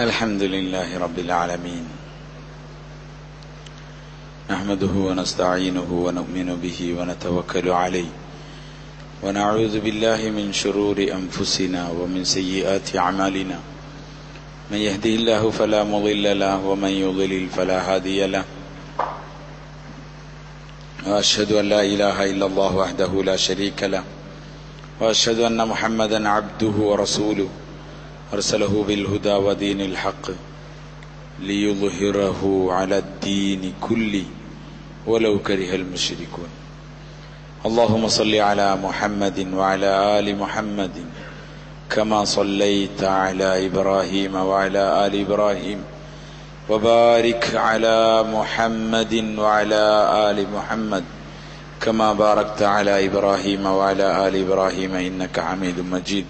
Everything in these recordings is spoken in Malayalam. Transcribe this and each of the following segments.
الحمد لله رب العالمين نحمده ونستعينه ونؤمن به ونتوكل عليه ونعوذ بالله من شرور أنفسنا ومن سيئات أعمالنا من يهده الله فلا مضل له ومن يضلل فلا هادي له وأشهد أن لا إله إلا الله وحده لا شريك له وأشهد أن محمدا عبده ورسوله أرسله بالهدى ودين الحق ليظهره على الدين كله ولو كره المشركون اللهم صل على محمد وعلى آل محمد كما صليت على إبراهيم وعلى آل إبراهيم وبارك على محمد وعلى آل محمد كما باركت على إبراهيم وعلى آل إبراهيم إنك حميد مجيد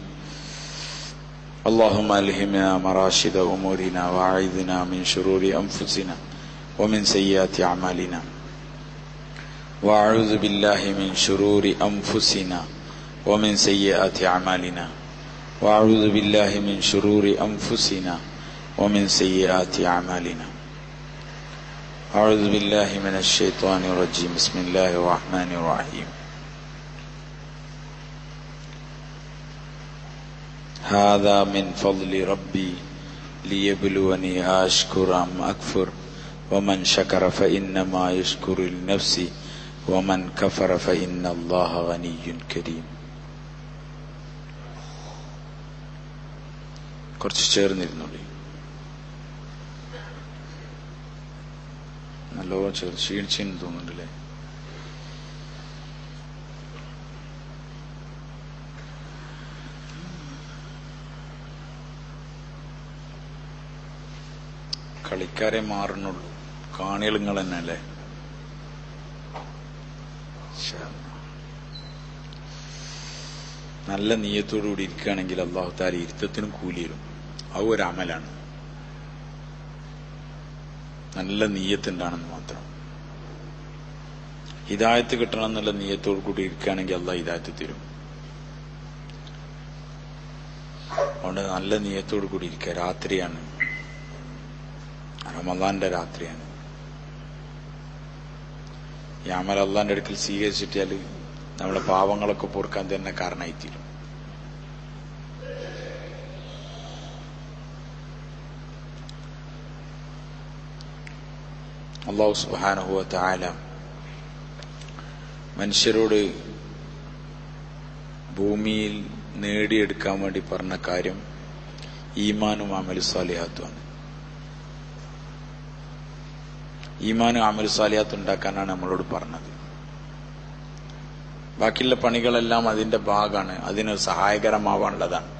اللهم ألهمنا مراشد أمورنا وأعذنا من شرور أنفسنا ومن سيئات أعمالنا وأعوذ بالله من شرور أنفسنا ومن سيئات أعمالنا وأعوذ بالله من شرور أنفسنا ومن سيئات أعمالنا أعوذ بالله من الشيطان الرجيم بسم الله الرحمن الرحيم هذا من فضل ربي ليبلوني أشكر أم أكفر ومن شكر فإنما يشكر لنفسه ومن كفر فإن الله غني كريم. കുറച്ച് ചേർന്നിരുന്നുള്ളൂ. നല്ലോണം ക്ഷീണിച്ചെന്ന് തോന്നുന്നുണ്ടല്ലേ? കളിക്കാരെ മാറുന്നുള്ളൂ, കാണികൾ തന്നെ അല്ലേ? നല്ല നീയത്തോടുകൂടി ഇരിക്കുകയാണെങ്കിൽ അല്ലാഹു തആല ഇരുത്തത്തിനും കൂലിയിലും. അത് ഒരു അമലാണ്. നല്ല നീയത്തുണ്ടാണെന്ന് മാത്രം. ഹിദായത്ത് കിട്ടണം എന്നുള്ള നീയത്തോടു കൂടി ഇരിക്കുകയാണെങ്കിൽ അല്ലാഹു ഹിദായത്ത് തരും. അതുകൊണ്ട് നല്ല നീയത്തോടു കൂടി ഇരിക്കുക. രാത്രിയാണ്, റമദാന്റെ രാത്രിയാണ്. ഈ അമൽ അള്ളാന്റെ അടുക്കൽ സ്വീകരിച്ചിട്ടാൽ നമ്മുടെ പാവങ്ങളൊക്കെ പൊറുക്കാൻ തന്നെ കാരണമായിത്തീരും. അല്ലാഹു സുബ്ഹാനഹു വ തആല മനുഷ്യരോട് ഭൂമിയിൽ നേടിയെടുക്കാൻ വേണ്ടി പറഞ്ഞ കാര്യം ഈമാനും അമലു സാലിഹാത്തുമാണ്. ഈമാനും അമലു സാലിഹാത്ത് ഉണ്ടാക്കാനാണ് നമ്മളോട് പറഞ്ഞത്. ബാക്കിയുള്ള പണികളെല്ലാം അതിന്റെ ഭാഗമാണ്, അതിന് സഹായകരമാവാനുള്ളതാണ്.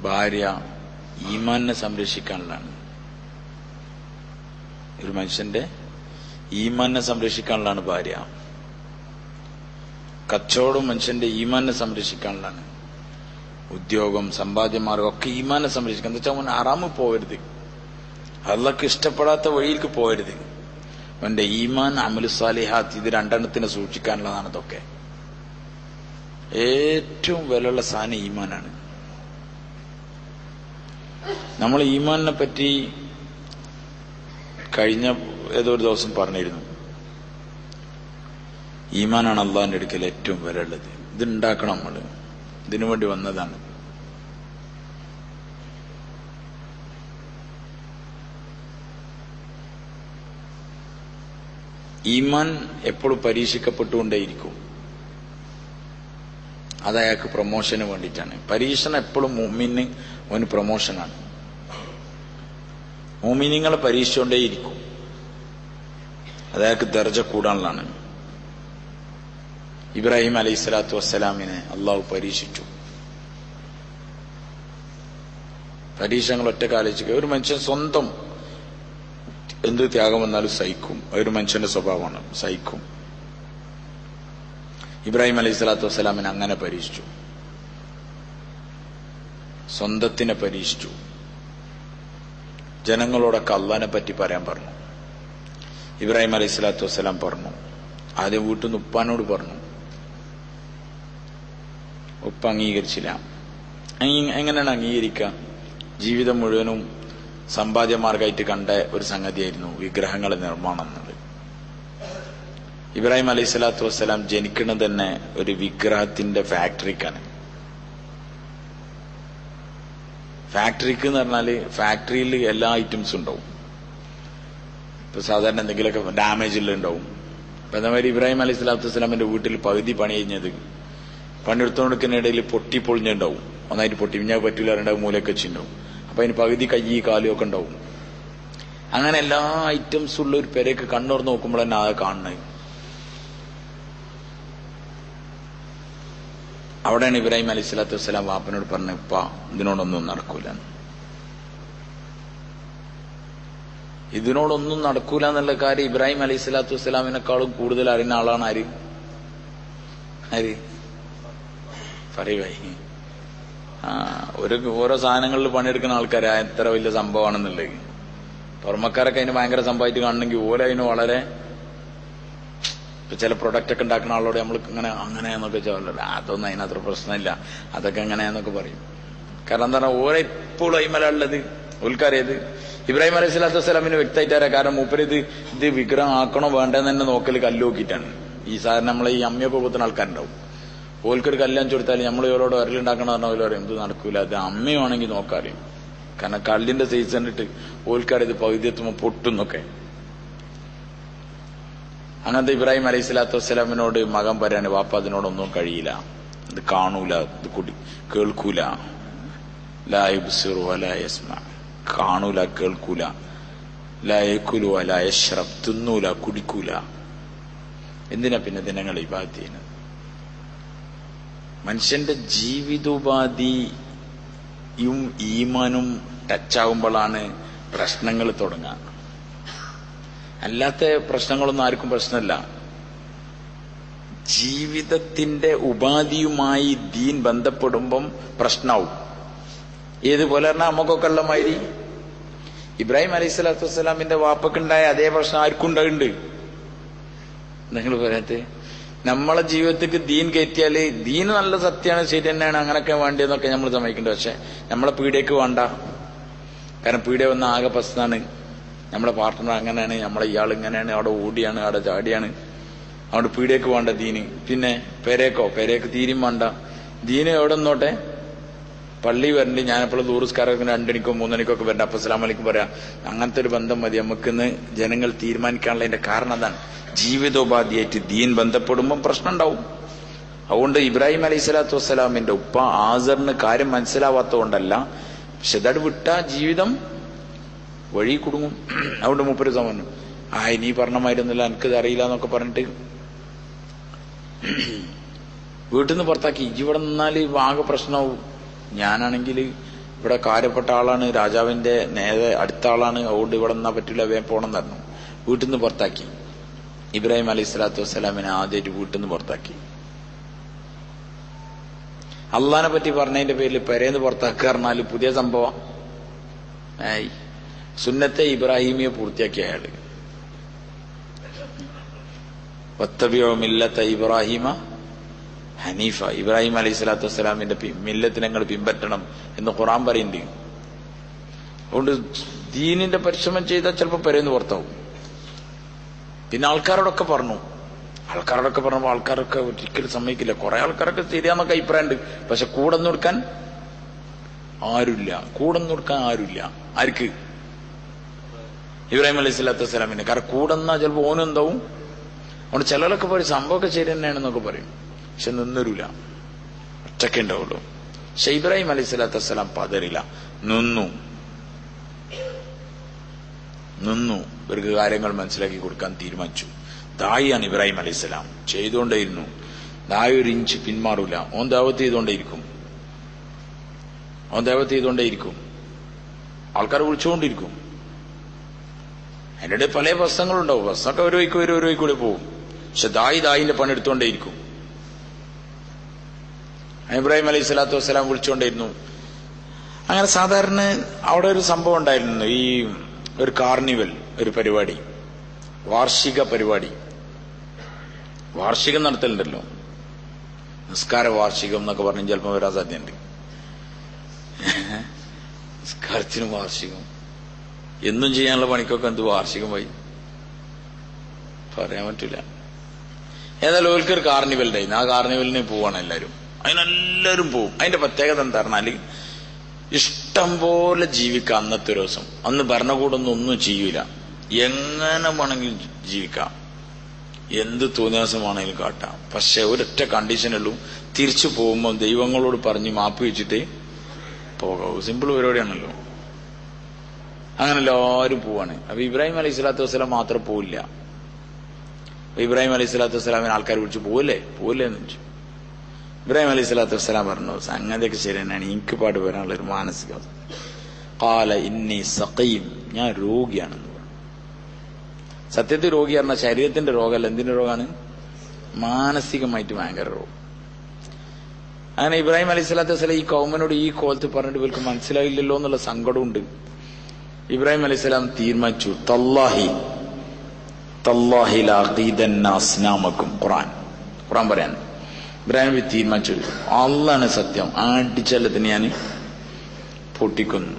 ഭാര്യ ഈമാനിനെ സംരക്ഷിക്കാനുള്ളതാണ്. ഒരു മനുഷ്യന്റെ ഈമാനിനെ സംരക്ഷിക്കാനുള്ളതാണ് ഭാര്യ. കച്ചവടം മനുഷ്യന്റെ ഈമാനിനെ സംരക്ഷിക്കാനുള്ളതാണ്. ഉദ്യോഗം, സമ്പാദ്യമാർഗം ഒക്കെ ഈമാനിനെ സംരക്ഷിക്കാൻ. എന്താ വെച്ചാൽ അവൻ ഹറാമ് പോകരുത്, അള്ളാഹ്ക്ക് ഇഷ്ടപ്പെടാത്ത വഴിയിലേക്ക് പോകരുത്. അവന്റെ ഈമാൻ അമലു സാലിഹാത്ത് ഇത് രണ്ടെണ്ണത്തിനെ സൂക്ഷിക്കാനുള്ളതാണ്. ഇതൊക്കെ ഏറ്റവും വിലയുള്ള സാധനം ഈമാനാണ്. നമ്മൾ ഈമാനിനെ പറ്റി കഴിഞ്ഞ ഏതോ ഒരു ദിവസം പറഞ്ഞിരുന്നു. ഈമാനാണ് അള്ളാഹിന്റെ അടുക്കൽ ഏറ്റവും വിലയുള്ളത്. ഇതുണ്ടാക്കണം, നമ്മൾ ഇതിനു വേണ്ടി വന്നതാണ്. ഈമാൻ എപ്പോഴും പരീക്ഷിക്കപ്പെട്ടുകൊണ്ടേയിരിക്കും. അത് അയാൾക്ക് പ്രൊമോഷന് വേണ്ടിയിട്ടാണ്. പരീക്ഷണം എപ്പോഴും മുഅ്മിന് അവന് പ്രൊമോഷനാണ്. മുഅ്മിനീങ്ങളെ പരീക്ഷിച്ചുകൊണ്ടേയിരിക്കും. അത് അയാൾക്ക് ദർജ കൂടാനുള്ളതാണ്. ഇബ്രാഹിം അലൈഹിസ്സലാത്തു വസ്സലാമിനെ അള്ളാഹു പരീക്ഷിച്ചു. പരീക്ഷണങ്ങൾ ഒറ്റ കാലിച്ചു. ഒരു മനുഷ്യൻ സ്വന്തം എന്ത് ത്യാഗം വന്നാലും സഹിക്കും. ഒരു മനുഷ്യന്റെ സ്വഭാവമാണ്, സഹിക്കും. ഇബ്രാഹിം അലൈഹി സ്വലാത്തു വസ്സലാമിനെ അങ്ങനെ പരീക്ഷിച്ചു. സ്വന്തത്തിനെ പരീക്ഷിച്ചു. ജനങ്ങളോടൊക്കെ അള്ളാഹിനെ പറ്റി പറയാൻ പറഞ്ഞു. ഇബ്രാഹിം അലൈഹി സ്വലാത്തു വസ്സലാം പറഞ്ഞു. ആദ്യം വീട്ടിൽ നിന്ന് ഉപ്പാനോട് പറഞ്ഞു. ഉപ്പ അംഗീകരിച്ചില്ല. എങ്ങനെയാണ് അംഗീകരിക്കുക? ജീവിതം മുഴുവനും സമ്പാദ്യമാർഗമായിട്ട് കണ്ട ഒരു സംഗതിയായിരുന്നു വിഗ്രഹങ്ങളുടെ നിർമ്മാണം എന്നുള്ളത്. ഇബ്രാഹിം അലൈഹി സ്വലാത്തു വസ്സലാം ജനിക്കുന്നത് തന്നെ ഒരു വിഗ്രഹത്തിന്റെ ഫാക്ടറിക്കാണ്. ഫാക്ടറിക്ക് എന്ന് പറഞ്ഞാല് ഫാക്ടറിയിൽ എല്ലാ ഐറ്റംസും ഉണ്ടാവും. ഇപ്പൊ സാധാരണ എന്തെങ്കിലുമൊക്കെ ഡാമേജ് ഉണ്ടാവും. അപ്പൊ അതേമാതിരി ഇബ്രാഹിം അലൈഹി സ്വലാത്തു വസ്സലാമിന്റെ വീട്ടിൽ പകുതി പണി കഴിഞ്ഞത് പണിയെടുത്തോണ്ടിരിക്കുന്നതിനിടയിൽ പൊട്ടിപ്പൊളിഞ്ഞുണ്ടാവും. ഒന്നായിട്ട് പൊട്ടി ഞാൻ പറ്റൂല രണ്ടാവും മൂലയൊക്കെ വെച്ചിട്ടുണ്ടാവും. അപ്പൊ അതിന് പകുതി കൈ കാലും ഒക്കെ ഉണ്ടാവും. അങ്ങനെ എല്ലാ ഐറ്റംസും ഉള്ള ഒരു പെരയൊക്കെ കണ്ണുറന്ന് നോക്കുമ്പോൾ തന്നെ അത് കാണുന്നത്. അവിടെയാണ് ഇബ്രാഹിം അലൈഹി സ്വലാത്തു വസ്സലാം വാപ്പനോട് പറഞ്ഞു, ഇപ്പ ഇതിനോടൊന്നും നടക്കൂല, ഇതിനോടൊന്നും നടക്കൂല എന്നുള്ള കാര്യം ഇബ്രാഹിം അലൈഹി സ്വലാത്തു വസ്സലാമിനെക്കാളും കൂടുതൽ അറിയുന്ന ആളാണ് ആര് പറയുവായി. ഓരോ സാധനങ്ങളിൽ പണിയെടുക്കുന്ന ആൾക്കാരാ എത്ര വലിയ സംഭവമാണെന്നുള്ളത്. പുറമക്കാരൊക്കെ അതിന് ഭയങ്കര സംഭവമായിട്ട് കാണണമെങ്കിൽ ഓരോ അതിന് വളരെ ഇപ്പൊ ചില പ്രൊഡക്റ്റ് ഒക്കെ ഉണ്ടാക്കുന്ന ആളോട് നമ്മൾ ഇങ്ങനെ അങ്ങനെയെന്നൊക്കെ ചോദില്ല, അതൊന്നും അതിനത്ര പ്രശ്നമില്ല, അതൊക്കെ എങ്ങനെയാന്നൊക്കെ പറയും. കാരണം എന്താ പറയുക, ഓരോ എപ്പോഴും അയിമലുള്ളത് ഓൽക്കറിയത്. ഇബ്രാഹിം അലൈഹി സ്വലാത്തു വസ്സലാമിന് വ്യക്തമായിട്ട് അറിയാം. കാരണം മൂപ്പര് ഇത് വിഗ്രഹം ആക്കണോ വേണ്ടെന്ന് തന്നെ നോക്കല് കല്ല് നോക്കിയിട്ടാണ്. ഈ സാധനം നമ്മളെ ഈ അമ്മയൊക്കെ പോകുന്ന ആൾക്കാരുണ്ടാവും. ഓൽക്കൊരു കല്യാണം ചൊടുത്താൽ നമ്മൾ ഇവരോട് വിരലുണ്ടാക്കണം പറഞ്ഞാൽ ഓരോ പറയും ഇത് നടക്കൂല, അത് അമ്മയാണെങ്കിൽ നോക്കാറിയും. കാരണം കല്ലിന്റെ സൈസ് കണ്ടിട്ട് ഓൽക്കറിയത് പകുതി എത്തുമ്പോൾ പൊട്ടുന്നൊക്കെ. അങ്ങനത്തെ ഇബ്രാഹിം അലൈഹി സ്വലാത്തു വസ്സലാമിനോട് മകൻ പറയാണ്, വാപ്പ അതിനോടൊന്നും കഴിയില്ല, ഇത് കാണൂല, ഇത് കേൾക്കൂല, ലാ യുബ്സിറു വലാ യസ്മഅ, കാണൂല കേൾക്കൂല, ലാ യഅ്കുലു വലാ യശ്റബ്, തിന്നൂല കുടിക്കൂല. എന്തിനാ പിന്നെ ദിനങ്ങൾ ഇബാദത്ത് ചെയ്യുന്നത്? മനുഷ്യന്റെ ജീവിതോപാധിയും ഈമാനും ടച്ചാകുമ്പോഴാണ് പ്രശ്നങ്ങൾ തുടങ്ങുക. അല്ലാത്ത പ്രശ്നങ്ങളൊന്നും ആർക്കും പ്രശ്നമില്ല. ജീവിതത്തിന്റെ ഉപാധിയുമായി ദീൻ ബന്ധപ്പെടുമ്പം പ്രശ്നമാവും. ഏതുപോലെ പറഞ്ഞാൽ നമുക്കൊക്കെ ഉള്ള മാതിരി ഇബ്രാഹിം അലൈഹി സ്വലാത്തു വസ്സലാമിന്റെ വാപ്പക്കുണ്ടായ അതേ പ്രശ്നം ആർക്കും ഉണ്ടായിട്ടുണ്ട്. നിങ്ങൾ പറയാത്തെ നമ്മളെ ജീവിതത്തിക്ക് ദീൻ കയറ്റിയാല് ദീൻ നല്ല സത്യമാണ്, ശരി തന്നെയാണ്, അങ്ങനെയൊക്കെ വേണ്ടിയെന്നൊക്കെ നമ്മൾ സമ്മതിക്കുന്നുണ്ട്. പക്ഷെ നമ്മളെ പീഡിയക്ക് വേണ്ട. കാരണം പീഡിയ വന്ന ആകെ പ്രശ്നമാണ്. നമ്മുടെ പാർട്ട്ണർ അങ്ങനെയാണ്, നമ്മളെ ഇയാൾ ഇങ്ങനെയാണ്, അവിടെ ഓടിയാണ്, അവിടെ ചാടിയാണ്, അവിടെ പീഡിയക്ക് വേണ്ട ദീന്. പിന്നെ പെരേക്ക് തീരും വേണ്ട ദീന്. എവിടെ നിന്നോട്ടെ പള്ളി വരണ്ട്, ഞാനെപ്പോഴും ദൂരസ്കാരത്തിന് 2 മണിക്കോ 3 മണിക്കൊക്കെ വരണ്ട, അപ്പൊ അസ്സലാമു അലൈക്കും പറയാം. അങ്ങനത്തെ ഒരു ബന്ധം മതി നമുക്കിന്ന് ജനങ്ങൾ തീരുമാനിക്കാനുള്ളതിന്റെ കാരണം അതാണ്. ജീവിതോപാധിയായിട്ട് ദീൻ ബന്ധപ്പെടുമ്പം പ്രശ്നം ഉണ്ടാവും. അതുകൊണ്ട് ഇബ്രാഹിം അലൈഹി സ്വലാത്തു വസ്സലാമിന്റെ ഉപ്പ ആസറിന് കാര്യം മനസ്സിലാവാത്ത കൊണ്ടല്ല, പക്ഷെ ഇതട് വിട്ടാ ജീവിതം വഴി കുടുങ്ങും. അതുകൊണ്ട് മൂപ്പര് പറഞ്ഞു, നീ പറഞ്ഞമായിരുന്നില്ല, എനിക്കിത് അറിയില്ല എന്നൊക്കെ പറഞ്ഞിട്ട് വീട്ടിൽ നിന്ന് പുറത്താക്കി. ഇവിടെ നിന്നാല് ആകെ പ്രശ്നമാവും. ഞാനാണെങ്കിൽ ഇവിടെ കാര്യപ്പെട്ട ആളാണ്, രാജാവിന്റെ നേരെ അടുത്ത ആളാണ്, അതുകൊണ്ട് ഇവിടെ നിന്നാ പറ്റില്ല, വേഗം പോകണം എന്ന് പറഞ്ഞു. വീട്ടിൽ നിന്ന് പുറത്താക്കി. ഇബ്രാഹിം അലൈഹി സ്വലാത്തു വസ്സലാമിനെ ആദ്യമായിട്ട് വീട്ടിൽ നിന്ന് പുറത്താക്കി. അള്ളാഹിനെ പറ്റി പറഞ്ഞതിന്റെ പേരിൽ പെരേന്ന് പുറത്താക്കുക പറഞ്ഞാല് പുതിയ സംഭവം. സുന്നത്തെ ഇബ്രാഹിമിയെ പൂർത്തിയാക്കിയ അയാള്. വത്തബിഉ മില്ലത ഇബ്രാഹിമ ഹനീഫ, ഇബ്രാഹിം അലൈഹി സ്വലാത്തു വസ്സലാമിന്റെ മില്ലത്തിനെ നിങ്ങൾ പിൻപറ്റണം എന്ന് ഖുർആൻ പറയുന്നുണ്ട്. അതുകൊണ്ട് ദീനിന്റെ പരിശ്രമം ചെയ്താൽ ചിലപ്പോൾ പെരേന്ന് പുറത്താവും. പിന്നെ ആൾക്കാരോടൊക്കെ പറഞ്ഞപ്പോൾ ആൾക്കാരൊക്കെ ഒരിക്കലും സമ്മതിക്കില്ല. കുറെ ആൾക്കാരൊക്കെ ശരിയാന്നൊക്കെ അഭിപ്രായമുണ്ട്. പക്ഷെ കൂടെ കൊടുക്കാൻ ആരുമില്ല. ആർക്ക്? ഇബ്രാഹിം അലൈഹി സ്വലാത്തു വസ്സലാമിന്. കാരണം കൂടെ നിന്നാ ചിലപ്പോൾ ഓനും എന്താവും. അതുകൊണ്ട് ചിലരൊക്കെ പറയും സംഭവമൊക്കെ ശരി തന്നെയാണെന്നൊക്കെ പറയും, പക്ഷെ നിന്നൊരുമില്ല, ഒറ്റയ്ക്ക് ഉണ്ടാവുള്ളൂ. പക്ഷെ ഇബ്രാഹിം അലൈഹി സ്വലാത്തു വസ്സലാം പതറില്ല, നിന്നു. ഇവർക്ക് കാര്യങ്ങൾ മനസ്സിലാക്കി കൊടുക്കാൻ തീരുമാനിച്ചു. ദായിയാണ് ഇബ്രാഹിം അലൈഹി സ്വലാം, ചെയ്തുകൊണ്ടേയിരുന്നു. ദായി ഒരു ഇഞ്ച് പിന്മാറൂല. ഓൻ ദഅവത്ത് ചെയ്തുകൊണ്ടേയിരിക്കും. ആൾക്കാർ വിളിച്ചുകൊണ്ടിരിക്കും. അതിൻ്റെ ഇടയിൽ പല പ്രശ്നങ്ങളുണ്ടാവും. പ്രശ്നമൊക്കെ ഒരു വഴിക്ക് കൂടി പോകും. പക്ഷെ ദായിന്റെ പണി എടുത്തുകൊണ്ടേയിരിക്കും. ഇബ്രാഹിം അലൈഹി സ്വലാത്തു വസ്സലാം വിളിച്ചുകൊണ്ടേയിരുന്നു. അങ്ങനെ സാധാരണ അവിടെ ഒരു സംഭവം ഉണ്ടായിരുന്നു. ഈ ഒരു കാർണിവൽ, ഒരു പരിപാടി, വാർഷികം നടത്തലുണ്ടല്ലോ, നിസ്കാര വാർഷികം എന്നൊക്കെ പറഞ്ഞ് ചിലപ്പോൾ വരാൻ സാധ്യതയുണ്ട്. നിസ്കാരത്തിന് വാർഷികം, എന്നും ചെയ്യാനുള്ള പണിക്കൊക്കെ എന്ത് വാർഷികമായി പറയാൻ പറ്റില്ല. ഏതായാലും ഓൽക്കൊരു കാർണിവൽ ഉണ്ടായിരുന്നു. ആ കാർണിവലിന് പോവാണ് എല്ലാവരും. അതിനെല്ലാവരും പോവും. അതിന്റെ പ്രത്യേകത എന്താ പറഞ്ഞാല് ഇഷ്ടം പോലെ ജീവിക്കാം. അന്നത്തെ ഒരു ദിവസം അന്ന് ഭരണകൂടമൊന്നും ചെയ്യൂല. എങ്ങനെ വേണമെങ്കിലും ജീവിക്കാം, എന്ത് തോന്നിയാസമാണെങ്കിലും കാട്ടാം. പക്ഷെ ഒരൊറ്റ കണ്ടീഷനുള്ളൂ, തിരിച്ചു പോകുമ്പോൾ ദൈവങ്ങളോട് പറഞ്ഞ് മാപ്പ് വെച്ചിട്ടേ പോകാവൂ. സിമ്പിൾ പരിപാടിയാണല്ലോ. അങ്ങനെ എല്ലാവരും പോവാണ്. അപ്പൊ ഇബ്രാഹിം അലൈഹി സ്വലാത്തു വസ്സലാം മാത്രം പോവില്ല. ഇബ്രാഹിം അലൈഹി സ്വലാത്തു വസ്സലാമിനെ ആൾക്കാർ വിളിച്ചു പോവല്ലേ എന്ന് ചോദിച്ചു. ഇബ്രാഹിം അലൈഹി സ്വലാത്തു വസ്സലാം പറഞ്ഞു, സംഗതിയൊക്കെ ശരി തന്നെയാണ്, എനിക്ക് പാട് വരാനുള്ള ഒരു മാനസികാവസ്ഥ. ഖാല ഇന്നി സഖീം, ഞാൻ രോഗിയാണെന്ന് പറഞ്ഞു. സത്യത്തിൽ രോഗി പറഞ്ഞാൽ ശരീരത്തിന്റെ രോഗമല്ല. എന്തിന്റെ രോഗമാണ്? മാനസികമായിട്ട് ഭയങ്കര രോഗം. അങ്ങനെ ഇബ്രാഹിം അലൈഹി സ്വലാത്തു വസ്സലാം ഈ കൗമനോട് ഈ കോലത്ത് പറഞ്ഞിട്ട് ഇവർക്ക് മനസ്സിലായില്ലല്ലോ എന്നുള്ള സങ്കടമുണ്ട്. ഇബ്രാഹിം അലൈഹി സ്വലാം തീരുമാനിച്ചു, തല്ലാഹി ലഅഖീദന്ന അസ്നാമക്കും. ഖുർആൻ പറയാൻ ഇബ്രാഹിം തീരുമാനിച്ചു, അല്ലാഹുവാണ് സത്യം, അടിച്ചല്ലത്തിന് ഞാൻ പൊട്ടിക്കുന്നു.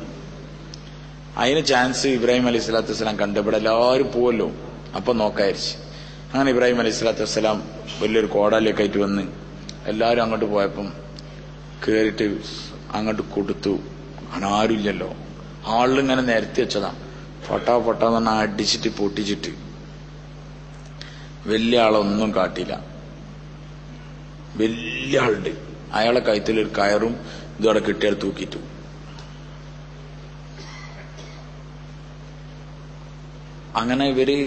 അതിന് ചാൻസ് ഇബ്രാഹിം അലൈഹി സ്വലാത്തു വസ്സലാം കണ്ടു. ഇവിടെ എല്ലാവരും പോവല്ലോ, അപ്പൊ നോക്കായിരിച്ചു. അങ്ങനെ ഇബ്രാഹിം അലൈഹി സ്വലാത്തു വസ്സലാം വലിയൊരു കോടാലിയൊക്കെ ആയിട്ട് വന്ന് എല്ലാവരും അങ്ങോട്ട് പോയപ്പം കേറിയിട്ട് അങ്ങോട്ട് കൊടുത്തു. ആരുമില്ലല്ലോ, ആളിലിങ്ങനെ നിരത്തി വെച്ചതാ. പൊട്ടാന്ന് പറഞ്ഞാൽ അടിച്ചിട്ട് പൊട്ടിച്ചിട്ട് വലിയ ആളൊന്നും കാട്ടില്ല. വലിയ ആളുണ്ട്, അയാളെ കഴുത്തിലൊരു കയറും ഇതോടെ കിട്ടിയാൽ തൂക്കിട്ടു. അങ്ങനെ ഇവര്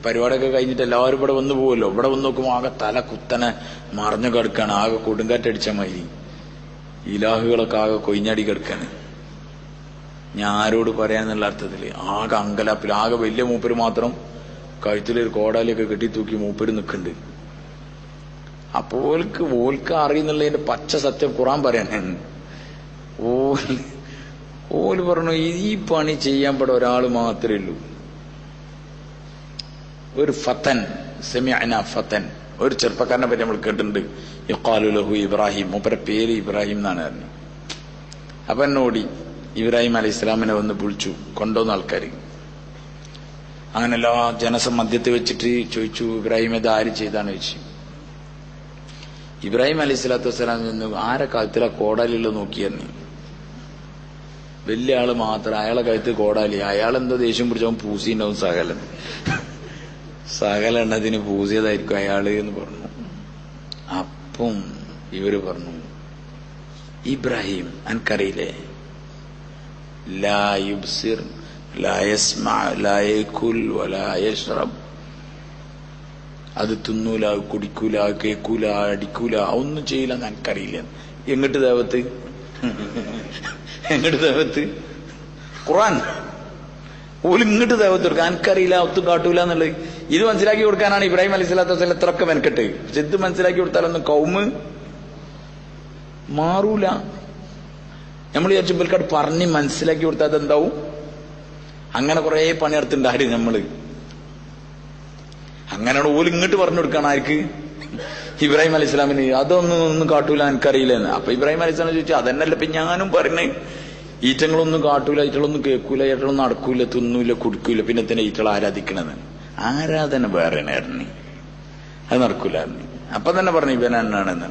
പരിപാടിയൊക്കെ കഴിഞ്ഞിട്ട് എല്ലാവരും ഇവിടെ വന്നു പോവല്ലോ. ഇവിടെ വന്ന് നോക്കുമ്പോൾ ആകെ തല കുത്തനെ മറിഞ്ഞു കിടക്കാണ്. ആകെ കൊടുങ്കാറ്റടിച്ച മാതിരി ഇലാഹുകളൊക്കെ ആകെ കൊയിഞ്ഞാടി കിടക്കാണ്. ഞാൻ ആരോട് പറയാന്നുള്ള അർത്ഥത്തില് ആകെ അങ്കലാപ്പിൽ. ആകെ വലിയ മൂപ്പര് മാത്രം കഴുത്തിലൊരു കോടാലിയൊക്കെ കെട്ടി തൂക്കി മൂപ്പര് നിൽക്കുന്നുണ്ട്. അപ്പൊ ഓൽക്ക് അറിയുന്നുള്ളതിന്റെ പച്ച സത്യം ഖുർആൻ പറയാനാണ്. ഓല് പറഞ്ഞു, ഈ പണി ചെയ്യാൻ പെടാൻ ഒരാൾ മാത്രമേ ഉള്ളൂ, ഒരു ഫതൻ. സമിഅന ഫതൻ, ഒരു ചെറുപ്പക്കാരനെ പറ്റി നമ്മൾ കേട്ടിട്ടുണ്ട്. യുഖാലു ലഹു ഇബ്രാഹിം, മൂപ്പരെ പേര് ഇബ്രാഹിം എന്നാണ് പറഞ്ഞത്. അപ്പൊ എന്നോടി ഇബ്രാഹിം അലൈഹി ഇസ്ലാമിനെ വന്ന് വിളിച്ചു കൊണ്ടുവന്ന ആൾക്കാർ. അങ്ങനെ എല്ലാ ജനസമധ്യത്തിൽ വെച്ചിട്ട് ചോദിച്ചു, ഇബ്രാഹിം ഇത് ആര് ചെയ്താണ് ചോദിച്ചു. ഇബ്രാഹിം അലൈഹി സ്വലാത്തു വസ്സലാം നിന്ന് ആരെ കഴുത്തിലാ കോടാലിയുള്ളത് നോക്കിയെന്ന്. വലിയ ആള് മാത്രം, അയാളെ കഴുത്ത് കോടാലി. അയാളെന്തോ ദേഷ്യം പിടിച്ചവൻ പൂസിണ്ടാവും. സകല എണ്ണത്തിന് പൂസിയതായിരിക്കും അയാള് എന്ന് പറഞ്ഞു. അപ്പം ഇവര് പറഞ്ഞു, ഇബ്രാഹിം അൻകറിയില്ലേ, ലാ യുബ്സിർ ലാ യസ്മഅ ലാ യകുൽ വലാ യശ്റബ്, അത് തിന്നൂല, കുടിക്കൂല, കേൾക്കൂല, അടിക്കൂല, ഒന്നും ചെയ്യില്ല എന്ന് എനിക്കറിയില്ല. എങ്ങോട്ട് ദേവത്ത് ഖുർആൻ ഓല് ഇങ്ങോട്ട് ദേവത്ത് കൊടുക്കുക. എനിക്കറിയില്ല, ഒത്തും കാട്ടൂല എന്നുള്ളത് ഇത് മനസ്സിലാക്കി കൊടുക്കാനാണ് ഇബ്രാഹിം അലൈഹി സ്വലാത്തു വസ്സലാം എത്രയൊക്കെ മെനക്കെട്ട്. പക്ഷെ ഇത് മനസ്സിലാക്കി കൊടുത്താലൊന്നും കൗമ് മാറൂല. നമ്മൾ വിചാരിച്ചപ്പോഴേക്കാട് പറഞ്ഞ് മനസ്സിലാക്കി കൊടുത്താൽ അതെന്താവും. അങ്ങനെ കുറെ പണിയെടുത്തുണ്ടായി നമ്മള്. അങ്ങനെയാണ് ഓല് ഇങ്ങോട്ട് പറഞ്ഞു കൊടുക്കണം ആർക്ക്? ഇബ്രാഹിം അലൈഹി സ്വലാമിന്. ഒന്നും കാട്ടൂല എനിക്കറിയില്ല എന്ന്. അപ്പൊ ഇബ്രാഹിം അലൈഹി സ്വലാം ചോദിച്ചു, അതന്നല്ല ഇപ്പൊ ഞാനും പറഞ്ഞേ, ഈറ്റങ്ങളൊന്നും കാട്ടൂല, ഈറ്റകളൊന്നും കേൾക്കൂല, ഈറ്റകളൊന്നും നടക്കൂല, തിന്നൂല, കുടിക്കൂല, പിന്നെ തന്നെ ഈറ്റകൾ ആരാധിക്കണത്. ആരാധന വേറെ ആയിരുന്നു, അത് നടക്കൂലായിരുന്നു. അപ്പൊ തന്നെ പറഞ്ഞു ഇവനാണെന്നാണ്.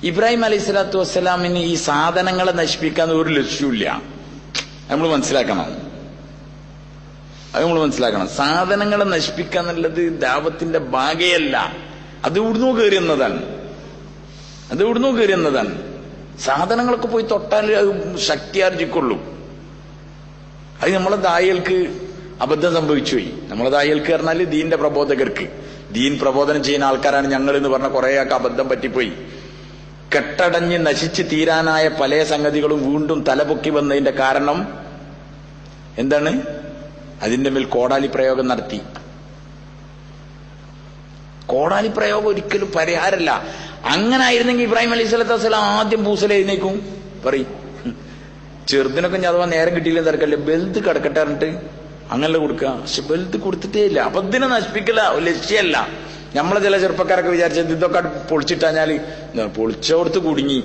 ഇബ്രാഹിം അലൈഹി സ്വലാത്തു വസ്സലാമിന് ഈ സാധനങ്ങളെ നശിപ്പിക്കാൻ ഒരു ലക്ഷ്യമില്ല. നമ്മൾ മനസ്സിലാക്കണം. സാധനങ്ങളെ നശിപ്പിക്കുക എന്നുള്ളത് ദാവത്തിന്റെ ഭാഗയല്ല. അത് ഇവിടുന്ന് കയറിയെന്നതാണ്. സാധനങ്ങളൊക്കെ പോയി തൊട്ടാൽ അത് ശക്തി ആർജിക്കുള്ളൂ. അത് നമ്മളെ ദായികൾക്ക് അബദ്ധം സംഭവിച്ചു പോയി. നമ്മളെ ദായികൾക്ക് പറഞ്ഞാല് ദീന്റെ പ്രബോധകർക്ക്, ദീൻ പ്രബോധനം ചെയ്യുന്ന ആൾക്കാരാണ് ഞങ്ങൾ എന്ന് പറഞ്ഞ കുറേയൊക്കെ അബദ്ധം പറ്റിപ്പോയി. കെട്ടടഞ്ഞ് നശിച്ച് തീരാനായ പല സംഗതികളും വീണ്ടും തലപൊക്കി വന്നതിന്റെ കാരണം എന്താണ്? അതിന്റെ മേൽ കോടാലി പ്രയോഗം നടത്തി. കോടാലി പ്രയോഗം ഒരിക്കലും പരിഹാരമല്ല. അങ്ങനെ ആയിരുന്നെങ്കിൽ ഇബ്രാഹിം അലൈഹി സ്വലാത്തു വസ്സലാം ആദ്യം പൂസല എഴുന്നേക്കും പറയും. ചെറുതിനൊക്കെ ഞാൻ അഥവാ നേരം കിട്ടിയില്ല തിരക്കല്ലേ, ബെൽത്ത് കിടക്കട്ടെ പറഞ്ഞിട്ട് അങ്ങനെ കൊടുക്കുക. പക്ഷെ ബെൽത്ത് കൊടുത്തിട്ടേ ഇല്ല. അപ്പൊ ഇതിനെ നശിപ്പിക്കല ലക്ഷ്യമല്ല. നമ്മളെ ചില ചെറുപ്പക്കാരൊക്കെ വിചാരിച്ചത് ഇതൊക്കെ പൊളിച്ചിട്ടാഞ്ഞാല് പൊളിച്ചോടത്ത് കുടുങ്ങി,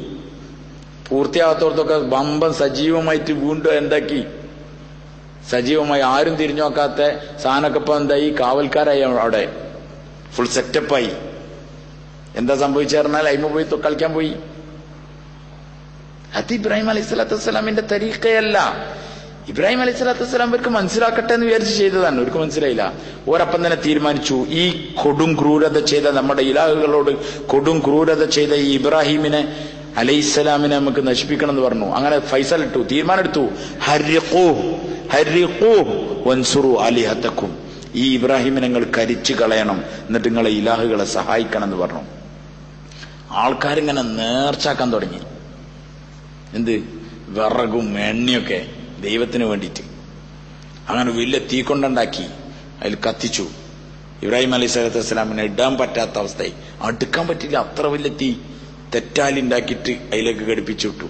പൂർത്തിയാകത്തോടത്തൊക്കെ ബമ്പം സജീവമായിട്ട് വീണ്ടും എന്താക്കി സജീവമായി ആരും തിരിഞ്ഞു നോക്കാത്ത സാധനമൊക്കെ ഇപ്പൊ എന്തായി, കാവൽക്കാരായി അവിടെ ഫുൾ സെറ്റപ്പായി. എന്താ സംഭവിച്ചറിഞ്ഞാൽ അയിമ പോയി കളിക്കാൻ പോയി. അത് ഇബ്രാഹിം അലൈഹി സ്വലാത്തു വസ്സലാമിന്റെ തരീഖയല്ല. ഇബ്രാഹിം അലൈഹി സ്വലാത്തു വസ്സലാം ഇവർക്ക് മനസ്സിലാക്കട്ടെ എന്ന് വിചാരിച്ച് ചെയ്തതാണ്. അവർക്ക് മനസ്സിലായില്ല. ഓരപ്പം തന്നെ തീരുമാനിച്ചു, ഈ കൊടും ക്രൂരത ചെയ്ത, നമ്മുടെ ഇലാഹുകളോട് കൊടും ക്രൂരത ചെയ്ത ഈ ഇബ്രാഹിമിനെ അലൈഹിസ്സലാമിനെ നമുക്ക് നശിപ്പിക്കണം എന്ന് പറഞ്ഞു. അങ്ങനെ ഫൈസൽ ഇട്ടു, തീരുമാനം എടുത്തു. വൻസുറു ആലിഹത്തക്കും, ഈ ഇബ്രാഹിമിനെ നിങ്ങൾ കരിച്ചു കളയണം, എന്നിട്ട് നിങ്ങളെ ഇലാഹുകളെ സഹായിക്കണം എന്ന് പറഞ്ഞു. ആൾക്കാരിങ്ങനെ നേർച്ചാക്കാൻ തുടങ്ങി. എന്ത്? വിറകും എണ്ണയൊക്കെ ദൈവത്തിന് വേണ്ടിയിട്ട്. അങ്ങനെ വലിയ തീ കൊണ്ടുണ്ടാക്കി അതിൽ കത്തിച്ചു. ഇബ്രാഹിം അലൈഹി സ്വലാത്തു വസ്സലാമിനെ ഇടാൻ പറ്റാത്ത അവസ്ഥയായി. അടുക്കാൻ പറ്റില്ല, അത്ര വലിയ തീ തെറ്റാലുണ്ടാക്കിയിട്ട് അതിലേക്ക് ഘടിപ്പിച്ചു വിട്ടു.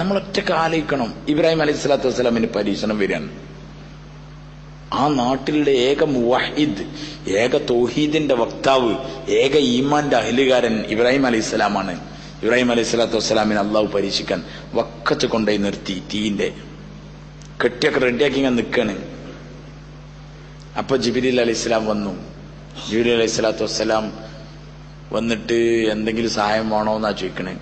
നമ്മളൊറ്റക്ക് ആലോചിക്കണം, ഇബ്രാഹിം അലൈഹി സ്വലാത്തു വസ്സലാമിന് പരീക്ഷണം വരികയാണ്. ആ നാട്ടിലെ ഏക മുവഹിദ്, ഏക തൗഹീദിന്റെ വക്താവ്, ഏക ഈമാന്റെ അഹ്ലുകാരൻ ഇബ്രാഹിം അലൈഹി സ്വലാമാണ്. ഇബ്രാഹിം അലൈഹി സ്വലാത്തു വസ്സലാമിനെ അള്ളാഹു പരീക്ഷിക്കാൻ വക്കത്ത് കൊണ്ടുപോയി നിർത്തി. തീന്റെ കെട്ടിയൊക്കെ റെഡിയാക്കി ഇങ്ങനെ നിൽക്കാണ്. അപ്പൊ ജിബ്രീൽ അലൈഹി സ്വലാം വന്നു. ജിബ്രീൽ അലൈഹി സ്വലാത്തു വസ്സലാം വന്നിട്ട് എന്തെങ്കിലും സഹായം വേണോ എന്നാ ചോദിക്കണേ.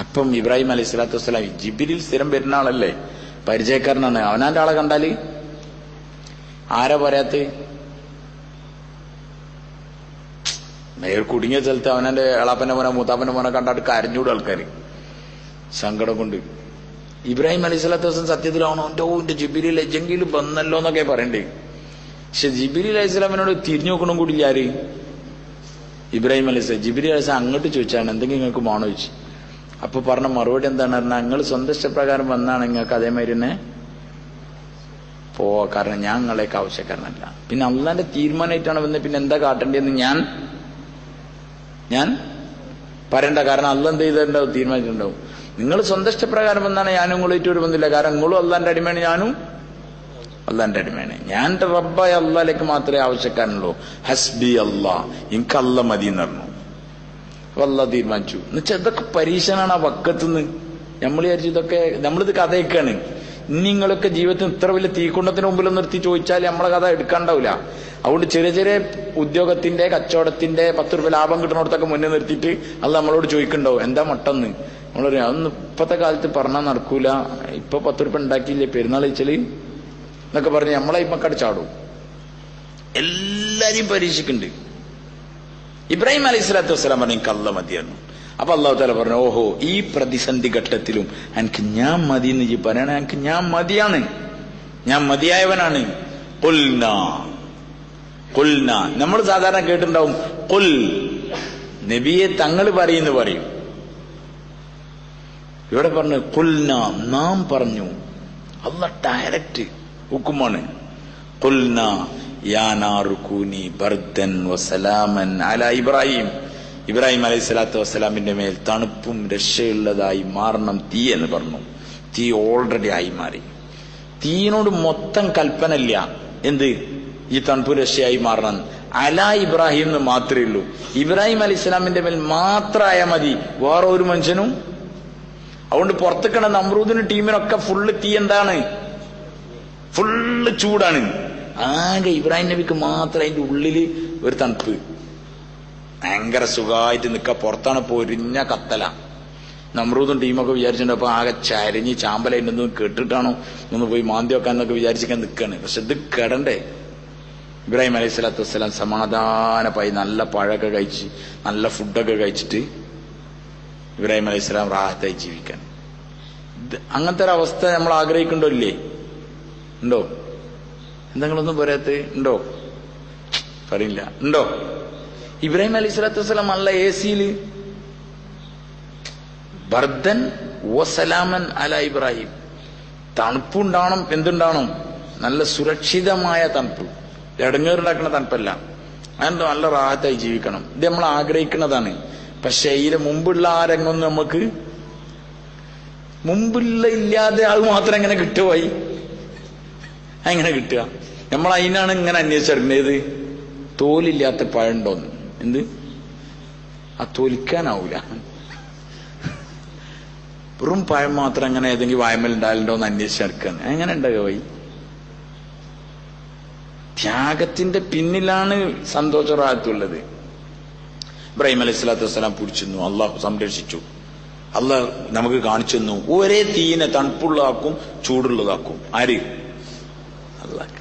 അപ്പം ഇബ്രാഹിം അലൈഹി സ്വലാത്തു വസ്സലാം, ജിബ്രീൽ സ്ഥിരം വരുന്ന ആളല്ലേ, പരിചയക്കാരനാണ്. അവനാന്റെ ആളെ കണ്ടാല് ആരാ പറയാത്ത? മേൽ കുടുങ്ങിയ സ്ഥലത്ത് അവനെ എളാപ്പന്റെ മോനെ മൂത്താപ്പന്റെ മോനെ കണ്ടാട്ട് കരഞ്ഞൂടും ആൾക്കാർ സങ്കടം കൊണ്ട്. ഇബ്രാഹിം അലൈഹി സ്വലാത്തു വസ്സലാം സത്യത്തിലാവണോ, എന്റെ ജിബ്രീൽ എജെങ്കിലും വന്നല്ലോ എന്നൊക്കെ പറയണ്ടേ. പക്ഷെ ജിബ്രീൽ അലൈഹി സ്വലാമിനോട് തിരിഞ്ഞു നോക്കണം കൂടില്ല ആര്? ഇബ്രാഹിം അലൈഹി സ്വലാം. ജിബ്രീൽ അലൈഹി സ്വലാം അങ്ങോട്ട് ചോദിച്ചാണ്, എന്തെങ്കിലും നിങ്ങൾക്ക് വേണോ ചോദിച്ചു. അപ്പൊ പറഞ്ഞ മറുപടി എന്താണ് പറഞ്ഞാൽ, നിങ്ങൾ സ്വന്തം ഇഷ്ടപ്രകാരം വന്നാണ് നിങ്ങൾക്ക് അതേമാതിരി തന്നെ പോവാ, കാരണം ഞാൻ നിങ്ങളേക്ക് ആവശ്യക്കാരനല്ല. പിന്നെ അള്ളാന്റെ തീരുമാനമായിട്ടാണ് വന്നത്, പിന്നെ എന്താ കാട്ടേണ്ടതെന്ന് ഞാൻ പറയണ്ട. കാരണം അള്ള എന്ത് ചെയ്തിട്ടുണ്ടാവും, തീരുമാനിച്ചിട്ടുണ്ടാവും. നിങ്ങൾ സ്വന്തം ഇഷ്ടപ്രകാരം വന്നാണ് ഞാനും നിങ്ങളായിട്ട് ഒരു ബന്ധമില്ല. കാരണം നിങ്ങളും അള്ളാന്റെ അടിമയാണ്, ഞാനും അള്ളാന്റെ അടിമയാണ്. ഞാൻ റബ്ബായ അള്ളാലേക്ക് മാത്രമേ ആവശ്യക്കാരനുള്ളൂ. ഹസ്ബി അള്ളാ, എനിക്ക് അള്ള മതി എന്ന് പറഞ്ഞു. അപ്പൊ അള്ളാ തീരുമാനിച്ചു. എന്നുവെച്ചാൽ ഇതൊക്കെ പരീക്ഷണാണ് ആ വക്കത്തുനിന്ന്. നമ്മൾ വിചാരിച്ചു ഇതൊക്കെ നമ്മളിത് കഥയൊക്കെയാണ്. ഇനി നിങ്ങളൊക്കെ ജീവിതത്തിൽ ഇത്ര വലിയ തീക്കുണ്ടത്തിന് മുമ്പിൽ നിർത്തി ചോദിച്ചാൽ നമ്മളെ കഥ എടുക്കാണ്ടാവില്ല. അതുകൊണ്ട് ചെറിയ ചെറിയ ഉദ്യോഗത്തിന്റെ, കച്ചവടത്തിന്റെ 10 രൂപ ലാഭം കിട്ടുന്നിടത്തൊക്കെ മുന്നേ നിർത്തിയിട്ട് അത് നമ്മളോട് ചോദിക്കണ്ടാവും, എന്താ മട്ടെന്ന്. നമ്മൾ പറയാം, അതൊന്നും ഇപ്പത്തെ കാലത്ത് പറഞ്ഞാൽ നടക്കൂല, ഇപ്പൊ 10 രൂപ ഉണ്ടാക്കിയില്ലേ പെരുന്നാൾ കഴിച്ചാല് എന്നൊക്കെ പറഞ്ഞ് നമ്മളെ ഇമ്മക്കട് ചാടും. എല്ലാരെയും പരീക്ഷിക്കുന്നുണ്ട്. ഇബ്രാഹിം അലൈഹി സ്വലാത്തു വസ്സലാം പറഞ്ഞു, എനിക്ക് അള്ള മതിയായിരുന്നു. അപ്പൊ അള്ളാഹു തആല പറഞ്ഞു, ഓഹോ, ഈ പ്രതിസന്ധി ഘട്ടത്തിലും എനിക്ക് ഞാൻ മതി എന്ന് പറയണേ, എനിക്ക് ഞാൻ മതിയാണ്, ഞാൻ മതിയായവനാണ്. ഖുൽനാ, നമ്മൾ സാധാരണ കേട്ടിട്ടുണ്ടാവും, ഖുൽ, നബിയെ തങ്ങൾ പറയുന്നു പറയും. ഇവിടെ പറഞ്ഞു ഖുൽനാ, നാം പറഞ്ഞു. അള്ളാഹ് ഡയറക്റ്റ് ഹുക്കുമാണ്. ഖുൽനാ യാ നാറു കൂനി ബർദൻ വസലാമൻ അലാ ഇബ്രാഹിം, ഇബ്രാഹിം അലൈഹി സ്വലാത്തു വസ്സലാമിന്റെ മേൽ തണുപ്പും രക്ഷയുള്ളതായി മാറണം തീ എന്ന് പറഞ്ഞു. തീ ഓൾറെഡി ആയി മാറി. തീയിനോട് മൊത്തം കൽപ്പന ഇല്ല, എന്ത് ഈ തണുപ്പ് രക്ഷയായി മാറണം. അലാ ഇബ്രാഹിം എന്ന് മാത്രമേ ഉള്ളൂ. ഇബ്രാഹിം അലൈഹി സ്വലാമിന്റെ മേൽ മാത്രമായാൽ മതി, വേറെ ഒരു മനുഷ്യനും. അതുകൊണ്ട് പുറത്തേക്കണ നമ്രൂദിനും ടീമിനൊക്കെ ഫുള്ള് തീ എന്താണ്, ഫുള്ള് ചൂടാണ്. ആകെ ഇബ്രാഹിം നബിക്ക് മാത്രം അതിന്റെ ഉള്ളില് ഒരു തണുപ്പ്, ഭയങ്കര സുഖമായിട്ട് നിൽക്കുക. പുറത്താണ് പൊരിഞ്ഞ കത്തല. നമ്രൂദും ടീമൊക്കെ വിചാരിച്ചിട്ടുണ്ട് അപ്പൊ ആകെ ചരിഞ്ഞ് ചാമ്പലായിട്ടൊന്നും കേട്ടിട്ടാണോ ഒന്ന് പോയി മാന്തി വെക്കാന്നൊക്കെ വിചാരിച്ചിക്കാൻ നിൽക്കാണ്. പക്ഷെ ഇത് കിടണ്ടേ. ഇബ്രാഹിം അലൈഹി സ്വലാത്തു വസ്സലാം സമാധാനമായി നല്ല പഴമൊക്കെ കഴിച്ച് നല്ല ഫുഡൊക്കെ കഴിച്ചിട്ട് ഇബ്രാഹിം അലൈഹി സ്വലാം റാഹത്തായി ജീവിക്കാൻ. അങ്ങനത്തെ ഒരു അവസ്ഥ നമ്മൾ ആഗ്രഹിക്കണ്ടോ ഇല്ലേ? ഉണ്ടോ? എന്തെങ്കിലൊന്നും പറയാത്ത ഉണ്ടോ? പറയില്ല. ഉണ്ടോ? ഇബ്രാഹിം അലൈഹി സ്വലാത്തു വസ്സലാം നല്ല എസിയില് ബർദൻ വസലാമൻ അല ഇബ്രാഹിം, തണുപ്പുണ്ടാവണം. എന്തുണ്ടാവണം? നല്ല സുരക്ഷിതമായ തണുപ്പ്, ഇടങ്ങേറുണ്ടാക്കുന്ന തണുപ്പല്ല. അതെന്തോ നല്ല റാഹത്തായി ജീവിക്കണം. ഇത് നമ്മൾ ആഗ്രഹിക്കുന്നതാണ്. പക്ഷെ ഇതിന് മുമ്പുള്ള ആ രംഗമൊന്നും നമുക്ക് മുമ്പില്ല ഇല്ലാതെ അത് മാത്രം എങ്ങനെ കിട്ടുമായി? എങ്ങനെ കിട്ടുക? നമ്മൾ അതിനാണ് ഇങ്ങനെ അന്വേഷിച്ചറിഞ്ഞത്. തോലില്ലാത്ത പഴണ്ടോന്ന്. എന്ത്? ആ തൊലിക്കാനാവൂല. വെറും പഴം മാത്രം അങ്ങനെ ഏതെങ്കിലും വായ്മൽ ഉണ്ടാകലുണ്ടോ എന്ന് അന്വേഷിച്ചെടുക്കാൻ എങ്ങനെ ഉണ്ടാകുക വൈ? ത്യാഗത്തിന്റെ പിന്നിലാണ് സന്തോഷറാഹത്തുള്ളത്. ഇബ്രാഹിം അലൈഹി സ്വലാത്തു വസ്സലാം പിടിച്ചിരുന്നു, അള്ളാഹു സംരക്ഷിച്ചു. അള്ളാഹ് നമുക്ക് കാണിച്ചു തന്നു ഒരേ തീനെ തണുപ്പുള്ളതാക്കും ചൂടുള്ളതാക്കും. ആര്? അള്ളാഹ്.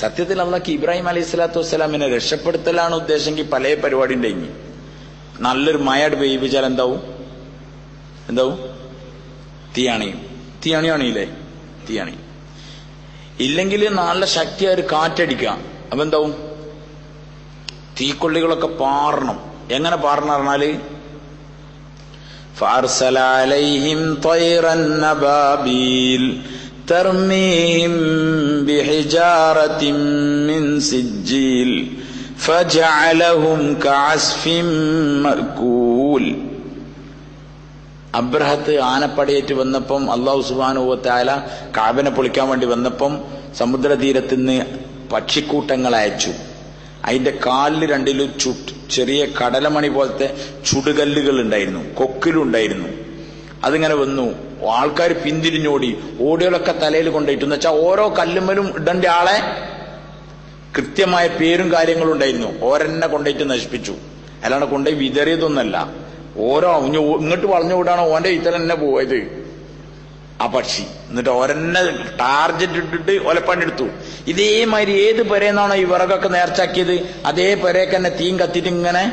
സത്യത്തിൽ അള്ളാഹ് ഇബ്രാഹിം അലൈഹി സ്വലാത്തു വസ്സലാമിനെ രക്ഷപ്പെടുത്തലാണ് ഉദ്ദേശമെങ്കിൽ പല പരിപാടി ഉണ്ടെങ്കിൽ നല്ലൊരു മഴ പെയ്യിപ്പിച്ചാൽ എന്താവും? തീയണിയില്ലേ? തീയണി. ഇല്ലെങ്കിൽ നല്ല ശക്തിയായ ഒരു കാറ്റടിക്കാം, അപ്പൊ എന്താവും? തീക്കൊള്ളികളൊക്കെ പാറണം. എങ്ങനെ പാറണം പറഞ്ഞാല് فأرسل عليهم طيرا أبابيل ترميهم بحجارة من سجيل فجعلهم كعصف مأكول. അബ്രഹത്ത് ആനപ്പടയേറ്റ് വന്നപ്പം അല്ലാഹു സുബ്ഹാനഹു വ തആല കഅബനെ പൊളിക്കാൻ വേണ്ടി വന്നപ്പം സമുദ്രതീരത്ത് നിന്ന് പക്ഷിക്കൂട്ടങ്ങൾ അയച്ചു. അതിന്റെ കാലിൽ രണ്ടിലും ചെറിയ കടലമണി പോലത്തെ ചുടുകല്ലുകൾ ഉണ്ടായിരുന്നു, കൊക്കിലുണ്ടായിരുന്നു. അതിങ്ങനെ വന്നു, ആൾക്കാർ പിന്തിരിഞ്ഞോടി, ഓടികളൊക്കെ തലയിൽ കൊണ്ടിട്ടെന്ന് വെച്ചാൽ ഓരോ കല്ലുമ്മലും ഇടേണ്ട ആളെ കൃത്യമായ പേരും കാര്യങ്ങളും ഉണ്ടായിരുന്നു. ഓരെന്നെ കൊണ്ടുപോയിട്ട് നശിപ്പിച്ചു. അല്ലാണ്ട് കൊണ്ടുപോയി വിതറിയതൊന്നല്ല. ഓരോ ഇങ്ങോട്ട് വളഞ്ഞു വിടാണ് ഓന്റെ ഇത്തരം തന്നെ പോയത് ആ പക്ഷി. എന്നിട്ട് ഓരെന്നെ ടാർജറ്റ് ഇട്ടിട്ട് ഒലപ്പണ്ടെടുത്തു. ഇതേമാതിരി ഏത് പെരേന്നാണോ ഈ വിറകൊക്കെ നേർച്ചാക്കിയത് അതേ പെരേക്ക് തന്നെ തീം കത്തിയിട്ട് ഇങ്ങനെ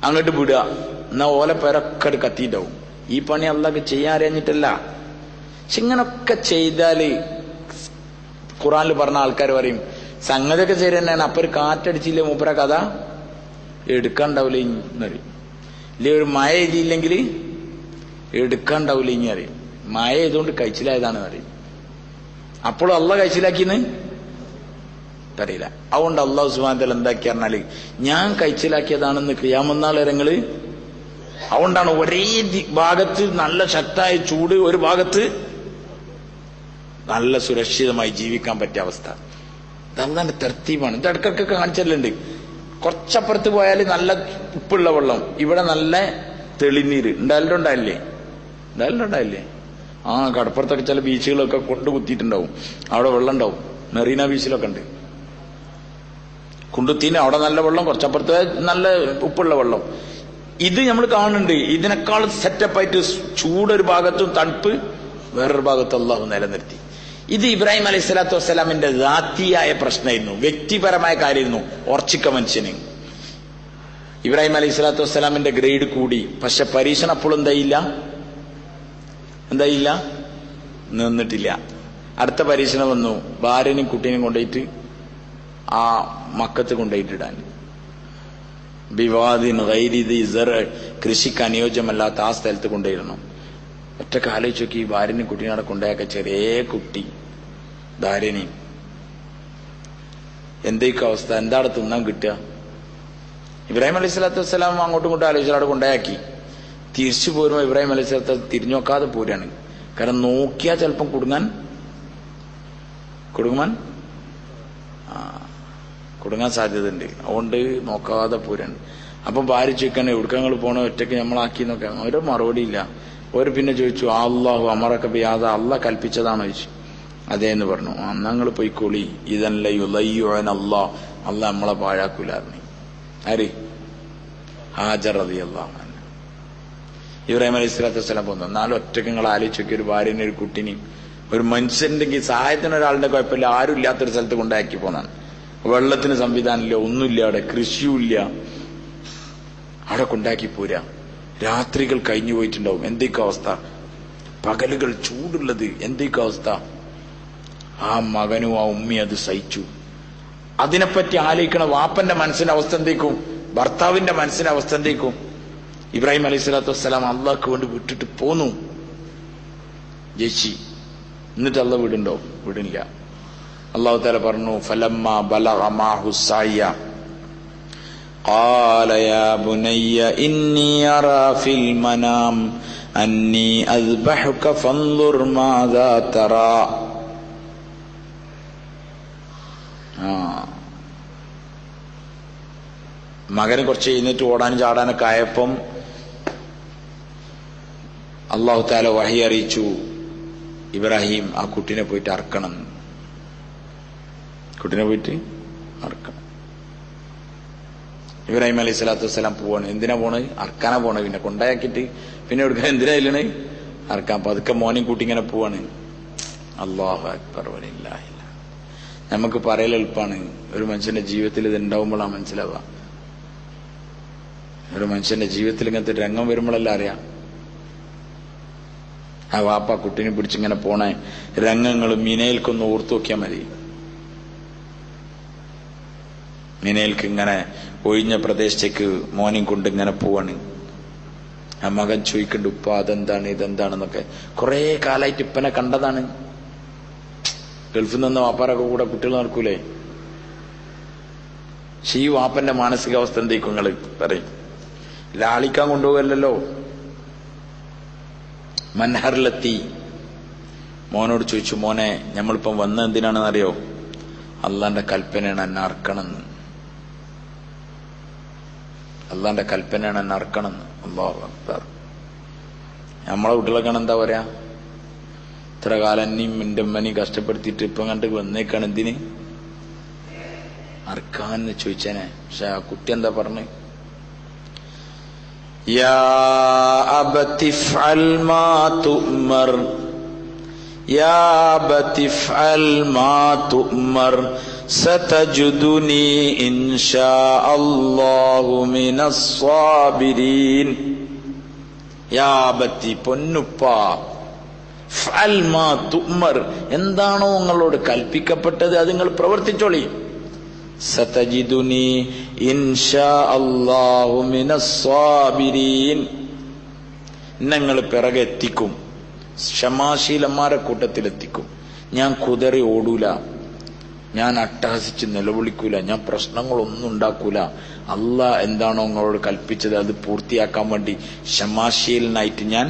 അങ്ങോട്ട് വിടുക. എന്നാ ഓല പെരൊക്കെ കത്തിയിട്ടാവും. ഈ പണി അള്ളാഹ് ചെയ്യാൻ അറിഞ്ഞിട്ടല്ല. പക്ഷെ ഇങ്ങനൊക്കെ ചെയ്താല് ഖുറാനിൽ പറഞ്ഞ ആൾക്കാർ പറയും സംഗതിയൊക്കെ ശരി തന്നെയാണ്, അപ്പൊ ഒരു കാറ്റടിച്ചില്ലേ മൂപ്പര കഥ എടുക്കാണ്ടാവില്ല എന്നറിയും. ഇല്ലേ ഒരു മഴ എഴുതിയില്ലെങ്കിൽ എടുക്കാണ്ടാവില്ല ഇനി അറിയും. മഴ ചെയ്തുകൊണ്ട് കഴിച്ചിലായതാണെന്ന് അറിയും. അപ്പോഴും അള്ളാഹ് കഴിച്ചിലാക്കിന്ന് അറിയില്ല. അതുകൊണ്ട് അള്ളാഹു സുബ്ഹാനഹു വ തആല എന്താക്കി പറഞ്ഞാല് ഞാൻ കഴിച്ചിലാക്കിയതാണെന്ന് ഖിയാമത്ത് നാൾ ഇറങ്ങള്. അതുകൊണ്ടാണ് ഒരേ ഭാഗത്ത് നല്ല ശക്തമായ ചൂട്, ഒരു ഭാഗത്ത് നല്ല സുരക്ഷിതമായി ജീവിക്കാൻ പറ്റിയ അവസ്ഥ. ഇതല്ലാണ്ട് തർത്തീബാണ്. ഇത് ഇടയ്ക്കൊക്കെ കാണിച്ചിട്ടുണ്ട്. കുറച്ചപ്പുറത്ത് പോയാൽ നല്ല ഉപ്പുള്ള വെള്ളം, ഇവിടെ നല്ല തെളിനീര് ഉണ്ടായില്ലേ? ആ കടപ്പുറത്തൊക്കെ ചില ബീച്ചുകളൊക്കെ കൊണ്ട് കുത്തിയിട്ടുണ്ടാവും, അവിടെ വെള്ളം ഉണ്ടാവും. മെറീന ബീച്ചിലൊക്കെ ഉണ്ട് കുണ്ടുത്തീന്, അവിടെ നല്ല വെള്ളം, കുറച്ചപ്പുറത്ത് നല്ല ഉപ്പുള്ള വെള്ളം. ഇത് നമ്മൾ കാണുന്നുണ്ട്. ഇതിനേക്കാൾ സെറ്റപ്പായിട്ട് ചൂടൊരു ഭാഗത്തും തണുപ്പ് വേറൊരു ഭാഗത്തും അള്ളാഹു നിലനിർത്തി. ഇത് ഇബ്രാഹിം അലൈഹി സ്വലാത്തു വസ്സലാമിന്റെ ദാത്തിയായ പ്രശ്നമായിരുന്നു, വ്യക്തിപരമായ കാര്യമായിരുന്നു. ഓർച്ചിക്ക മനുഷ്യന് ഇബ്രാഹിം അലൈഹി സ്വലാത്തു വസ്സലാമിന്റെ ഗ്രേഡ് കൂടി. പക്ഷെ പരീക്ഷണം അപ്പോഴും എന്തായില്ല, നിന്നിട്ടില്ല. അടുത്ത പരീക്ഷണം വന്നു. ഭാര്യനും കുട്ടീനും കൊണ്ടുപോയിട്ട് ആ മക്കത്ത് കൊണ്ടുപോയിട്ടിടാൻ, ബിവാദിൻ ഗൈരി ദി സർ, കൃഷിക്ക് അനുയോജ്യമല്ലാത്ത ആ സ്ഥലത്ത് കൊണ്ടുപോയിടണം. ഒറ്റക്ക് ആലോചിച്ച് നോക്കി, ഭാര്യനും കുട്ടീനോടെ കൊണ്ടുപോയൊക്കെ ചെറിയ കുട്ടി ഭാര്യനെയും എന്തൊക്കെ അവസ്ഥ, എന്താണ് തിന്നാൻ കിട്ടുക? ഇബ്രാഹിം അലൈഹി സ്വലാത്തു വസ്സലാം അങ്ങോട്ടും ഇങ്ങോട്ടും ആലോചിച്ച് അവിടെ കൊണ്ടുപോയാക്കി. തിരിച്ചു പോരുമ്പോൾ ഇബ്രാഹിം അലൈഹി സ്വലാത്തു തിരിഞ്ഞു നോക്കാതെ പോരാണ്. കാരണം നോക്കിയാൽ ചിലപ്പം കുടുങ്ങാൻ സാധ്യതയുണ്ട്. അതുകൊണ്ട് നോക്കാതെ പോരാണ്. അപ്പൊ ഭാര്യ ചോദിക്കാണ് എവിടുക്കങ്ങൾ പോണോ, ഒറ്റയ്ക്ക് നമ്മളാക്കി നോക്കാം. ഒരു മറുപടി ഇല്ല. ഒരു പിന്നെ ചോദിച്ചു അല്ലാഹു അമറക ബിഹാദ, അള്ളാഹ് കൽപ്പിച്ചതാണോ ചോദിച്ചു. അതേന്ന് പറഞ്ഞു. ഞങ്ങൾ പോയിക്കോളി, ഇതല്ല യുളയ്യുഅന അല്ലാഹ്, അള്ളാഹ് നമ്മളെ പാഴാക്കൂലായിരുന്നു. ആര്? ഹാജർ റളിയല്ലാഹു അൻഹ. ഇബ്രാഹിം അലൈഹി സ്വലാത്തു വസ്സലാം പോന്നു. എന്നാലും ഒറ്റയ്ക്ക് നിങ്ങൾ ആലോചിച്ച് നോക്കി, ഒരു ഭാര്യനെ ഒരു കുട്ടിനെയും ഒരു മനുഷ്യന്റെ സഹായത്തിന് ഒരാളുടെ കുഴപ്പമില്ല, ആരും ഇല്ലാത്തൊരു സ്ഥലത്ത് കൊണ്ടാക്കി പോന്നാണ്. വെള്ളത്തിന് സംവിധാനമില്ല, ഒന്നുമില്ല, അവിടെ കൃഷിയുമില്ല, അവിടെ കൊണ്ടാക്കി പോരാ. രാത്രികൾ കഴിഞ്ഞു പോയിട്ടുണ്ടാവും, എന്തൊക്കെ അവസ്ഥ. പകലുകൾ ചൂടുള്ളത്, എന്തൊക്കെ അവസ്ഥ. ആ മകനും ആ ഉമ്മി അത് സഹിച്ചു. അതിനെപ്പറ്റി ആലോചിക്കണ വാപ്പന്റെ മനസ്സിന്റെ അവസ്ഥ എന്തേക്കും, ഭർത്താവിന്റെ മനസ്സിന്റെ അവസ്ഥ എന്തേക്കും. ഇബ്രാഹിം അലൈഹി സ്വലാത്തു വസ്സലാം അള്ളാഹ്ക്ക് വേണ്ടി വിട്ടിട്ട് പോന്നു, ജയിച്ചി. എന്നിട്ട് അള്ളാഹ് വിടുണ്ടോ? വിടില്ല. അള്ളാഹു തആല പറഞ്ഞു ഫലമ്മ ബലഗ മാഹു സഅയ ഖാല യാ ബുനയ്യ ഇന്നി അറാ ഫിൽ മനാം അന്നി അസ്ബഹുക ഫൻദുർ മാദാ തറാ. മകന് കുറച്ച് എഴുന്നേറ്റ് ഓടാനും ചാടാനൊക്കെ ആയപ്പം അല്ലാഹു തആല വഹി അറിയിച്ചു, ഇബ്രാഹിം ആ കുട്ടിനെ പോയിട്ട് അറക്കണം. കുട്ടിനെ പോയിട്ട് അറക്കണം. ഇബ്രാഹിം അലൈഹി സ്വലാത്തു വസ്സലാം പോവാണ്. എന്തിനാ പോണത്? അറക്കാനാ പോണത്. പിന്നെ കൊണ്ടാക്കിയിട്ട് പിന്നെ എടുക്കാൻ എന്തിനാ ഇല്ലണേ? അറക്കാൻ. പതുക്കെ മോനെയും കൂട്ടി ഇങ്ങനെ പോവാണ്. അല്ലാഹു അക്ബർ വലില്ലാഹി. നമുക്ക് പറയൽ എളുപ്പമാണ്, ഒരു മനുഷ്യന്റെ ജീവിതത്തിൽ ഇത് ഉണ്ടാവുമ്പോഴാണ് മനസ്സിലാവുക. ഒരു മനുഷ്യന്റെ ജീവിതത്തിൽ ഇങ്ങനത്തെ രംഗം വരുമ്പോഴല്ല അറിയാം. ആ വാപ്പ കുട്ടീനെ പിടിച്ചിങ്ങനെ പോണ രംഗങ്ങൾ മിനയിൽക്കൊന്ന് ഓർത്തു നോക്കിയാൽ മതി. മിനയിൽക്ക് ഇങ്ങനെ ഒഴിഞ്ഞ പ്രദേശത്തേക്ക് മോനെയും കൊണ്ട് ഇങ്ങനെ പോവാണ്. ആ മകൻ ചോദിക്കണ്ട്, ഉപ്പ അതെന്താണ് ഇതെന്താണെന്നൊക്കെ. കുറെ കാലായിട്ട് ഇപ്പനെ കണ്ടതാണ്. ഗൾഫിൽ നിന്ന് വാപ്പാരൊക്കെ കൂടെ കുട്ടികൾ നടക്കൂലേ? പക്ഷെ ഈ വാപ്പന്റെ മാനസികാവസ്ഥ എന്തേക്കും നിങ്ങൾ പറയും? ലാളിക്കാൻ കൊണ്ടുപോകല്ലോ. മൻഹറിലെത്തി മോനോട് ചോദിച്ചു, മോനെ നമ്മളിപ്പം വന്നത് എന്തിനാണെന്ന് അറിയോ? അള്ളാന്റെ കൽപ്പനയാണ് എന്നെ അറക്കണമെന്ന്. അള്ളാന്റെ കൽപ്പനയാണ് എന്നെ അറക്കണമെന്ന്. അല്ലാഹു അക്ബർ. നമ്മളെ കുട്ടികളൊക്കെ എന്താ പറയാ? ഇത്ര കാലം എന്നെയും എന്റെ ഉമ്മനെയും കഷ്ടപ്പെടുത്തിയിട്ട് ഇപ്പം കണ്ട് വന്നേക്കാണ് എന്തിന്? അറക്കാന്ന് ചോദിച്ചേനെ. പക്ഷെ ആ കുട്ടി എന്താ പറഞ്ഞു? യാ അബതി ഇഫ്അൽ മാ തുഅ്മർ, യാ അബതി ഇഫ്അൽ മാ തുഅ്മർ സതജിദുനി ഇൻഷാ അല്ലാഹു മിനസ് സാബിരീൻ. യാ അബതി, പൊന്നുപ്പാ, ഇഫ്അൽ മാ തുഅ്മർ, എന്താണോ നിങ്ങളോട് കൽപ്പിക്കപ്പെട്ടത് അത് നിങ്ങൾ പ്രവർത്തിച്ചോളി. സതജിദുനി ഇൻഷാ അല്ലാഹു മിനസ് സാബിരീൻ, നിങ്ങൾ പിറകെ എത്തിക്കും, ക്ഷമാശീലന്മാരെ കൂട്ടത്തിലെത്തിക്കും. ഞാൻ കുതറി ഓടൂല, ഞാൻ അട്ടഹസിച്ച് നിലവിളിക്കൂല, ഞാൻ പ്രശ്നങ്ങളൊന്നും ഉണ്ടാക്കൂല. അള്ളാഹ് എന്താണോ നിങ്ങളോട് കൽപ്പിച്ചത് അത് പൂർത്തിയാക്കാൻ വേണ്ടി ക്ഷമാശീലനായിട്ട് ഞാൻ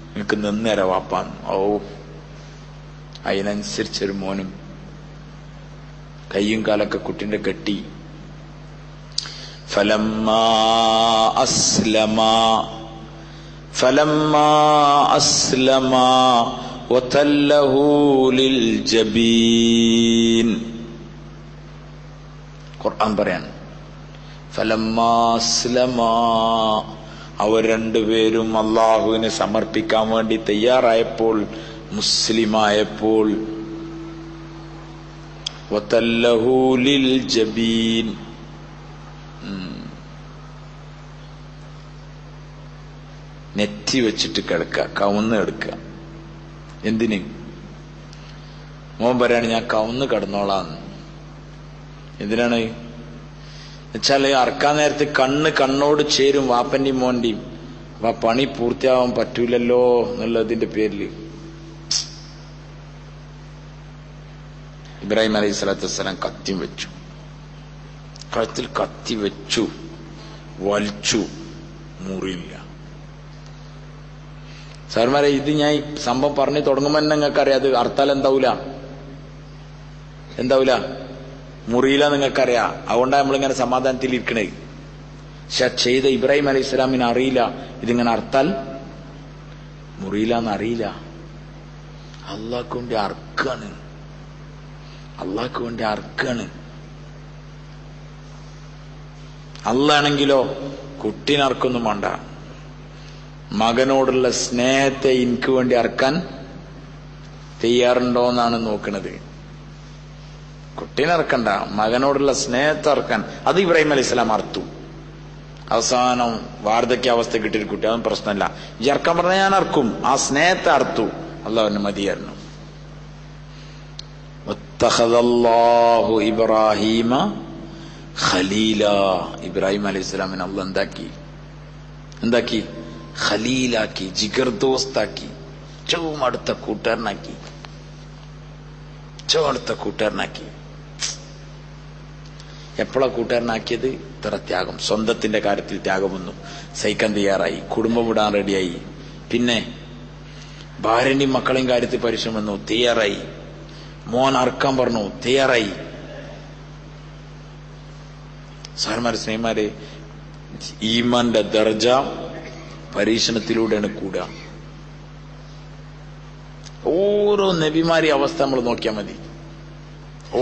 നിങ്ങൾക്ക് നിന്നേര വാപ്പാൻ. ഓ, അതിനനുസരിച്ചൊരു മോനും കയ്യും കാലൊക്കെ കുട്ടിന്റെ കെട്ടി. ഫലമ്മാ അസ്ലമാ വതല്ലഹു ലിൽ ജബീൻ. ഖുർആൻ പറയാൻ, ഫലമ്മാ അസ്ലമാ, അവർ രണ്ടുപേരും അള്ളാഹുവിനെ സമർപ്പിക്കാൻ വേണ്ടി തയ്യാറായപ്പോൾ, മുസ്ലിമായപ്പോൾ, വതല്ലഹു ലിൽ ജബീൻ, നെറ്റി വെച്ചിട്ട് കിടക്കുക, കവുന്ന് കിടക്കുക. എന്തിന്? മോൻ പറയാണ് ഞാൻ കവുന്ന് കിടന്നോളാന്ന്. എന്തിനാണ് വെച്ചാല് അറക്കാൻ നേരത്ത് കണ്ണോട് ചേരും വാപ്പന്റെയും മോന്റെയും. അപ്പൊ ആ പണി പൂർത്തിയാവാൻ പറ്റൂലല്ലോ എന്നുള്ളതിന്റെ പേരില് ഇബ്രാഹിം അലൈഹി സ്വലാത്തു വസ്സലാം കത്തി വെച്ചു, കഴുത്തിൽ കത്തി വെച്ചു, വലിച്ചു, മുറിയില്ല. സാർമാരെ, ഇത് ഞാൻ ഈ സംഭവം പറഞ്ഞു തുടങ്ങുമ്പോ തന്നെ നിങ്ങൾക്കറിയാം അത് അർത്താൽ എന്താവൂല, മുറിയില്ല നിങ്ങൾക്കറിയാം. അതുകൊണ്ടാണ് നമ്മളിങ്ങനെ സമാധാനത്തിൽ ഇരിക്കണേ. പക്ഷെ ചെയ്ത ഇബ്രാഹിം അലൈഹി സ്വലാമിന് അറിയില്ല ഇതിങ്ങനെ അർത്താൽ മുറിയില്ല എന്നറിയില്ല. അള്ളാഹ്ക്ക് വേണ്ടി അർക്കാണ്, അള്ളാഹ്ക്ക് വേണ്ടി അർക്കാണ്. അള്ളാണെങ്കിലോ കുട്ടീനർക്കൊന്നും വേണ്ട, മകനോടുള്ള സ്നേഹത്തെ എനിക്ക് വേണ്ടി അറക്കാൻ തയ്യാറുണ്ടോന്നാണ് നോക്കണത്. കുട്ടീനറക്കണ്ട, മകനോടുള്ള സ്നേഹത്തെ അറക്കാൻ. അത് ഇബ്രാഹിം അലൈഹി സ്വലാം അർത്തു. അവസാനം വാർദ്ധക്യാവസ്ഥ കിട്ടിയൊരു കുട്ടി, അതൊന്നും പ്രശ്നമല്ല. ഈ അറക്കാൻ പറഞ്ഞാൽ ഞാൻ അറക്കും. ആ സ്നേഹത്തെ അർത്തു. അള്ളാഹുവിന് മതിയായിരുന്നു. വത്തഖദല്ലാഹു ഇബ്രാഹീമ ഖലീല, ഇബ്രാഹിം അലൈഹി സ്വലാമിനെ അള്ളാഹ് എന്താക്കി? ഖലീലാക്കി, ജിഗർ ദോസ്താക്കി, ഏറ്റവും അടുത്ത കൂട്ടുകാരനാക്കി. എപ്പോഴാ കൂട്ടുകാരനാക്കിയത്? ഇത്ര ത്യാഗം, സ്വന്തത്തിന്റെ കാര്യത്തിൽ ത്യാഗമൊന്നും സഹിക്കാൻ തയ്യാറായി, കുടുംബം വിടാൻ റെഡിയായി, പിന്നെ ഭാര്യന്റെയും മക്കളെയും കാര്യത്തിൽ പരിശ്രമം വന്നു, തയ്യാറായി, മോൻ അറക്കാൻ പറഞ്ഞു, തയ്യാറായി. സാർമാരെ, സ്നേഹിമാരെ, ഈമാന്റെ ദർജ പരീക്ഷണത്തിലൂടെയാണ് കൂടുക. ഓരോ നബിമാരെയും അവസ്ഥ നമ്മൾ നോക്കിയാൽ മതി.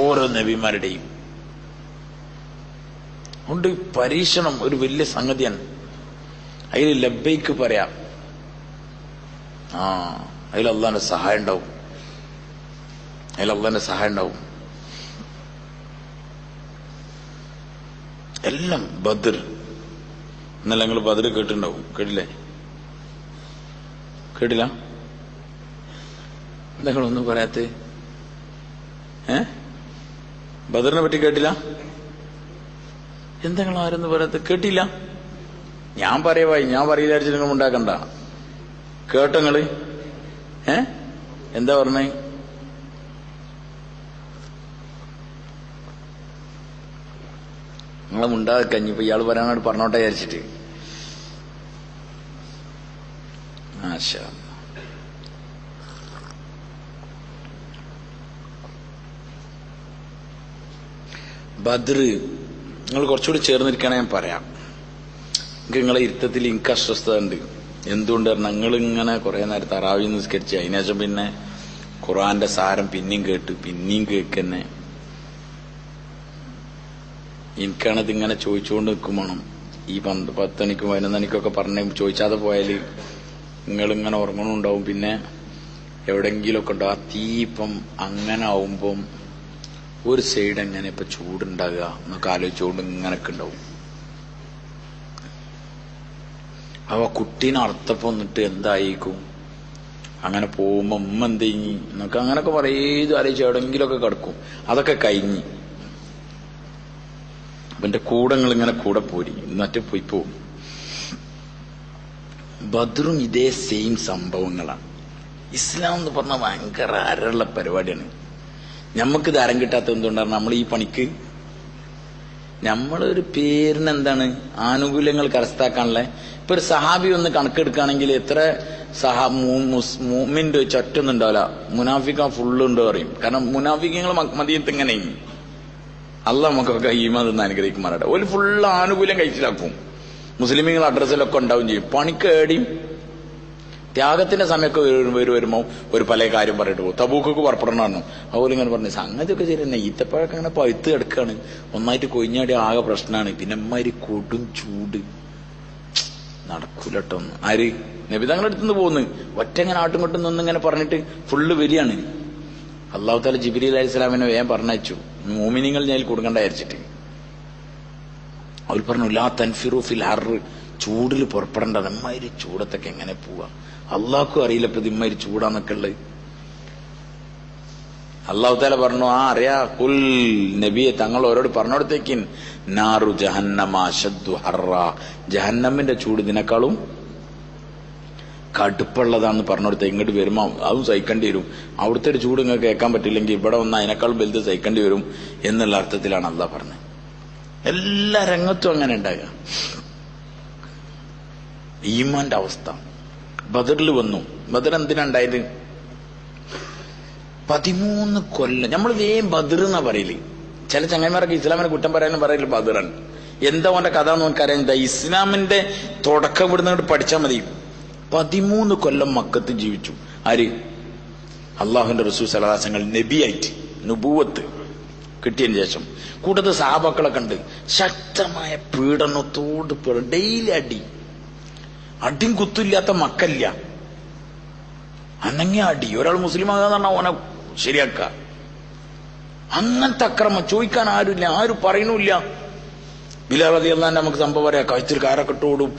ഓരോ നബിമാരുടെയും ഉണ്ട് പരീക്ഷണം ഒരു വലിയ സംഗതിയാണ്. അതിൽ ലബ്ബൈക്ക് പറയാം, അതിൽ അള്ളാന്റെ സഹായം ഉണ്ടാവും. എല്ലാം ബദർ. ഇന്നലെ നിങ്ങൾ ബദർ കേട്ടിട്ടുണ്ടാവും. കേട്ടില്ല? എന്തെങ്കിലൊന്നും പറയാത്ത? ബദറിനെ പറ്റി കേട്ടില്ല? എന്തെങ്കിലും ആരെന്ന് പറയാത്ത? കേട്ടില്ല? ഞാൻ പറയുവായി, ഞാൻ പറയില്ലായിരിച്ചു നിങ്ങൾ ഉണ്ടാക്കണ്ട. കേട്ടങ്ങള് എന്താ പറഞ്ഞേ? നിങ്ങളെ മുണ്ടാതെ കഴിഞ്ഞിപ്പോ ഇയാള് പറയാനായിട്ട് പറഞ്ഞോട്ടെ വിചാരിച്ചിട്ട്. മാഷാ ബദ്ർ നിങ്ങൾ കുറച്ചുകൂടി ചേർന്നിരിക്കണേ ഞാൻ പറയാം. നിങ്ങളെ ഇരുത്തത്തിൽ എനിക്ക് അസ്വസ്ഥത ഉണ്ട്. എന്തുകൊണ്ട് പറഞ്ഞാൽ നിങ്ങളിങ്ങനെ കുറെ നേരം തറാവി നിസ്കരിച്ച് അതിനുശേഷം പിന്നെ ഖുർആന്റെ സാരം പിന്നെയും കേൾക്കന്നെ. എനിക്കാണത് ഇങ്ങനെ ചോദിച്ചുകൊണ്ട് നിൽക്കും വേണം. ഈ 10 മണിക്കും 11 മണിക്കൊക്കെ പറഞ്ഞ് ചോദിച്ചാതെ പോയാല് നിങ്ങളിങ്ങനെ ഉറങ്ങണുണ്ടാവും. പിന്നെ എവിടെങ്കിലുമൊക്കെ ഉണ്ടാവും. ആ തീ ഇപ്പം അങ്ങനെ ആവുമ്പം ഒരു സൈഡ് എങ്ങനെ ഇപ്പൊ ചൂടുണ്ടാകുക എന്നൊക്കെ ആലോചിച്ചുകൊണ്ട് ഇങ്ങനൊക്കെ ഉണ്ടാവും. അവ കുട്ടീനെ അർത്ഥപ്പം വന്നിട്ട് എന്തായിരിക്കും, അങ്ങനെ പോകുമ്പോ ഉമ്മ എന്ത് കഴിഞ്ഞി എന്നൊക്കെ അങ്ങനൊക്കെ പറയത് ആലോചിച്ച് എവിടെങ്കിലുമൊക്കെ കിടക്കും. അതൊക്കെ കഴിഞ്ഞ് അവന്റെ കൂടങ്ങൾ ഇങ്ങനെ കൂടെ പോരി എന്നിട്ട് പോയി പോകും. ബദ്റും ഇതേ സെയിം സംഭവങ്ങളാണ്. ഇസ്ലാം എന്ന് പറഞ്ഞാൽ ഭയങ്കര അരള്ള പരിപാടിയാണ്. ഞമ്മക്കിത് അരം കിട്ടാത്ത എന്തുകൊണ്ടാണ്? നമ്മൾ ഈ പണിക്ക് നമ്മളൊരു പേരിന് എന്താണ് ആനുകൂല്യങ്ങൾ കരസ്ഥാക്കാനുള്ള. ഇപ്പൊ ഒരു സഹാബി ഒന്ന് കണക്കെടുക്കുകയാണെങ്കിൽ എത്ര മുഅ്മിൻ വെച്ച് ഒറ്റൊന്നും ഉണ്ടാവില്ല. മുനാഫിക്ക ഫുള്ള് ഉണ്ട് പറയും. കാരണം മുനാഫിക്കങ്ങൾ മദീനത്ത് ഇങ്ങനെ അള്ളാഹ് നമുക്കൊക്കെ ഈമാൻ തന്ന് അനുഗ്രഹിക്കുമാറാട്ടെ. ഒരു ഫുള്ള് ആനുകൂല്യം കഴിച്ചിലാക്കും. മുസ്ലിമീങ്ങൾ അഡ്രസ്സിലൊക്കെ ഉണ്ടാവും ചെയ്യും. പണിക്കേടിയും ത്യാഗത്തിന്റെ സമയമൊക്കെ വരുമ്പോ ഒരു പല കാര്യം പറഞ്ഞിട്ട് പോകും. തബൂക്കൊക്കെ പുറപ്പെടണമെന്നു അതുപോലെ ഇങ്ങനെ പറഞ്ഞു. സംഗതിയൊക്കെ ശരി തന്നെ. ഈത്തപ്പഴൊക്കെ അങ്ങനെ പഴുത്ത് കിടക്കാണ്. ഒന്നായിട്ട് കൊയിഞ്ഞാടി ആകെ പ്രശ്നമാണ്. പിന്നെ അമ്മാതിരി കൊടും ചൂട് നടക്കൂലട്ടൊന്ന്. ആര് നബി തങ്ങളുടെ അടുത്തുനിന്ന് പോകുന്നു. ഒറ്റങ്ങനെ ആട്ടും കൊട്ടും നിന്നിങ്ങനെ പറഞ്ഞിട്ട് ഫുള്ള് വരികയാണ്. അള്ളാഹു താല ജിബ്രീൽ അലൈഹിസ്സലാമിനെ വേഗം പറഞ്ഞയച്ചു. മോമിനിങ്ങൾ ഞാൻ കൊടുക്കണ്ട വിചാരിച്ചിട്ട്. അവർ പറഞ്ഞു ലാ തൻഫിറു ഫിൽ ഹർറ്, ചൂടിൽ പുറപ്പെടേണ്ട. അമ്മാതിരി ചൂടത്തൊക്കെ എങ്ങനെ പോവാ? അള്ളാഹ്ക്കും അറിയില്ല ഇപ്പൊ ഇമ്മാതിരി ചൂടാന്നൊക്കെ ഉള്ളത്. അള്ളാഹു താല പറഞ്ഞു അറിയാ കുൽ നബിയെ തങ്ങൾ ഓരോട് പറഞ്ഞോടത്തേക്കിൻ നാറു ജഹന്നമ അശദ്ദു ഹർറ, ജഹന്നമിന്റെ ചൂട് ഇതിനേക്കാളും കടുപ്പുള്ളതാന്ന് പറഞ്ഞോടത്ത് ഇങ്ങോട്ട് വരുമ്പോ അതും സഹിക്കേണ്ടി വരും. അവിടുത്തെ ഒരു ചൂട് നിങ്ങൾക്ക് കേൾക്കാൻ പറ്റില്ലെങ്കിൽ ഇവിടെ വന്നാൽ അതിനേക്കാളും വലുത് സഹിക്കേണ്ടി വരും എന്നുള്ള അർത്ഥത്തിലാണ് അള്ളാഹ് പറഞ്ഞത്. എല്ലാ രംഗത്തും അങ്ങനെ ഉണ്ടാകുക. ഈമാന്റെ അവസ്ഥ ബദറിൽ വന്നു. ബദർ എന്തിനാ ഉണ്ടായത്? 13 കൊല്ലം. നമ്മൾ വേം ബദർ എന്നാ പറയല്. ചില ചങ്ങന്മാരൊക്കെ ഇസ്ലാമിനെ കുറ്റം പറയാനും പറയല് ബദറാണ്. എന്താ അവന്റെ കഥ എന്ന് നമുക്കറിയാം. എന്താ ഇസ്ലാമിന്റെ തുടക്കം ഇവിടുന്ന് പഠിച്ചാൽ മതി. 13 കൊല്ലം മക്കത്ത് ജീവിച്ചു. ആര്? അള്ളാഹുന്റെ റസൂൽ സല്ലല്ലാഹു അലൈഹി വസല്ലം നബിയായിട്ട് നുബുവത്ത് കിട്ടിയതിന് ശേഷം കൂട്ടത്തിൽ സഹാബാക്കളൊക്കെ ഉണ്ട്. ശക്തമായ പീഡനത്തോട് ഡെയിലി അടിയും കുത്തില്ലാത്ത മക്കല്ല. അനങ്ങിയ അടി. ഒരാൾ മുസ്ലിം ആകാന്ന് പറഞ്ഞാൽ ഓനെ ശരിയാക്ക. അങ്ങനത്തെ അക്രമം ചോദിക്കാൻ ആരുമില്ല, ആരും പറയണില്ല. ബിലാൽ റളിയല്ലാഹു നമുക്ക് സംഭവം പറയാം. കഴുത്തിൽ കാരൊക്കെ ഇട്ടോടും.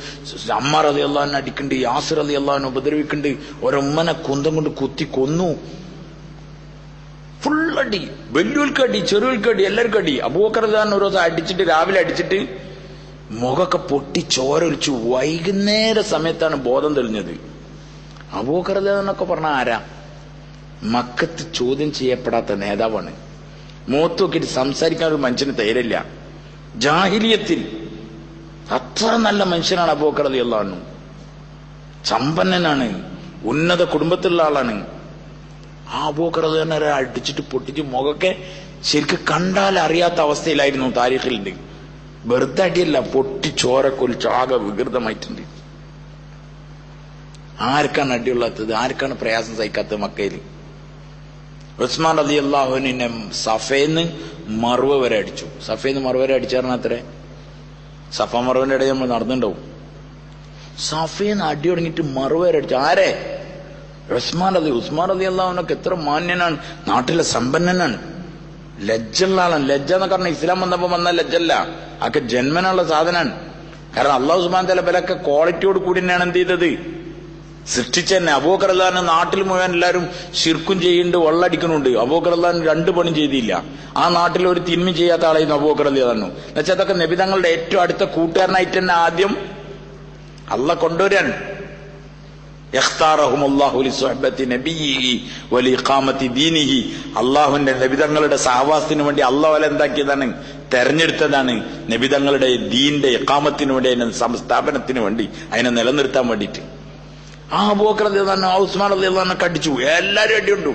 അമ്മാർ റളിയല്ലാഹു അടിക്കുന്നുണ്ട്. യാസിർ റളിയല്ലാഹു ഉപദ്രവിക്കുന്നുണ്ട്. ഒരമ്മനെ കുന്തം കൊണ്ട് കുത്തി കൊന്നു. ഫുള്ളടി. വലിയൽക്കടി, ചെറുകൾക്കടി, എല്ലാവർക്കും അടി. അബൂബക്കർ റളിയല്ലാഹു ഒരു ദിവസം അടിച്ചിട്ട് രാവിലെ അടിച്ചിട്ട് മുഖമൊക്കെ പൊട്ടി ചോരൊലിച്ചു. വൈകുന്നേര സമയത്താണ് ബോധം തെളിഞ്ഞത്. അബൂബക്കർ റളിയല്ലാഹു പറഞ്ഞ ആരാ? മക്കത്ത് ചോദ്യം ചെയ്യപ്പെടാത്ത നേതാവാണ്. മുഖത്ത് നോക്കിയിട്ട് സംസാരിക്കാൻ ഒരു മനുഷ്യന് തയ്യാറില്ല. ജാഹിലിയത്തിൽ അത്ര നല്ല മനുഷ്യനാണ് അബൂബക്കർ റളിയല്ലാഹു അൻഹു. സമ്പന്നനാണ്, ഉന്നത കുടുംബത്തിലുള്ള ആളാണ്. ആ അബൂബക്കർ റളിയല്ലാഹു അൻഹു അടിച്ചിട്ട് പൊട്ടിച്ച് മുഖമൊക്കെ ശരിക്കും കണ്ടാൽ അറിയാത്ത അവസ്ഥയിലായിരുന്നു. താരീഖിലുണ്ട്. വെറുതെ അടിയല്ല, പൊട്ടി ചോരക്കൊലിച്ച് ആകെ വികൃതമായിട്ടുണ്ട്. ആർക്കാണ് അടിയുള്ളാത്തത്? ആർക്കാണ് പ്രയാസം സഹിക്കാത്തത് മക്കയിൽ? ഉസ്മാൻ റളിയല്ലാഹു അൻഹുവിനെ സഫേന്ന് മറുവ വരെ അടിച്ചു. സഫേന്ന് മറുവ വരെ അടിച്ചാൽ അത്രേ, സഫ മറുവിന്റെ ഇടയിൽ നമ്മൾ നടന്നുണ്ടാവും. സഫേന്ന് അടി തുടങ്ങിയിട്ട് മറുവ വരെ അടിച്ചു. ആരെ? ഉസ്മാൻ റളിയല്ലാഹു അൻഹു എത്ര മാന്യനാണ്, നാട്ടിലെ സമ്പന്നനാണ്, ലജ്ജുള്ള ആളാണ്. ലജ്ജ എന്നൊക്കെ പറഞ്ഞാൽ ഇസ്ലാം വന്നപ്പോ വന്ന ലജ്ജല്ല, അതൊക്കെ ജന്മനുള്ള സാധനമാണ്. കാരണം അല്ലാഹു സുബ്ഹാനഹു വ തആല ബലൊക്കെ ക്വാളിറ്റിയോട് കൂടി തന്നെയാണ് എന്ത് ചെയ്തത്, സൃഷ്ടിച്ചെന്നെ. അബൂബക്കർ റളിയല്ലാഹു നാട്ടിൽ മുഴുവൻ എല്ലാവരും ശിർക്കും ചെയ്യുന്നുണ്ട്, വെള്ളടിക്കുന്നുണ്ട്. അബൂബക്കർ റളിയല്ലാഹു 2 പണി ചെയ്തില്ല. ആ നാട്ടിൽ ഒരു തിന്മ ചെയ്യാത്ത ആളായിരുന്നു അബൂബക്കർ റളിയല്ലാഹു. എന്നുവെച്ചാൽ അതൊക്കെ നബി തങ്ങളുടെ ഏറ്റവും അടുത്ത കൂട്ടുകാരനായിട്ട് തന്നെ ആദ്യം അള്ളാഹ് കൊണ്ടുവരാൻ. അള്ളാഹുവിന്റെ നബിതങ്ങളുടെ സഹവാസത്തിന് വേണ്ടി അള്ളാഹു എന്താക്കിയതാണ്, തെരഞ്ഞെടുത്തതാണ്. നബിതങ്ങളുടെ ദീന്റെ ഇഖാമത്തിന് വേണ്ടി, അതിന്റെ സംസ്ഥാപനത്തിന് വേണ്ടി, അതിനെ നിലനിർത്താൻ വേണ്ടിയിട്ട്. ആ അബൂബക്കർ റളിയല്ലാഹു അൻഹു ഉസ്മാൻ റളിയല്ലാഹു അൻഹു കടിച്ചു, എല്ലാരും അടിയുണ്ടു.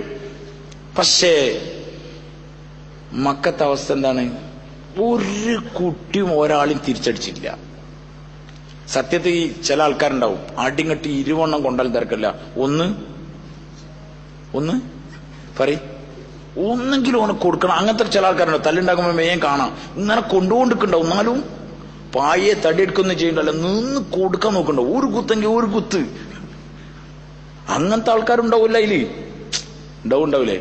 പക്ഷേ മക്കത്തെ അവസ്ഥ എന്താണ്? ഒരു കുട്ടിയും ഒരാളും തിരിച്ചടിച്ചില്ല. സത്യത്തിൽ ചില ആൾക്കാരുണ്ടാവും അടിങ്ങട്ടി 20 കൊണ്ടാലും തിരക്കില്ല. ഒന്ന് പറയും, ഒന്നെങ്കിലും ഓനെ കൊടുക്കണം. അങ്ങനത്തെ ചില ആൾക്കാരുണ്ടാവും. തല്ലുണ്ടാക്കുമ്പോ വേഗം കാണാം, ഇങ്ങനെ കൊണ്ടുകൊണ്ടിരിക്കണ്ടാവും. എന്നാലും പായെ തടിയെടുക്കൊന്നും ചെയ്യണ്ടല്ലോ, നിന്ന് കൊടുക്കാൻ നോക്കണ്ടോ. ഒരു കുത്തെങ്കിൽ ഒരു കുത്ത്. അങ്ങനത്തെ ആൾക്കാരുണ്ടാവില്ല അതില്, ഉണ്ടാവൂലേ?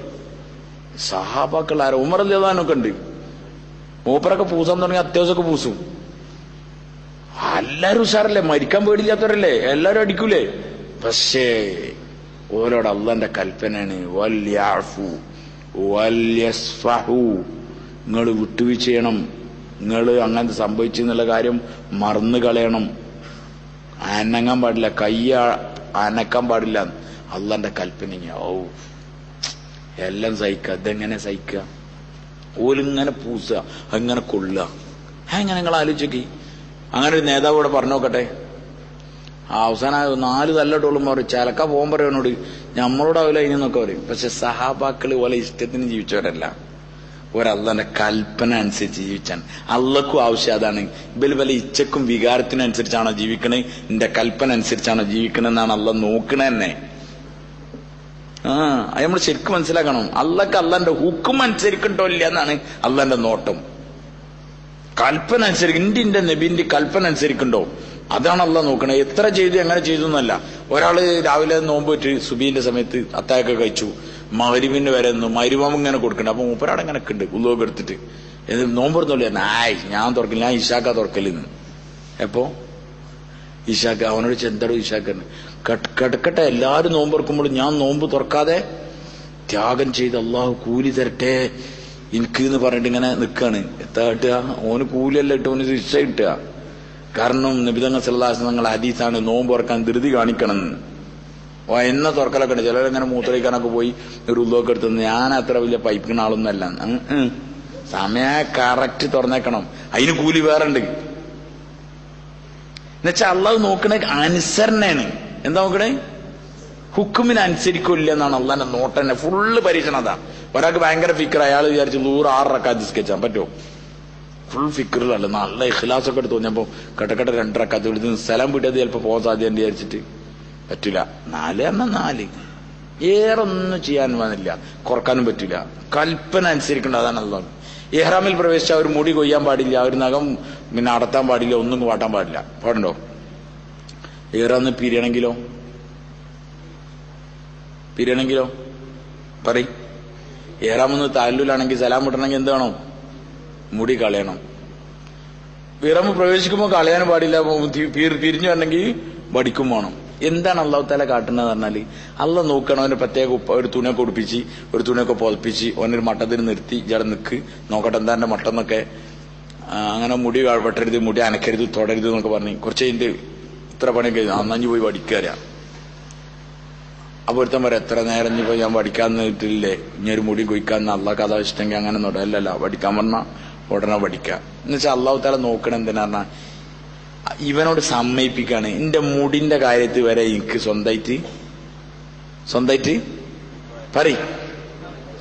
സഹാബാക്കൾ ആരോ ഉമർ റളിയല്ലാഹു അൻഹു ഉണ്ട്, മൂപ്പരൊക്കെ പൂസാൻ തുടങ്ങി അത്യാവശ്യമൊക്കെ പൂസും. എല്ലാരും ഉഷാറല്ലേ, മരിക്കാൻ പേടില്ലാത്തവരല്ലേ, എല്ലാരും അടിക്കൂലേ? പക്ഷേ ഓരോട് അള്ളാന്റെ കൽപ്പനയാണ്, വൽയഅഫു വൽയസ്ഫഹു, നിങ്ങൾ വിട്ടുവീഴ്ച ചെയ്യണം, നിങ്ങൾ അങ്ങനത്തെ സംഭവിച്ചെന്നുള്ള കാര്യം മറന്നു കളയണം, അനങ്ങാൻ പാടില്ല, കൈ അനക്കാൻ പാടില്ല. അള്ളാന്റെ കൽപ്പന. ഓ എല്ലാം സഹിക്കുക. ഇതെങ്ങനെ സഹിക്കുക? ഓലിങ്ങനെ പൂസുക, അങ്ങനെ കൊള്ളുക. എങ്ങനെ നിങ്ങൾ ആലോചിക്കി? അങ്ങനെ ഒരു നേതാവ് ഇവിടെ പറഞ്ഞു നോക്കട്ടെ. അവസാനം 4 തല്ലട്ടോളും പറയും, ചിലക്ക പോകാൻ പറയുന്നോട് നമ്മളോടാവില്ല ഇനിന്നൊക്കെ പറയും. പക്ഷെ സഹാബാക്കള് പോലെ ഇഷ്ടത്തിന് ജീവിച്ചവരല്ല, ഒരള്ളാന്റെ കൽപ്പന അനുസരിച്ച് ജീവിച്ചാണ്. അള്ളക്കും ആവശ്യം അതാണ്. ഇവല് ഇച്ഛക്കും വികാരത്തിനനുസരിച്ചാണോ ജീവിക്കണേ, എന്റെ കൽപ്പന അനുസരിച്ചാണോ ജീവിക്കണെന്നാണ് അള്ള നോക്കണേ തന്നെ. അത് നമ്മൾ ശരിക്കും മനസ്സിലാക്കണം. അള്ളക്ക് അള്ളാന്റെ ഹുക്കും അനുസരിക്കണ്ടോ ഇല്ല എന്നാണ് അള്ളാന്റെ നോട്ടം. കൽപ്പന അനുസരിക്കും, ഇന്റെ നബിന്റെ കൽപ്പന അനുസരിക്കണ്ടോ, അതാണ് അള്ളാഹ് നോക്കണേ. എത്ര ചെയ്തു എങ്ങനെ ചെയ്തു എന്നല്ല. ഒരാള് രാവിലെ നോമ്പ് വെച്ച് സുബീന്റെ സമയത്ത് അത്തായൊക്കെ കഴിച്ചു, മഗ്‌രിബിന് വരെ മഗ്‌രിബാകും ഇങ്ങനെ കൊടുക്കണ്ട. അപ്പൊ മൂപ്പരാടെ ഇങ്ങനെ ഉണ്ട് ഉള്ളൊക്കെ എടുത്തിട്ട് നോമ്പെടുത്തോളൂ. ഞാൻ തുറക്കില്ല, ഞാൻ ഇശാക്ക തുറക്കലെന്ന്. എപ്പോ ഇശാക്ക? അവനോട് ചെന്തടോ ഇശാക്കന്ന് കിടക്കട്ടെ, എല്ലാരും നോമ്പ് തുറക്കുമ്പോൾ ഞാൻ നോമ്പ് തുറക്കാതെ ത്യാഗം ചെയ്ത് അള്ളാഹു കൂലി തരട്ടെ എനിക്ക് എന്ന് പറഞ്ഞിട്ട് ഇങ്ങനെ നിൽക്കാണ്. എത്താ കിട്ടുക? ഓന് കൂലിയല്ല ഇട്ട്, ഓന് ശിക്ഷ കിട്ടുക. കാരണം നബിതങ്ങൾ സല്ലല്ലാഹു അലൈഹി വസല്ലം തങ്ങളുടെ ഹദീസാണ് നോമ്പ് തുറക്കാൻ ധൃതി കാണിക്കണം. എന്നെ തുറക്കലൊക്കെ ഉണ്ട്. ചിലരങ്ങനെ മൂത്രയിക്കാനൊക്കെ പോയി ഒരു ഉള്ളൊക്കെ എടുത്തു. ഞാൻ അത്ര വലിയ പൈപ്പിക്കുന്ന ആളൊന്നും അല്ല. സമയ കറക്റ്റ് തുറന്നേക്കണം, അതിന് കൂലി വേറെ ഉണ്ട്. എന്നുവെച്ചാൽ അള്ളാഹ് നോക്കണേ അനുസരണയാണ്. എന്താ നോക്കണേ? ഹുക്കുമിന് അനുസരിക്കില്ല എന്നാണ് അള്ളാന്റെ നോട്ടം തന്നെ. ഫുള്ള് പരീക്ഷണം അതാ. ഒരാൾക്ക് ഭയങ്കര ഫിക്കർ, അയാൾ വിചാരിച്ചു 106 റക്അത്ത് നിസ്കരിച്ചാൻ പറ്റുമോ? ഫുൾ ഫിക്കറിലല്ല, നല്ല ഇഖ്ലാസൊക്കെ എടുത്ത് തോന്നിയപ്പോ കെട്ടക്കെട്ട 2 റക്അത്ത് വിളിച്ച് സ്ഥലം വിട്ടത് ചിലപ്പോ പോകാൻ സാധ്യത വിചാരിച്ചിട്ട് പറ്റൂല. 4 എന്നാൽ 4, ഏറൊന്നും ചെയ്യാൻ വന്നില്ല, കുറക്കാനും പറ്റില്ല. കൽപ്പന അനുസരിക്കേണ്ട, അതാണ് അള്ളാഹ്. ഇഹ്റാമിൽ പ്രവേശിച്ച ഒരു മുടി കൊയ്യാൻ പാടില്ല, ഒരു നഖം പിന്നെ അടത്താൻ പാടില്ല, ഒന്നും വാട്ടാൻ പാടില്ല. പാടുണ്ടോ? ഇഹ്റാമിൽ പിരിയണമെങ്കിലോ പറയും. ഇഹ്റാമിന്ന് താലൂലാണെങ്കിൽ സലാം വിട്ടണമെങ്കിൽ എന്ത് വേണം? മുടി കളയണം. ഇഹ്റാമിൽ പ്രവേശിക്കുമ്പോൾ കളയാനും പാടില്ല, പിരിഞ്ഞു വരണമെങ്കിൽ വടിക്കും വേണം. എന്താണ് അള്ളാഹു തആല കാട്ടുന്നത് പറഞ്ഞാല്, അള്ളാഹ് നോക്കണം. അവന് പ്രത്യേക ഒരു തുണിയൊക്കെ ഉടുപ്പിച്ച്, ഒരു തുണിയൊക്കെ പൊതപ്പിച്ച്, അവനൊരു മട്ടത്തിന് നിർത്തി, ജട നിൽക്ക് നോക്കട്ടെ എന്താ എന്റെ മട്ടം എന്നൊക്കെ. അങ്ങനെ മുടി വെട്ടരുത്, മുടി അനക്കരുത്, തൊടരുത് എന്നൊക്കെ പറഞ്ഞ് കുറച്ച് കഴിഞ്ഞിട്ട് ഇത്ര പണിയൊക്കെ അന്നഞ്ഞു പോയി വടിക്കാരാ. അപ്പൊ ഒരുത്തം പറയാം, എത്ര നേരം പോയി ഞാൻ വടിക്കാന്ന് കിട്ടില്ലേ, ഇനി ഒരു മുടി കൊയ്ക്കാന്ന് അള്ളാഹ് കഥ ഇഷ്ടമെങ്കിൽ അങ്ങനെ തൊടല്ലല്ല, വടിക്കാൻ പറഞ്ഞാൽ ഉടനെ വടിക്കുക. എന്നുവെച്ചാൽ അള്ളാഹു തആല നോക്കണം എന്തിനാ പറഞ്ഞാൽ ഇവനോട് സമ്മയിപ്പിക്കാണ്. എന്റെ മുടിന്റെ കാര്യത്തിൽ വരെ എനിക്ക് സ്വന്തമായിട്ട് പറയും,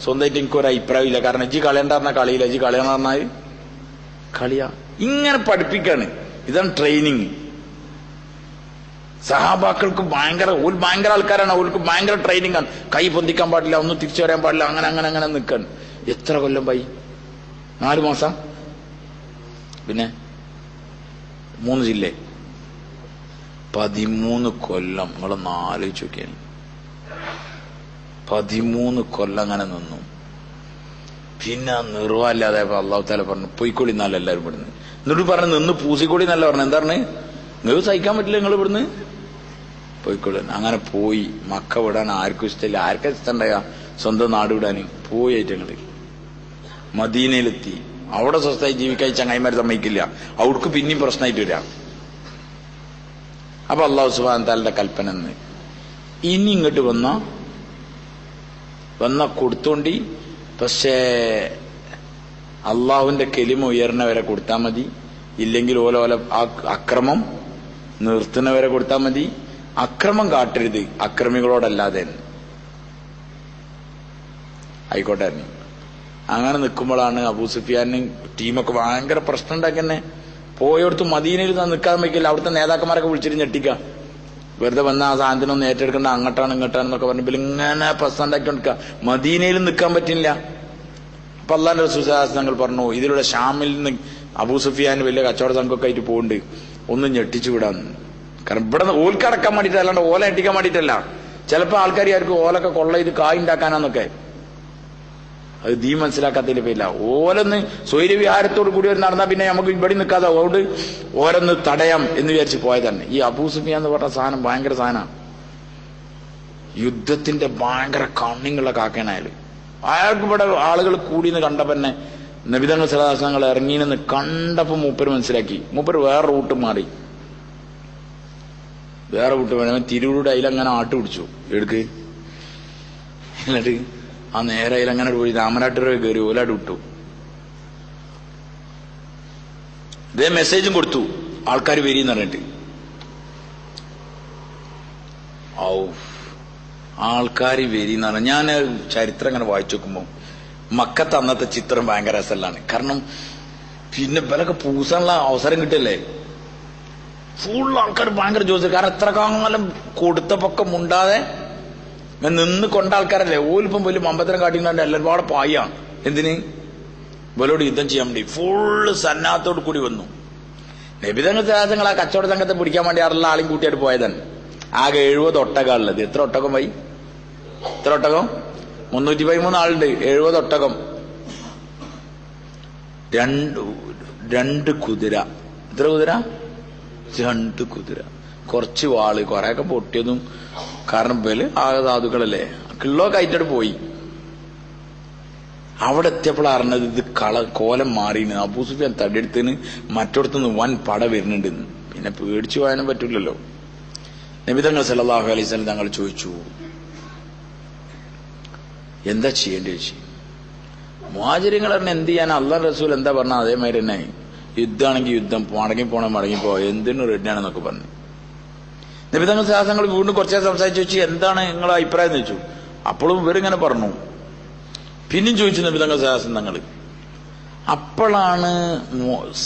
സ്വന്തമായിട്ട് എനിക്കൊരു അഭിപ്രായം ഇല്ല. കാരണം ഇജ്ജ് കളയണ്ട പറഞ്ഞാൽ കളിയില്ല, ഇജ്ജ് കളയണ പറഞ്ഞാൽ കളിയാ. ഇങ്ങനെ പഠിപ്പിക്കാണ്. ഇതാണ് ട്രെയിനിങ്. സഹാബാക്കൾക്ക് ഭയങ്കര ആൾക്കാരാണ്. അവർക്ക് ഭയങ്കര ട്രെയിനിങ് ആണ്. കൈ പൊന്തിക്കാൻ പാടില്ല, ഒന്നും തിരിച്ചു വരാൻ പാടില്ല, അങ്ങനെ നിൽക്കാൻ. എത്ര കൊല്ലം പോയി? 4 മാസം. പിന്നെ 3 ജില്ല, 13 കൊല്ലം. നിങ്ങളൊന്ന് ആലോചിച്ച് നോക്കിയാണ്. 13 കൊല്ലം അങ്ങനെ നിന്നു. പിന്നെ നിർവാഹമില്ലാതെ അള്ളാഹു തആല പറഞ്ഞു പൊയ്ക്കോളി എന്നല്ല എല്ലാവരും ഇവിടുന്ന്. എന്നിട്ട് പറഞ്ഞു നിന്ന് പൂസിക്കോളി എന്നല്ല പറഞ്ഞു. എന്താ പറഞ്ഞു? നിങ്ങൾ സഹിക്കാൻ പറ്റില്ല, നിങ്ങൾ ഇവിടുന്ന് പോയിക്കോളി. അങ്ങനെ പോയി. മക്ക വിടാൻ ആർക്കും ഇഷ്ടമില്ല. ആർക്കും ഇഷ്ടമുണ്ടായ സ്വന്തം നാട് വിടാൻ പോയി. ഐറ്റങ്ങള് മദീനയിലെത്തി. അവിടെ സ്വസ്ഥമായി ജീവിക്കാൻ ചങ്ങായിമാർ സമ്മതിക്കില്ല. അവിടേക്ക് പിന്നെയും പ്രശ്നമായിട്ട് വരാം. അപ്പൊ അള്ളാഹു സുബ്ഹാനഹു തആലയുടെ കൽപ്പന എന്ന് ഇനി ഇങ്ങോട്ട് വന്ന കൊടുത്തോണ്ടി. പക്ഷേ അള്ളാഹുവിന്റെ കെലിമ ഉയർന്നവരെ കൊടുത്താൽ മതി. ഇല്ലെങ്കിൽ ഓല അക്രമം നിർത്തുന്നവരെ കൊടുത്താൽ മതി. അക്രമം കാട്ടരുത് അക്രമികളോടല്ലാതെ. ആയിക്കോട്ടെ. അങ്ങനെ നിൽക്കുമ്പോഴാണ് അബൂ സുഫിയാന് ടീമൊക്കെ ഭയങ്കര പ്രശ്നം ഉണ്ടാക്കിന്നെ. പോയോടത്ത് മദീനയിൽ നിൽക്കാൻ വയ്ക്കില്ല. അവിടുത്തെ നേതാക്കന്മാരൊക്കെ വിളിച്ചിട്ട് ഞെട്ടിക്ക. വെറുതെ വന്ന ആ സാധനത്തിനൊന്നും ഏറ്റെടുക്കേണ്ട, അങ്ങോട്ടാണെന്നൊക്കെ പറഞ്ഞപ്പോൾ ഇങ്ങനെ പ്രശ്നം ഉണ്ടാക്കിക്കൊണ്ടിരിക്കുക. മദീനയിൽ നിൽക്കാൻ പറ്റില്ല. അപ്പൊ അള്ളാന്റെ റസൂൽ സല്ലല്ലാഹു അലൈഹി വസല്ലം പറഞ്ഞു ഇതിലൂടെ ഷാമിൽ നിന്ന് അബൂ സുഫിയാൻ വലിയ കച്ചവട സംഘമൊക്കെ ആയിട്ട് പോകുന്നുണ്ട്, ഒന്ന് ഞെട്ടിച്ചു വിടാന്ന്. കാരണം ഇവിടെ ഓൽക്ക് അടക്കാൻ വേണ്ടിയിട്ട്, അല്ലാണ്ട് ഓല ഞെട്ടിക്കാൻ വേണ്ടിയിട്ടല്ല. ചിലപ്പോൾ ആൾക്കാർ ആയിരിക്കും ഓലൊക്കെ കൊള്ള ഇത് കായ് ഉണ്ടാക്കാനാന്നൊക്കെ. അത് ദീൻ മനസ്സിലാക്കാത്തതിൽ പേരില്ല. ഓലൊന്ന് സ്വൈര്യവിഹാരത്തോട് കൂടി ഒരു നടന്നാൽ പിന്നെ നമുക്ക് ഇവിടെ നിൽക്കാതെ അതുകൊണ്ട് ഓരോന്ന് തടയാം എന്ന് വിചാരിച്ച് പോയതാണ്. ഈ അബൂ സുഫിയാൻ എന്ന് പറഞ്ഞ സാധനം ഭയങ്കര സാധനമാണ്. യുദ്ധത്തിന്റെ ഭയങ്കര കണ്ണിങ്ങുള്ള കാക്കനായാലും അയാൾക്ക് ഇവിടെ ആളുകൾ കൂടിയെന്ന് കണ്ടപ്പോ തന്നെ നബി തങ്ങൾ സല്ലല്ലാഹു അലൈഹി വസല്ലം ഇറങ്ങിയെന്ന് കണ്ടപ്പോ മൂപ്പര് മനസ്സിലാക്കി. മൂപ്പര് വേറെ റൂട്ട് മാറി, വേറെ റൂട്ട് വേണം. തിരുവൂരുടെ അതിലങ്ങനെ ആട്ട് പിടിച്ചു എടുക്ക്. എന്നിട്ട് ആ നേരെ അതിലങ്ങനെ പോയി രാമനാട്ടുര കയറി ഓലാട് വിട്ടു. ഇതേ മെസ്സേജും കൊടുത്തു ആൾക്കാർ വരീന്ന് പറഞ്ഞിട്ട്. ആൾക്കാർ വരീന്ന് പറഞ്ഞ ഞാൻ ചരിത്രം ഇങ്ങനെ വായിച്ചു നോക്കുമ്പോ മക്കത്ത് അന്നത്തെ ചിത്രം ഭയങ്കര രസല്ലാണ്. കാരണം പിന്നെ ഇവരൊക്കെ പൂസാനുള്ള അവസരം കിട്ടല്ലേ. ഫുൾ ആൾക്കാർ ഭയങ്കര ജോലി. കാരണം എത്ര കാലം കൊടുത്തപ്പൊക്കെ മുണ്ടാതെ നിന്ന് കൊണ്ട ആൾക്കാരല്ലേ. ഓലിപ്പം വലിയ മമ്പത്തരം കാട്ടിങ്ങാണ്ട് എല്ലാവരും പായാണ്. എന്തിന്? ഇവരോട് യുദ്ധം ചെയ്യാൻ വേണ്ടി ഫുള്ള് സന്നാഹത്തോട് കൂടി വന്നു. നബിതങ്ങൾ ആ കച്ചവട സംഘത്തെ പിടിക്കാൻ വേണ്ടി ആറുള്ള ആളും കൂട്ടിയായിട്ട് പോയതാണ്. ആകെ 70 ഒട്ടകമുള്ളത്. എത്ര ഒട്ടകം പോയി? എത്ര ഒട്ടകം? 313 ആളുണ്ട്. 70 ഒട്ടകം, 2 കുതിര. എത്ര കുതിര? 2 കുതിര, കുറച്ച് വാള്, കൊറേയൊക്കെ പൊട്ടിയതും. കാരണം ഇവല് ആകെ സാധുക്കളല്ലേ. കിള്ളൊക്കെ ആയിട്ടോട് പോയി. അവിടെ എത്തിയപ്പോൾ അറിഞ്ഞത് ഇത് കോലം മാറിന്. അബൂ സുഫിയാൻ തടിയെടുത്തിന് മറ്റൊടത്തുനിന്ന് വൻ പട വരുന്നുണ്ടെന്ന്. പിന്നെ പേടിച്ചു പോയാനും പറ്റൂലല്ലോ. നബി തങ്ങൾ സല്ലല്ലാഹു അലൈഹി വസല്ലം തങ്ങൾ ചോദിച്ചു എന്താ ചെയ്യേണ്ടി ചോദിച്ചു. മുഹാജിറുകൾ പറഞ്ഞ എന്ത് ചെയ്യാൻ? അള്ളാഹ് റസൂൽ എന്താ പറഞ്ഞാൽ അതേമാതിരി തന്നെ. യുദ്ധമാണെങ്കിൽ യുദ്ധം, മടങ്ങിപ്പോ എന്തിനു റെഡിയാണെന്നൊക്കെ പറഞ്ഞു. നബി തങ്ങൾ സാഹസങ്ങൾ വീണ്ടും കുറച്ചേ സംസാരിച്ചു വെച്ചു എന്താണ് നിങ്ങളുടെ അഭിപ്രായം എന്ന് ചോദിച്ചു. അപ്പോഴും ഇവരിങ്ങനെ പറഞ്ഞു. പിന്നെയും ചോദിച്ചു നബി തങ്ങൾ സാഹസം തങ്ങൾ. അപ്പോഴാണ്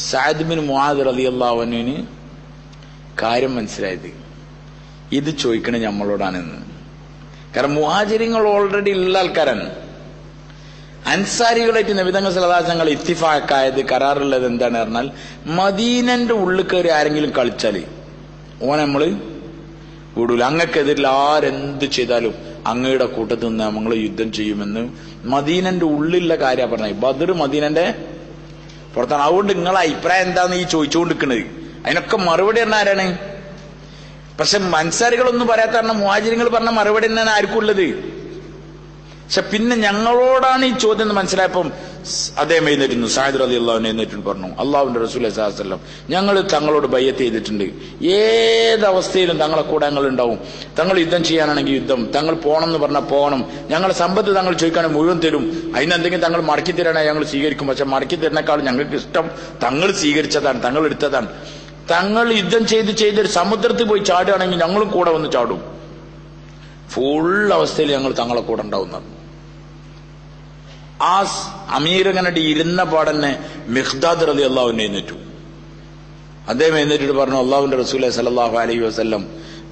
സഅദ് ബിൻ മുആദ് റളിയല്ലാഹു അൻഹുവിന് കാര്യം മനസ്സിലായത്. ഇത് ചോദിക്കണേ നമ്മളോടാണെന്ന്. കാരണം മുഹാജിറുകൾ ഓൾറെഡി ഉള്ള ആൾക്കാരാണ്. അൻസാരികളായിട്ട് നബി തങ്ങൾ സല്ലല്ലാഹു അലൈഹി വസല്ലം ഇത്തിഫാക്കായത്, കരാറുള്ളത് എന്താണ് പറഞ്ഞാൽ മദീനന്റെ ഉള്ളിൽ കയറി ആരെങ്കിലും കളിച്ചാല് ഓനെ നമ്മള് വിടൂല. അങ്ങക്കെതിരിൽ ആരെന്ത് ചെയ്താലും അങ്ങയുടെ കൂട്ടത്തിൽ നിന്ന് നമ്മൾ യുദ്ധം ചെയ്യുമെന്ന് മദീനന്റെ ഉള്ളിലുള്ള കാര്യം പറഞ്ഞ. ബദർ മദീനന്റെ പുറത്താണ്. അതുകൊണ്ട് നിങ്ങളെ അഭിപ്രായം എന്താന്ന് ഈ ചോദിച്ചുകൊണ്ടിരിക്കുന്നത്. അതിനൊക്കെ മറുപടി തന്നെ ആരാണ്? പക്ഷെ അൻസാരികളൊന്നും പറയാത്ത കാരണം മുഹാജിറുകൾ പറഞ്ഞ മറുപടി തന്നെയാണ് ആർക്കും ഉള്ളത്. പക്ഷെ പിന്നെ ഞങ്ങളോടാണ് ഈ ചോദ്യം എന്ന് മനസ്സിലായപ്പം അദ്ദേഹം എഴുന്നേറ്റുന്നു. സഅദ് റളിയല്ലാഹു അൻഹു എഴുന്നേറ്റ് പറഞ്ഞു അള്ളാഹുവിന്റെ റസൂൽ സല്ലല്ലാഹു അലൈഹി വസല്ലം ഞങ്ങൾ തങ്ങളോട് ബയ്യത്ത് ചെയ്തിട്ടുണ്ട്. ഏതവസ്ഥയിലും തങ്ങളെ കൂടെ ഞങ്ങൾ ഉണ്ടാവും. തങ്ങൾ യുദ്ധം ചെയ്യാനാണെങ്കിൽ യുദ്ധം, തങ്ങൾ പോകണം എന്ന് പറഞ്ഞാൽ പോകണം. ഞങ്ങളെ സമ്പത്ത് തങ്ങൾ ചോദിക്കുകയാണെങ്കിൽ മുഴുവൻ തരും. അതിനെന്തെങ്കിലും തങ്ങൾ മടക്കി തരാനായി ഞങ്ങൾ സ്വീകരിക്കും. പക്ഷെ മടക്കി തരുന്നേക്കാളും ഞങ്ങൾക്ക് ഇഷ്ടം തങ്ങൾ സ്വീകരിച്ചതാണ്, തങ്ങൾ എടുത്തതാണ്. തങ്ങൾ യുദ്ധം ചെയ്തൊരു സമുദ്രത്തിൽ പോയി ചാടുകയാണെങ്കിൽ ഞങ്ങളും കൂടെ വന്ന് ചാടും. ഫുൾ അവസ്ഥയിൽ ഞങ്ങൾ തങ്ങളെ കൂടെ ഉണ്ടാവുന്നത്. ആ അമീരങ്ങനെ ഇരുന്ന പാടന്നെ മിഖ്ദാദ് റളിയല്ലാഹു അൻഹു എഴുന്നേറ്റു. അദ്ദേഹം എഴുന്നേറ്റിട്ട് പറഞ്ഞു അള്ളാഹുവിന്റെ റസൂലേ സല്ലല്ലാഹു അലൈഹി വസല്ലം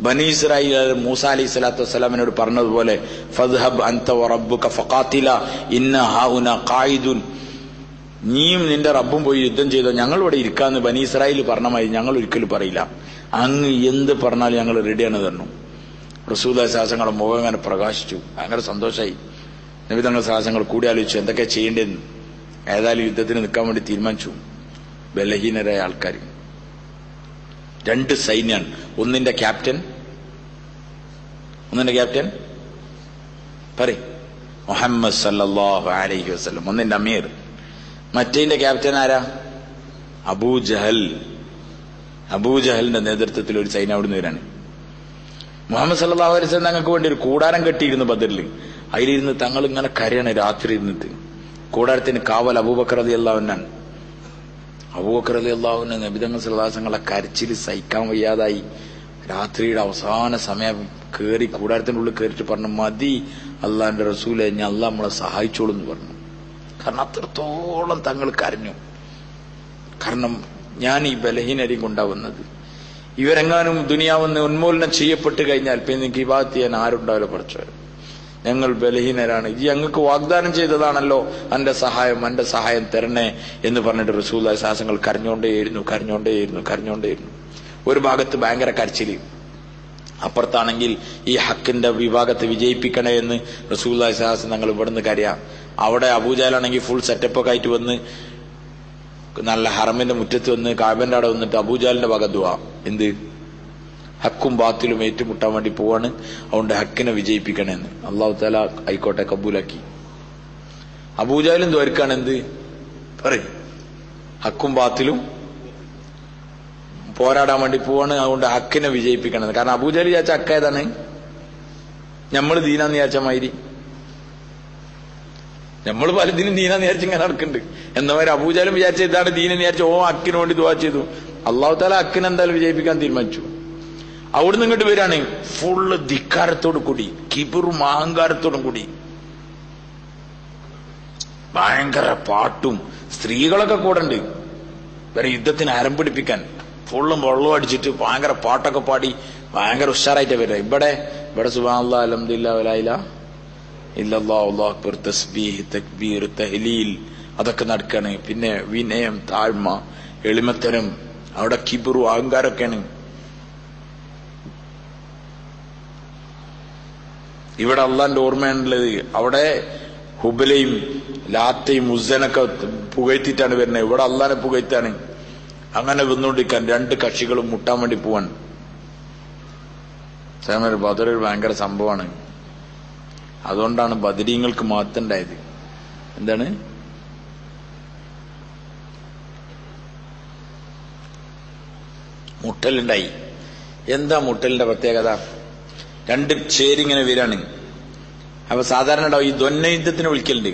ബനി ഇസ്രായേൽ മൂസ അലൈഹി സ്വലാത്തു വസ്സലാമിനോട് പറഞ്ഞതുപോലെ ഫദ്ഹബ് അൻത വറബ്ബുക ഫഖാതില ഇന്ന ഹൗന ഖായിദുൻ, നീയും നിന്റെ റബ്ബും പോയി യുദ്ധം ചെയ്തോ, ഞങ്ങൾ ഇവിടെ ഇരിക്കാന്ന് ബനി ഇസ്രായേൽ പറഞ്ഞമായി ഞങ്ങൾ ഒരിക്കലും പറയില്ല, അങ്ങ് എന്ത് പറഞ്ഞാലും ഞങ്ങൾ റെഡിയാണ് തന്നു. റസൂലുള്ളാഹി സാഹസങ്ങളുടെ മുഖം അങ്ങനെ പ്രകാശിച്ചു, ഭയങ്കര സന്തോഷമായി. നബി തങ്ങളുടെ സാഹസങ്ങൾ കൂടി ആലോചിച്ചു എന്തൊക്കെ ചെയ്യേണ്ടതെന്ന്. ഏതായാലും യുദ്ധത്തിന് നിൽക്കാൻ വേണ്ടി തീരുമാനിച്ചു. ബലഹീനരായ ആൾക്കാർ, 2 സൈന്യാണ്. ഒന്നിന്റെ ക്യാപ്റ്റൻ പറയും മുഹമ്മദ് സല്ലല്ലാഹു അലൈഹി വസല്ലം, ഒന്നിന്റെ അമീർ. മറ്റേതിന്റെ ക്യാപ്റ്റൻ ആരാ? അബൂജഹലിന്റെ നേതൃത്വത്തിൽ ഒരു സൈന്യം അവിടുന്ന് വരാണ്. മുഹമ്മദ് സല്ലല്ലാഹു അലൈഹി വസല്ലം ഞങ്ങൾക്ക് വേണ്ടി ഒരു കൂടാരം കെട്ടിയിരുന്നു ബദറിൽ. അതിലിരുന്ന് തങ്ങൾ ഇങ്ങനെ കരയാണ് രാത്രി ഇരുന്നിട്ട്. കൂടാരത്തിന് കാവൽ അബൂബക്കർ റളിയല്ലാഹു അൻഹു. അബൂബക്കർ റളിയല്ലാഹു അൻഹു നബി തങ്ങൾ സല്ലല്ലാഹു അലൈഹി വസല്ലം കരച്ചിൽ സഹിക്കാൻ വയ്യാതായി രാത്രിയുടെ അവസാന സമയം കയറി കൂടാരത്തിന്റെ ഉള്ളിൽ കയറിയിട്ട് പറഞ്ഞു, മതി അള്ളാന്റെ റസൂലെ, ഞാൻ അള്ളാഹ് നമ്മളെ സഹായിച്ചോളൂ എന്ന് പറഞ്ഞു. കാരണം അത്രത്തോളം തങ്ങൾ കരഞ്ഞു. കാരണം ഞാൻ ഈ ബലഹീനരെയും കൊണ്ടാവുന്നത്, ഇവരെങ്ങാനും ദുനിയാവെന്ന് ഉന്മൂലനം ചെയ്യപ്പെട്ട് കഴിഞ്ഞാൽ പിന്നെ എനിക്ക് ഇബാദത്ത് ചെയ്യാൻ ആരുണ്ടാവില്ല പഠിച്ചവർ. ഞങ്ങൾ ബലഹീനരാണ്, ഈ ഞങ്ങൾക്ക് വാഗ്ദാനം ചെയ്തതാണല്ലോ എന്റെ സഹായം തരണേ എന്ന് പറഞ്ഞിട്ട് റസൂലുള്ളാഹി സാഹസങ്ങൾ കരഞ്ഞോണ്ടേയിരുന്നു. ഒരു ഭാഗത്ത് ഭയങ്കര കരച്ചില്, അപ്പുറത്താണെങ്കിൽ ഈ ഹക്കിന്റെ വിഭാഗത്തെ വിജയിപ്പിക്കണേ എന്ന് റസൂലുള്ളാഹി സാഹസം ഞങ്ങൾ ഇവിടുന്ന് കരയാം. അവിടെ അബൂജഹലാണെങ്കിൽ ഫുൾ സെറ്റപ്പൊക്കെ ആയിട്ട് വന്ന് നല്ല ഹറമിന്റെ മുറ്റത്ത് വന്ന് കാബന്റെ അവിടെ വന്നിട്ട് അബൂജഹലിന്റെ ഭാഗത്ത് ദുആ, എന്ത് ഹക്കും ബാത്തിലും ഏറ്റുമുട്ടാൻ വേണ്ടി പോവാണ്, അതുകൊണ്ട് ഹക്കിനെ വിജയിപ്പിക്കണേന്ന്. അള്ളാഹു തആല ആയിക്കോട്ടെ കബൂലാക്കി. അബൂജഹലും ദ്വാരക്കാണ്, എന്ത് പറയും, ഹക്കും ബാത്തിലും പോരാടാൻ വേണ്ടി പോവാണ്, അതുകൊണ്ട് ഹക്കിനെ വിജയിപ്പിക്കണത്. കാരണം അബൂജഹൽ വിചാരിച്ച ഹക്ക ഏതാണ്? നമ്മൾ ദീനാന്ന് വിചാരിച്ച മാതിരി നമ്മൾ പലതിനും ദീനാന്ന് വിചാരിച്ച് ഇങ്ങനെ നടക്കുന്നുണ്ട്. എന്നവരെ അബൂജഹലും വിചാരിച്ച ഇതാണ് ദീനെന്ന് വിചാരിച്ച ഹക്കിന് വേണ്ടി ദുആ ചെയ്തു. അള്ളാഹു തആല ഹക്കിനെ എന്തായാലും വിജയിപ്പിക്കാൻ തീരുമാനിച്ചു. അവിടുന്ന് ഇങ്ങോട്ട് വരികയാണ് ഫുള്ള് ധിക്കാരത്തോടു കൂടി, കിബറും അഹങ്കാരത്തോടും കൂടി, ഭയങ്കര പാട്ടും, സ്ത്രീകളൊക്കെ കൂടെ ഉണ്ട് വരെ യുദ്ധത്തിന് ആരംഭിപ്പിക്കാൻ. ഫുള്ളും വെള്ളം അടിച്ചിട്ട് ഭയങ്കര പാട്ടൊക്കെ പാടി ഭയങ്കര ഉഷാറായിട്ട് വരിക. ഇവിടെ സുബ്ഹാനല്ലാഹ് അൽഹംദുലില്ലാഹ് വലാ ഇലാഹ ഇല്ലല്ലാഹു അല്ലാഹു അക്ബർ, തസ്ബീഹ്, തക്ബീർ, തഹ്ലീൽ അതൊക്കെ നടക്കാണ്. പിന്നെ വിനയം, താഴ്മ, എളിമത്തരം, അവിടെ കിബറും അഹങ്കാരമൊക്കെയാണ്. ഇവിടെ അള്ളാന്റെ ഓർമ്മയാണുള്ളത്. അവിടെ ഹുബലയും ലാത്തയും ഉസ്സനൊക്കെ പുകഴ്ത്തിട്ടാണ് വരുന്നത്, ഇവിടെ അള്ളാനെ പുകഴ്ത്താണ്. അങ്ങനെ വന്നുകൊണ്ടിരിക്കാൻ 2 കക്ഷികളും മുട്ടാൻ വേണ്ടി പോവാൻ. ബദർ ഒരു ഭയങ്കര സംഭവമാണ്. അതുകൊണ്ടാണ് ബദരീങ്ങൾക്ക് മാറ്റം ഉണ്ടായത്. എന്താണ്? മുട്ടലുണ്ടായി. എന്താ മുട്ടലിന്റെ പ്രത്യേകത? 2 ചേരിങ്ങനെ വരാണ്. അപ്പൊ സാധാരണ ഉണ്ടാവും ഈ ദ്വന്ന യുദ്ധത്തിന് വിളിക്കലുണ്ട്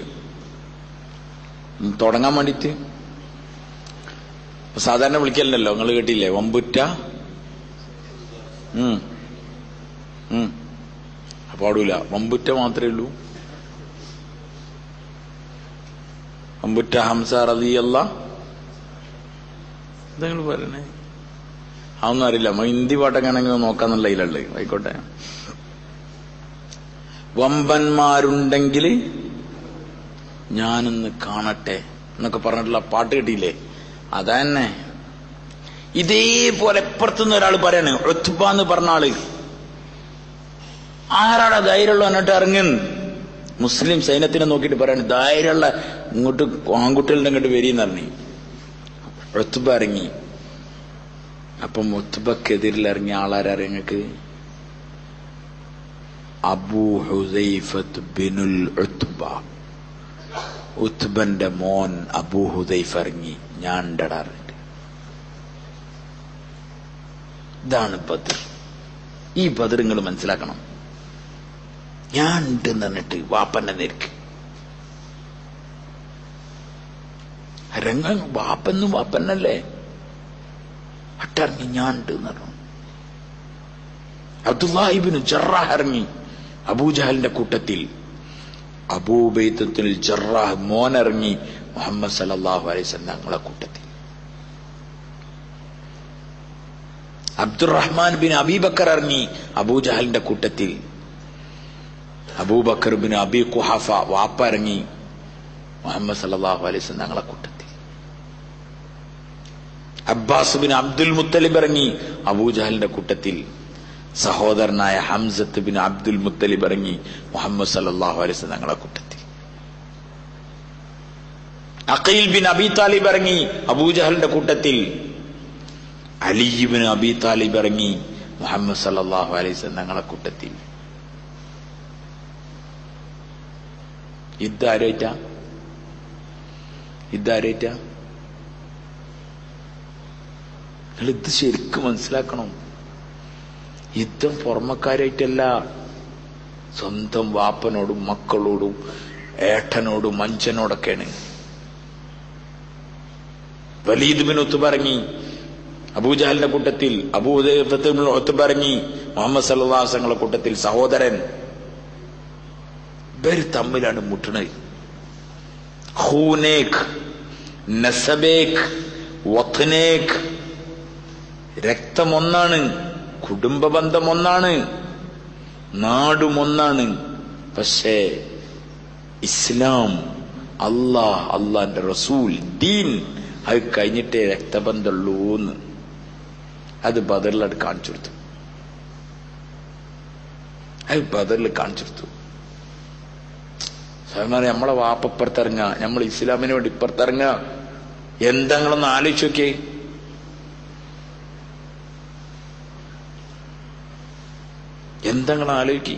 തുടങ്ങാൻ വേണ്ടിട്ട്. സാധാരണ വിളിക്കലുണ്ടല്ലോ, നിങ്ങൾ കേട്ടില്ലേ? വമ്പുറ്റ പാടൂല, വമ്പുറ്റ മാത്രമേ ഉള്ളൂ. വമ്പുറ്റ ഹംസ റളിയല്ലാഹ് എന്താ നിങ്ങൾ പറയണേ? അതൊന്നും അറിയില്ല. ഹിന്ദി പാട്ടൊക്കെ ആണെങ്കിൽ നോക്കാന്നുള്ള ഇതിലുള്ളത്. ആയിക്കോട്ടെ. വമ്പന്മാരുണ്ടെങ്കിൽ ഞാനൊന്ന് കാണട്ടെ എന്നൊക്കെ പറഞ്ഞിട്ടുള്ള പാട്ട് കിട്ടിയില്ലേ? അതന്നെ. ഇതേപോലെ എപ്പുറത്തുനിന്ന് ഒരാൾ പറയാണ്, ഉത്ബ എന്ന് പറഞ്ഞ ആള്. ആരാടാ ധൈര്യമുള്ള എന്നിട്ട് ഇറങ്ങുന്നു? മുസ്ലിം സൈന്യത്തിനെ നോക്കിയിട്ട് പറയാണ്, ധൈര്യമുള്ള ഇങ്ങോട്ട് ആൺകുട്ടികളുടെ ഇങ്ങോട്ട് വരീന്ന് പറഞ്ഞു. ഉത്ബ ഇറങ്ങി. അപ്പം ഉത്ബക്കെതിരിൽ ഇറങ്ങിയ ആളാരറിയ നിങ്ങൾക്ക്? അബൂ ഹുദൈഫത്ത് ബിനുൽ ഉത്ബ. ഉത്ബന്റെ മോൻ അബൂ ഹുദൈഫ ഇറങ്ങി. ഞാൻ ഉണ്ടടാറുണ്ട്. ഇതാണ് ബദർ. ഈ ബദർ നിങ്ങൾ മനസ്സിലാക്കണം. ഞാൻ ഉണ്ട് എന്നിട്ട് വാപ്പന്റെ നേർക്ക് രംഗം. വാപ്പന്നും വാപ്പന്നല്ലേ അട്ടിറങ്ങി. ഞാൻ ഉണ്ട് എന്ന് പറഞ്ഞു. അബ്ദുല്ലാഹ് ഇബ്നു ജറാഹ് ഇറങ്ങി അബൂജഹലിന്റെ കൂട്ടത്തിൽ. അബൂ ഉബൈദത്തുൽ ജറാഹ് മോനിറങ്ങി മുഹമ്മദ് സല്ലല്ലാഹു അലൈഹി വസല്ലം ഞങ്ങളെ കൂട്ടത്തിൽ. അബ്ദുറഹ്മാൻ ബിൻ അബീബക്കർ ഇറങ്ങി അബൂജഹലിന്റെ കൂട്ടത്തിൽ. അബൂബക്കർ ബിൻ അബി ഖുഹാഫ വാപ്പ ഇറങ്ങി മുഹമ്മദ് സല്ലല്ലാഹു അലൈഹി വസല്ലം ഞങ്ങളെ കൂട്ടത്തിൽ. അബ്ബാസ് ബിൻ അബ്ദുൽ മുത്തലിബ് ഇറങ്ങി അബൂജഹലിന്റെ കൂട്ടത്തിൽ. സഹോദരനായ ഹംസത്ത് ബിൻ അബ്ദുൽ മുത്തലിബ് ഇറങ്ങി മുഹമ്മദ് സല്ലല്ലാഹു അലൈഹി വസല്ലം ഞങ്ങളെ കൂട്ടത്തിൽ. അഖീൽ ബിൻ അബി താലിബ് ഇറങ്ങി അബൂജഹലിന്റെ കൂട്ടത്തിൽ. അലി ബിൻ അബി താലിബ് ഇറങ്ങി മുഹമ്മദ് സല്ലല്ലാഹു അലൈഹി വസല്ലം ഞങ്ങളെ കൂട്ടത്തിൽ. ഇതാരേറ്റ നിങ്ങൾ ഇത് ശരിക്കും മനസ്സിലാക്കണം. യുദ്ധം പുറമക്കാരായിട്ടല്ല, സ്വന്തം വാപ്പനോടും മക്കളോടും ഏട്ടനോടും അഞ്ചനോടൊക്കെയാണ്. വലീദ് ബിൻ ഉത്ബ ഇറങ്ങി അബൂജഹലിന്റെ കൂട്ടത്തിൽ. ഉത്ബ ഇറങ്ങി മുഹമ്മദ് സല്ലല്ലാഹു അലൈഹി വസല്ലം കൂട്ടത്തിൽ. സഹോദരൻ ഇവര് തമ്മിലാണ് മുട്ടണത്. ഖൂനേക്, നസബേക്, വത്നേക്, രക്തം ഒന്നാണ്, കുടുംബ ബന്ധം ഒന്നാണ്, നാടും ഒന്നാണ്. പക്ഷേ ഇസ്ലാം, അള്ളാന്റെ റസൂൽ, ദീൻ അത് കഴിഞ്ഞിട്ടേ രക്തബന്ധമുള്ളൂന്ന് അത് ബദറിൽ കാണിച്ചു കൊടുത്തു. നമ്മളെ വാപ്പ ഇപ്പുറത്തിറങ്ങുക, നമ്മൾ ഇസ്ലാമിന് വേണ്ടി ഇപ്പുറത്തിറങ്ങുക. എന്തെങ്കിലൊന്ന് ആലോചിച്ച് നോക്കിയേ. എന്തെങ്കിലും ആലോചിക്ക്.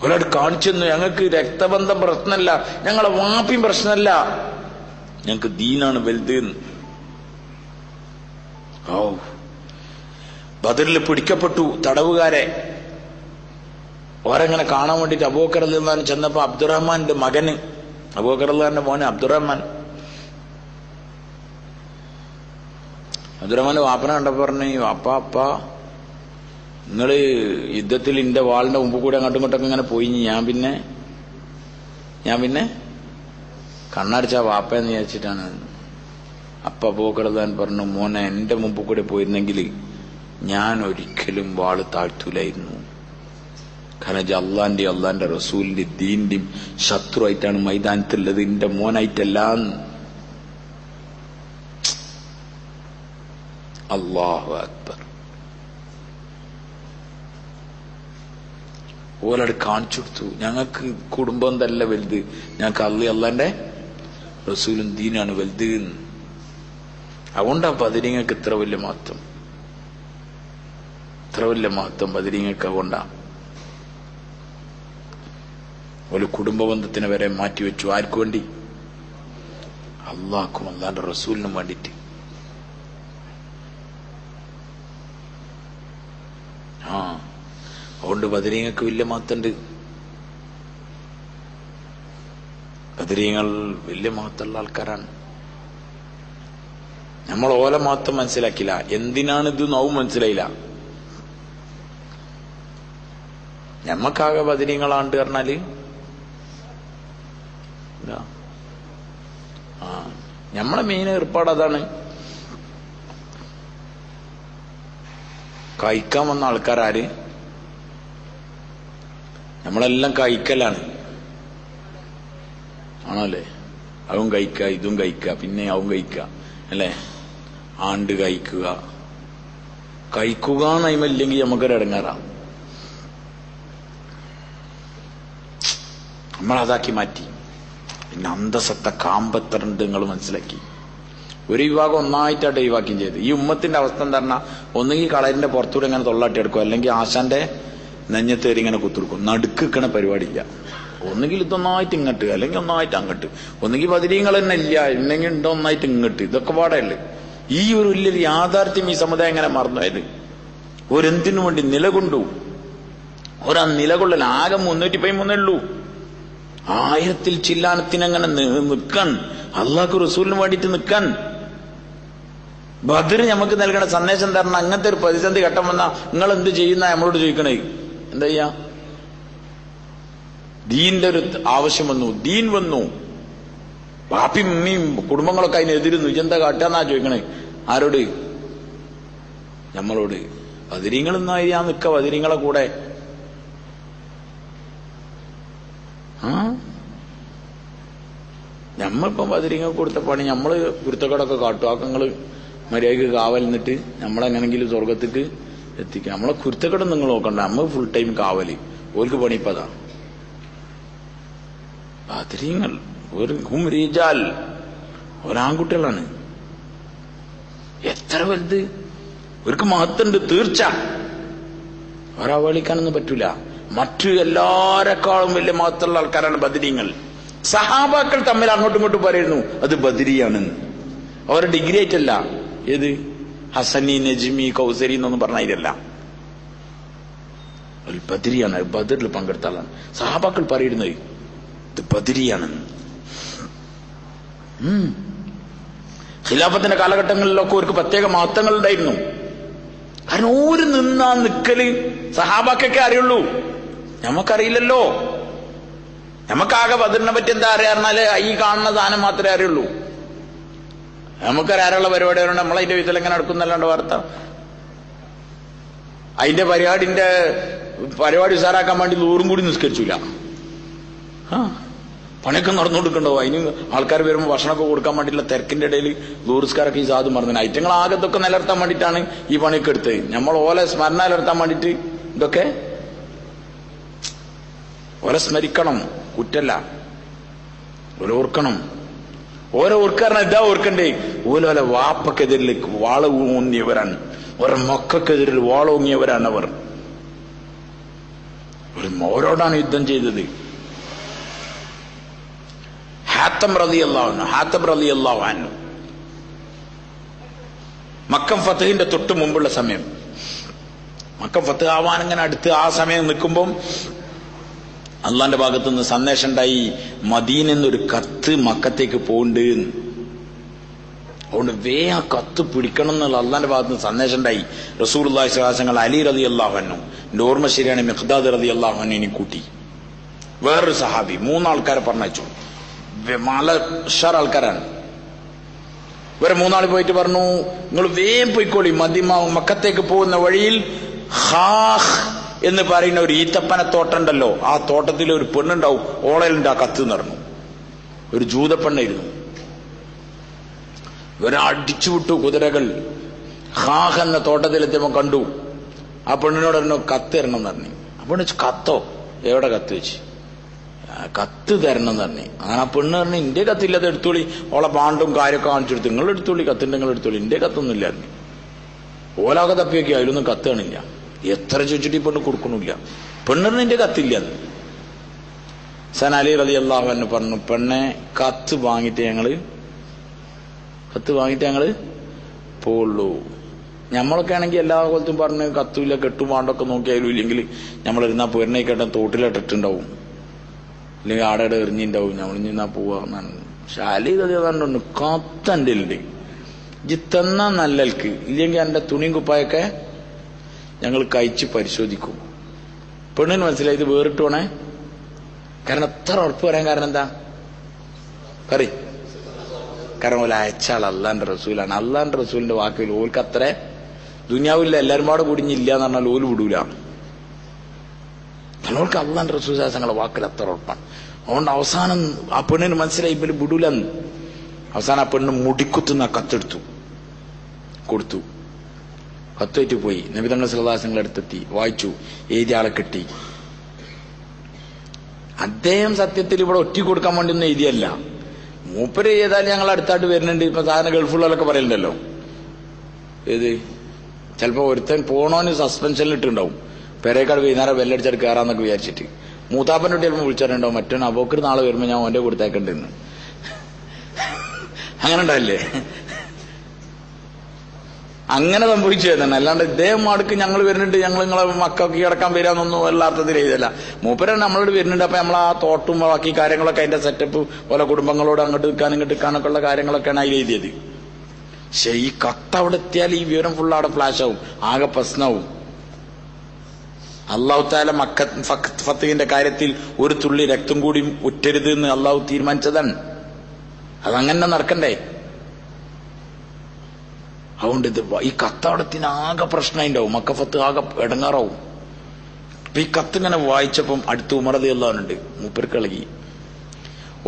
ഒരാട് കാണിച്ചെന്നു ഞങ്ങൾക്ക് രക്തബന്ധം പ്രശ്നമല്ല, ഞങ്ങളെ വാപ്പിയും പ്രശ്നമല്ല, ഞങ്ങൾക്ക് ദീനാണ് വലുത്. ഓ, ബദറിൽ പിടിക്കപ്പെട്ടു തടവുകാരെ. ഓരെങ്ങനെ കാണാൻ വേണ്ടിട്ട് അബൂബക്കർ റളിയല്ലാഹു അൻഹു ചെന്നപ്പോ അബ്ദുറഹ്മാന്റെ മകന്, അബൂബക്കർ റളിയല്ലാഹു അൻഹുവിന്റെ മോന് അബ്ദുറഹ്മാന്റെ വാപ്പനെ കണ്ടപ്പോ പറഞ്ഞു, അപ്പ നിങ്ങള് യുദ്ധത്തിൽ എന്റെ വാളിന്റെ മുമ്പ് കൂടെ അങ്ങോട്ടും ഇങ്ങോട്ടൊക്കെ ഇങ്ങനെ പോയി. ഞാൻ പിന്നെ കണ്ണടിച്ച വാപ്പയെന്ന് വിചാരിച്ചിട്ടാണ്. അപ്പ അബൂബക്കർ റളിയല്ലാഹു അൻഹു പറഞ്ഞു, മോനെ എന്റെ മുമ്പ് കൂടെ പോയിരുന്നെങ്കിൽ ഞാൻ ഒരിക്കലും വാള് താഴ്ത്തൂലായിരുന്നു. കാരണം അള്ളാന്റെ റസൂലിന്റെ ദീന്റെയും ശത്രുവായിട്ടാണ് മൈതാനത്തുള്ളത്, എന്റെ മോനായിട്ടല്ല. അല്ലാഹു അക്ബർ. ഓലോട് കാണിച്ചു കൊടുത്തു, ഞങ്ങൾക്ക് കുടുംബം തല്ല വലുത്, ഞങ്ങൾക്ക് അള്ളാന്റെ റസൂലും ദീനാണ് വലുത്. അതുകൊണ്ടാ ബദരീങ്ങൾക്ക് ഇത്ര വലിയ മഹത്വം ബദരീങ്ങൾക്ക്. അതുകൊണ്ടാ ഒരു കുടുംബ ബന്ധത്തിനെ വരെ മാറ്റിവെച്ചു. ആർക്കു വേണ്ടി? അള്ളാഹ്ക്കും അള്ളാന്റെ റസൂലിനും വേണ്ടിയിട്ട്. അതുകൊണ്ട് ബദരീങ്ങൾക്ക് വലിയ മഹത്തുണ്ട്. ബദരീങ്ങൾ വലിയ മഹത്തുള്ള ആൾക്കാരാണ്. നമ്മൾ ഓല മഹത്വം മനസ്സിലാക്കില്ല, എന്തിനാണിത് നോവും മനസ്സിലായില്ല. ഞമ്മക്കാകെ ബദരീങ്ങളാണ്ട് പറഞ്ഞാല് നമ്മളെ മെയിൻ ഏർപ്പാട് അതാണ്. കഴിക്കാൻ വന്ന ആൾക്കാരാര്? നമ്മളെല്ലാം കഴിക്കലാണ്, ആണല്ലേ? അതും കഴിക്കുക, ഇതും കഴിക്കുക, പിന്നെ അതും കഴിക്കുക, അല്ലേ? ആണ്ട് കഴിക്കുക നയിമില്ലെങ്കിൽ നമുക്കൊരു ഇടങ്ങാറാം. നമ്മളതാക്കി മാറ്റി. പിന്നെ അന്തസത്ത കാമ്പത്തറുണ്ട് നിങ്ങൾ മനസ്സിലാക്കി. ഒരു വിഭാഗം ഒന്നായിട്ടായിട്ട് ഒഴിവാക്കുകയും ചെയ്ത്. ഈ ഉമ്മത്തിന്റെ അവസ്ഥ എന്താ പറഞ്ഞാൽ, ഒന്നുകിൽ കളരിന്റെ പുറത്തൂടെ ഇങ്ങനെ തൊള്ളാട്ടി എടുക്കും, അല്ലെങ്കിൽ ആശാന്റെ നെഞ്ഞത്തേറി ഇങ്ങനെ കുത്തിരിക്കും. നടുക്കിക്കണ പരിപാടിയില്ല. ഒന്നുകിൽ ഇതൊന്നായിട്ട് ഇങ്ങോട്ട്, അല്ലെങ്കിൽ ഒന്നായിട്ട് അങ്ങോട്ട്. ഒന്നുകിൽ ബദരീങ്ങൾ തന്നെ ഇല്ല, ഇല്ലെങ്കിൽ ഉണ്ടോ ഒന്നായിട്ട് ഇങ്ങോട്ട്. ഇതൊക്കെ പാടല്ലേ. ഈ ഒരു വലിയൊരു യാഥാർത്ഥ്യം ഈ സമുദായം ഇങ്ങനെ മറന്നുപോയത്. ഒരെന്തിനു വേണ്ടി നിലകൊണ്ടു. ഒരാ നിലകൊള്ളൽ ആകെ 313 ഉള്ളൂ. 1000 ചില്ലാനത്തിനങ്ങനെ നിൽക്കാൻ, അള്ളാഹ്ക്ക് റസൂലിന് വേണ്ടിയിട്ട് നിൽക്കാൻ. ബദർ നമുക്ക് നൽകണ സന്ദേശം തരണം. അങ്ങനത്തെ ഒരു പ്രതിസന്ധി ഘട്ടം വന്നാ നിങ്ങൾ എന്ത് ചെയ്യുന്ന നമ്മളോട് ചോദിക്കണേ? എന്താ ചെയ്യാ? ദീന്റെ ഒരു ആവശ്യം വന്നു, ദീൻ വന്നു, വാപ്പിയും ഉമ്മയും കുടുംബങ്ങളൊക്കെ അതിനെതിരുന്നു. ഇതെന്താ കാട്ടാന്നാ ചോദിക്കണേ? ആരോട്? നമ്മളോട്. ബദരീങ്ങൾ എന്നായി ഞാൻ നിക്ക ബദരീങ്ങളെ കൂടെ. നമ്മളിപ്പം ബദരീങ്ങൾക്ക് കൊടുത്ത പണി നമ്മള് കുരുത്തക്കടൊക്കെ കാട്ടും. ആ നിങ്ങള് മര്യാദക്ക് കാവൽ നിന്നിട്ട് നമ്മളെങ്ങനെങ്കിലും സ്വർഗത്തേക്ക് എത്തിക്കുക. നമ്മളെ കുരുത്തക്കടം നിങ്ങൾ നോക്കണ്ട, നമ്മൾ ഫുൾ ടൈം കാവല്. ഓർക്ക് പണിപ്പതാ. ബദരീങ്ങൾ ഒരു ഹുംരീജാൽ, ഒരാൺകുട്ടികളാണ്. എത്ര വലുത്, അവർക്ക് മഹത്തുണ്ട് തീർച്ച. അവരവളിക്കാനൊന്നും പറ്റൂല. മറ്റു എല്ലാരെക്കാളും വലിയ മഹത്തുള്ള ആൾക്കാരാണ് ബദരീങ്ങൾ. സഹാബാക്കൾ തമ്മിൽ അങ്ങോട്ടും ഇങ്ങോട്ടും പറയുന്നു അത് ബദരിയാണെന്ന്. അവർ ഡിഗ്രി ആയിട്ടല്ല, ഏത് ഹസനി നജ്മി കൗസരി എന്നൊന്നും പറഞ്ഞല്ല, ബദരിയാണ്. ബദറിൽ പങ്കെടുത്ത ആളാണ്. സഹാബാക്കൾ പറയുന്നത് ഇത് ബദരിയാണെന്ന്. ഖിലാഫത്തിന്റെ കാലഘട്ടങ്ങളിലൊക്കെ അവർക്ക് പ്രത്യേക മഹത്വങ്ങൾ ഉണ്ടായിരുന്നു. കാരണം ഓര് നിന്നാ നിക്കല് സഹാബാക്കൊക്കെ അറിയുള്ളൂ, നമുക്കറിയില്ലല്ലോ. നമുക്കാകെ ബദറിനെ പറ്റി എന്താ അറിയാറിഞ്ഞാല് ഈ കാണുന്ന സാധനം മാത്രമേ അറിയുള്ളൂ. നമുക്കറിയാറുള്ള പരിപാടി വരണം, നമ്മളതിന്റെ വീട്ടിൽ എങ്ങനെ നടക്കുന്നല്ലാണ്ട് വാർത്ത. അതിന്റെ പരിപാടി ഉസാറാക്കാൻ വേണ്ടി ദൂരം കൂടി നിസ്കരിച്ചില്ല. പണിയൊക്കെ നടന്നുകൊടുക്കണ്ടോ. അതിന് ആൾക്കാർ വരുമ്പോൾ ഭക്ഷണമൊക്കെ കൊടുക്കാൻ വേണ്ടിയിട്ടുള്ള തിരക്കിന്റെ ഇടയിൽ ദൂർസ്കാരൊക്കെ ഈ സാധു മറന്നു. ഐറ്റങ്ങൾ ആകെ ഇതൊക്കെ നിലനിർത്താൻ വേണ്ടിയിട്ടാണ് ഈ പണിയൊക്കെ എടുത്തത്. നമ്മൾ ഓലെ സ്മരണ നിലനിർത്താൻ വേണ്ടിയിട്ട് ഇതൊക്കെ ഓരെ സ്മരിക്കണം, കുറ്റല്ല. ഓരോർക്കണം. ഓരോ ഓർക്കാരന ഇതാ ഓർക്കണ്ടേ. ഓല വാപ്പക്കെതിരിൽ വാള ഊന്നിയവരാണ്, ഓരോ മക്കൾക്കെതിരിൽ വാളോങ്ങിയവരാണ് അവർ. ഓരോടാണ് യുദ്ധം ചെയ്തത്. ഹാത്തം റളിയല്ലാഹു അൻഹു മക്കം ഫതഹിന്റെ തൊട്ട് മുമ്പുള്ള സമയം, മക്കം ഫതഹ് ആവാൻ ഇങ്ങനെ അടുത്ത് ആ സമയം നിൽക്കുമ്പം അള്ളാന്റെ ഭാഗത്തു നിന്ന് സന്ദേശം ഉണ്ടായി, മദീനന്നൊരു കത്ത് മക്കത്തേക്ക് പോണ്ട്. അതുകൊണ്ട് ആ കത്ത് പിടിക്കണം എന്നുള്ള അള്ളാന്റെ ഭാഗത്ത് നിന്ന് സന്ദേശം ഉണ്ടായി. റസൂലുള്ളാഹി സ്വല്ലല്ലാഹു അലൈഹി വസല്ലം അലി റളിയല്ലാഹു അൻഹു, എന്റെ ഓർമ്മ ശരിയാണ്, മിഖ്ദാദ് റളിയല്ലാഹു അൻഹുവിനെ കൂട്ടി വേറൊരു സഹാബി, 3 ആൾക്കാരെ പറഞ്ഞയച്ചു. മലഷർ ആൾക്കാരാണ്. ഇവരെ 3 ആൾ പോയിട്ട് പറഞ്ഞു, നിങ്ങൾ വേഗം പോയിക്കോളി, മക്കത്തേക്ക് പോകുന്ന വഴിയിൽ ഹാഹ് എന്ന് പറയുന്ന ഒരു ഈത്തപ്പന തോട്ടമുണ്ടല്ലോ, ആ തോട്ടത്തിൽ ഒരു പെണ്ണുണ്ടാവും, ഓളയിലുണ്ട് ആ കത്ത് നിറഞ്ഞു. ഒരു ജൂതപ്പെണ്ണായിരുന്നു. ഇവരെ അടിച്ചുവിട്ടു കുതിരകൾ. ഹാഹ് എന്ന തോട്ടത്തിലെത്തിയപ്പോൾ കണ്ടു. ആ പെണ്ണിനോട് പറഞ്ഞു കത്ത് തരണം എന്ന് പറഞ്ഞു. അപ്പോൾ കത്തോ, എവിടെ കത്ത് വെച്ച്, കത്ത് തരണം എന്ന് പറഞ്ഞു. അങ്ങനെ ആ പെണ്ണ് പറഞ്ഞു, എന്റെ കത്തില്ലാതെ എടുത്തോളി, ഓളെ പാണ്ടും കാര്യമൊക്കെ കാണിച്ചെടുത്തു, നിങ്ങൾ എടുത്തോളി, കത്തിന്റെ നിങ്ങൾ എടുത്തോളി, എന്റെ കത്തൊന്നും ഇല്ലായിരുന്നു. ഓലാകെ തപ്പിയൊക്കെ അതിലൊന്നും കത്ത് കാണില്ല. എത്ര ചോദിച്ചിട്ട് ഈ പെണ്ണ് കൊടുക്കണില്ല. പെണ്ണിന് എന്റെ കത്തില്ല. അലി റളിയല്ലാഹു അൻഹു പറഞ്ഞു, പെണ്ണെ കത്ത് വാങ്ങിയിട്ട് ഞങ്ങള് പോവുള്ളൂ. നമ്മളൊക്കെ ആണെങ്കിൽ എല്ലാ കൊല്ലത്തും പറഞ്ഞ് കത്തുമില്ല, കെട്ടും പാണ്ടൊക്കെ നോക്കിയാലും ഇല്ലെങ്കിൽ നമ്മളിരുന്നാ പെണ്ണേക്കട്ടൻ തോട്ടിലിട്ടിട്ടുണ്ടാവും, ഇല്ലെങ്കിൽ ആടെ എറിഞ്ഞിണ്ടാവും, നമ്മളിഞ്ഞാ പോവാന്നാണ്. പക്ഷെ അലി റളിയല്ലാഹു അൻഹു കത്തൻ്റെ ഉണ്ട്, ഇജ്ജ് തന്നാ നല്ലൽക്ക്, ഇല്ലെങ്കിൽ എന്റെ തുണിയും കുപ്പായൊക്കെ ഞങ്ങൾ കഴിച്ച് പരിശോധിക്കും. പെണ്ണിന് മനസ്സിലായി ഇത് വേറിട്ട് പോണേ. കാരണം എത്ര ഉറപ്പ് പറയാൻ കാരണം എന്താ പറയും? കാരണം ഓല അയച്ചാൾ അള്ളാന്റെ റസൂലാണ്. അള്ളാന്റെ റസൂലിന്റെ വാക്കിൽ ഓൽക്ക് അത്ര ദുനിയാവില്ല, എല്ലാരും പാടെ കൂടിഞ്ഞില്ല എന്ന് പറഞ്ഞാൽ ഓല് വിടൂല. ഓൾക്ക് അള്ളാന്റെ റസൂൽ ഞങ്ങളെ വാക്കിൽ അത്ര ഉറപ്പാണ്. അതുകൊണ്ട് അവസാനം ആ പെണ്ണിന് മനസ്സിലായി ഇവര് വിടൂലെന്ന്. അവസാനം ആ പെണ്ണ് മുടിക്കുത്തുന്ന കത്തെടുത്തു കൊടുത്തു. കത്തേറ്റ് പോയി. നബി തങ്ങൾ സല്ലല്ലാഹു അലൈഹി വസല്ലം അടുത്തെത്തി, വായിച്ചു, എഴുതിയ ആളെ കിട്ടി. അദ്ദേഹം സത്യത്തിൽ ഇവിടെ ഒറ്റ കൊടുക്കാൻ വേണ്ടി ഒന്നും എഴുതിയല്ല. മൂപ്പര് ഏതായാലും ഞങ്ങൾ അടുത്തായിട്ട് വരുന്നുണ്ട്. ഇപ്പൊ സാധാരണ ഗൾഫുള്ളവരൊക്കെ പറയലുണ്ടല്ലോ, ഏത് ചിലപ്പോ ഒരുത്തൻ പോണോന് സസ്പെൻഷനിൽ ഇട്ടുണ്ടാവും, പെരേക്കാട് വൈകുന്നേരം വെല്ലടിച്ചാൽ കയറാന്നൊക്കെ വിചാരിച്ചിട്ട്. മൂത്താപ്പൻ്റെ കുട്ടി ചിലപ്പോൾ വിളിച്ചിട്ടുണ്ടാവും, മറ്റൊന്ന് അബോക്കർ നാളെ വരുമ്പോൾ ഞാൻ ഓന്റെ കൊടുത്തേക്കണ്ടെന്ന്. അങ്ങനെ ഉണ്ടാവില്ലേ? അങ്ങനെ സംഭവിച്ചു തന്നെ. അല്ലാണ്ട് ഇദ്ദേഹം മാർക്ക് ഞങ്ങൾ വരുന്നുണ്ട്, ഞങ്ങൾ നിങ്ങളെ മക്കൾക്ക് കിടക്കാൻ വരാന്നൊന്നും എല്ലാ അർത്ഥത്തിൽ എഴുതല്ല. മൂപ്പര് നമ്മളോട് വരുന്നുണ്ട്. അപ്പൊ നമ്മൾ ആ തോട്ടും ബാക്കി കാര്യങ്ങളൊക്കെ അതിന്റെ സെറ്റപ്പ് പോലെ കുടുംബങ്ങളോട് അങ്ങോട്ട് നിൽക്കാനും ഇങ്ങോട്ട് നിൽക്കാനൊക്കെ ഉള്ള കാര്യങ്ങളൊക്കെയാണ് അതിൽ എഴുതിയത്. പക്ഷെ ഈ കത്ത് അവിടെ എത്തിയാൽ ഈ വിവരം ഫുൾ അവിടെ ഫ്ലാഷ് ആവും, ആകെ പ്രശ്നവും. അള്ളാഹു തആല ഫത്ഹിന്റെ കാര്യത്തിൽ ഒരു തുള്ളി രക്തം കൂടി ഉറ്റരുത് എന്ന് അള്ളാഹു തീരുമാനിച്ചതാണ്. അതങ്ങനെ നടക്കണ്ടേ? അതുകൊണ്ട് ഈ കത്തവിടത്തിന് ആകെ പ്രശ്നമുണ്ടാവും, മക്കഫത്ത് ആകെ ഇടങ്ങാറാവും. അപ്പൊ ഈ കത്തിങ്ങനെ വായിച്ചപ്പം അടുത്ത് ഉമർ റളിയല്ലാഹു അൻഹു ഉണ്ട്, മൂപ്പർക്ക് ഇളകി.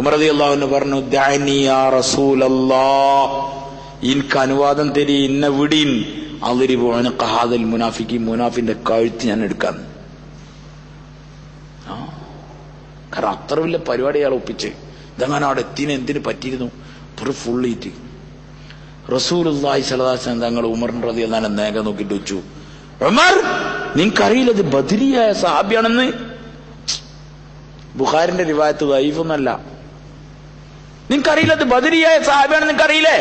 ഉമർ റളിയല്ലാഹു അൻഹു പറഞ്ഞു, ദഅനി യാ റസൂലല്ലാഹ്, എനിക്ക് അനുവാദം തരി, ഇന്ന വിടീൻ, അദ്രിബു ഉനഖ ഹാദൽ മുനാഫിഖി, മുനാഫിന്റെ കഴുത്ത് ഞാൻ എടുക്കാൻ. കാരണം അത്ര വലിയ പരിപാടി അയാൾ ഒപ്പിച്ച്. ഇതങ്ങനെ അവിടെ എത്തിന് എന്തിനു പറ്റിയിരുന്നു? ഫുള്ളീറ്റ് റസൂലുള്ളാഹി സ്വല്ലല്ലാഹു അലൈഹി വസല്ലം തങ്ങൾ ഉമറിന്റെ റളിയല്ലാഹു അൻഹു നേരെ നോക്കിയിട്ട് വെച്ചു, ഉമർ, നിനക്കറിയില്ലത് ബദരിയായ സഹാബിയാണെന്ന്? ബുഖാരിന്റെ റിവായത്ത് ദഈഫൊന്നല്ല. നിനക്കറിയില്ലത് ബദരിയായ സഹാബിയാണെന്ന് നിനക്കറിയില്ലേ?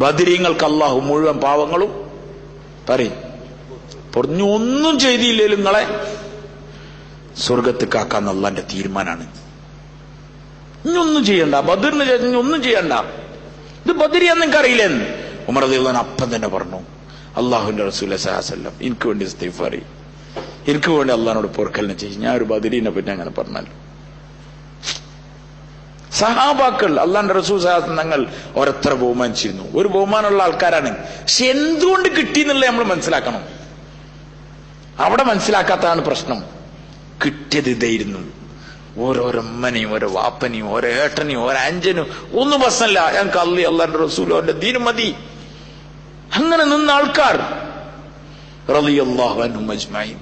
ബദരീങ്ങൾക്ക് അല്ലാഹു മുഴുവൻ പാവങ്ങളും പറഞ്ഞു ഒന്നും ചെയ്തില്ലേലും നിങ്ങളെ സ്വർഗത്ത് കാക്കാന്ന് അല്ലാഹുവിന്റെ തീരുമാനാണ്. ഇനിയൊന്നും ചെയ്യണ്ട, ബദറിന് ശേഷം ഇനി ഒന്നും ചെയ്യണ്ട, ഇത് ബദരിയാന്ന് നിനക്കറിയില്ലെന്ന് ഉമർ റളിയല്ലാഹു അൻഹു അപ്പം തന്നെ പറഞ്ഞു, അല്ലാഹുവിന്റെ റസൂൽ സല്ലല്ലാഹു അലൈഹി വസല്ലം എനിക്ക് വേണ്ടി ഇസ്തിഗ്ഫാർ ചെയ്യ്, എനിക്ക് വേണ്ടി അല്ലാഹുവിനോട് പൊറുക്കലിനെ ചെയ്യും, ഞാൻ ഒരു ബദരീനെ പറ്റി അങ്ങനെ പറഞ്ഞാൽ. സഹാബാക്കൾ അല്ലാഹുവിന്റെ റസൂൽ സല്ലല്ലാഹു അലൈഹി വസല്ലം തങ്ങൾ ഒരെത്ര ബഹുമാനിച്ചിരുന്നു, ഒരു ബഹുമാനമുള്ള ആൾക്കാരാണ്. പക്ഷെ എന്തുകൊണ്ട് കിട്ടി എന്നുള്ളത് നമ്മൾ മനസ്സിലാക്കണം. അവിടെ മനസ്സിലാക്കാത്തതാണ് പ്രശ്നം. കിട്ടിയത് ഇതായിരുന്നു. ഓരോരമ്മനെയും ഓരോ വാപ്പനെയും ഓരോ ഏട്ടനെയും ഓരോ അഞ്ചനും ഒന്നും പ്രശ്നമില്ല, ഞങ്ങൾക്ക് അല്ലാഹുവിന്റെ റസൂലും അവന്റെ ദീനും മതി. അങ്ങനെ നിന്ന ആൾക്കാർ റളിയല്ലാഹു അൻഹും അജ്മഈൻ,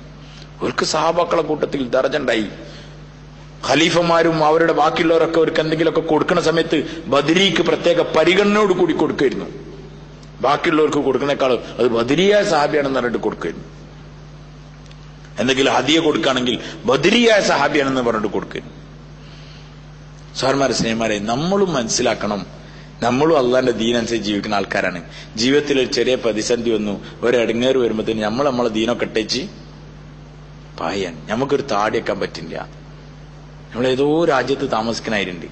അവർക്ക് സഹാബാക്കളെ കൂട്ടത്തിൽ ദറജ ഉണ്ടായി. ഖലീഫമാരും അവരുടെ ബാക്കിയുള്ളവരൊക്കെ അവർക്ക് എന്തെങ്കിലുമൊക്കെ കൊടുക്കുന്ന സമയത്ത് ബദരീക്ക് പ്രത്യേക പരിഗണനയോട് കൂടി കൊടുക്കുമായിരുന്നു. ബാക്കിയുള്ളവർക്ക് കൊടുക്കുന്നേക്കാളും അത് ബദരിയായ സഹാബിയാണെന്ന് പറഞ്ഞിട്ട് കൊടുക്കുമായിരുന്നു. എന്തെങ്കിലും ഹദിയ കൊടുക്കുകയാണെങ്കിൽ ബദരിയായ സഹാബിയാണെന്ന് പറഞ്ഞിട്ട് കൊടുക്കുന്നു. സാർമാരെ, സ്നേഹമാരെ, നമ്മളും മനസ്സിലാക്കണം, നമ്മളും അള്ളാന്റെ ദീനനുസരിച്ച് ജീവിക്കുന്ന ആൾക്കാരാണ്. ജീവിതത്തിൽ ഒരു ചെറിയ പ്രതിസന്ധി വന്നു, ഒരു ഇടങ്ങേറ് വരുമ്പോഴത്തേന് നമ്മളെ ദീനൊക്കെ ഇട്ടേച്ച് പായാൻ. നമുക്കൊരു താടിയേക്കാൻ പറ്റില്ല. നമ്മളേതോ രാജ്യത്ത് താമസിക്കണായിട്ടുണ്ട്,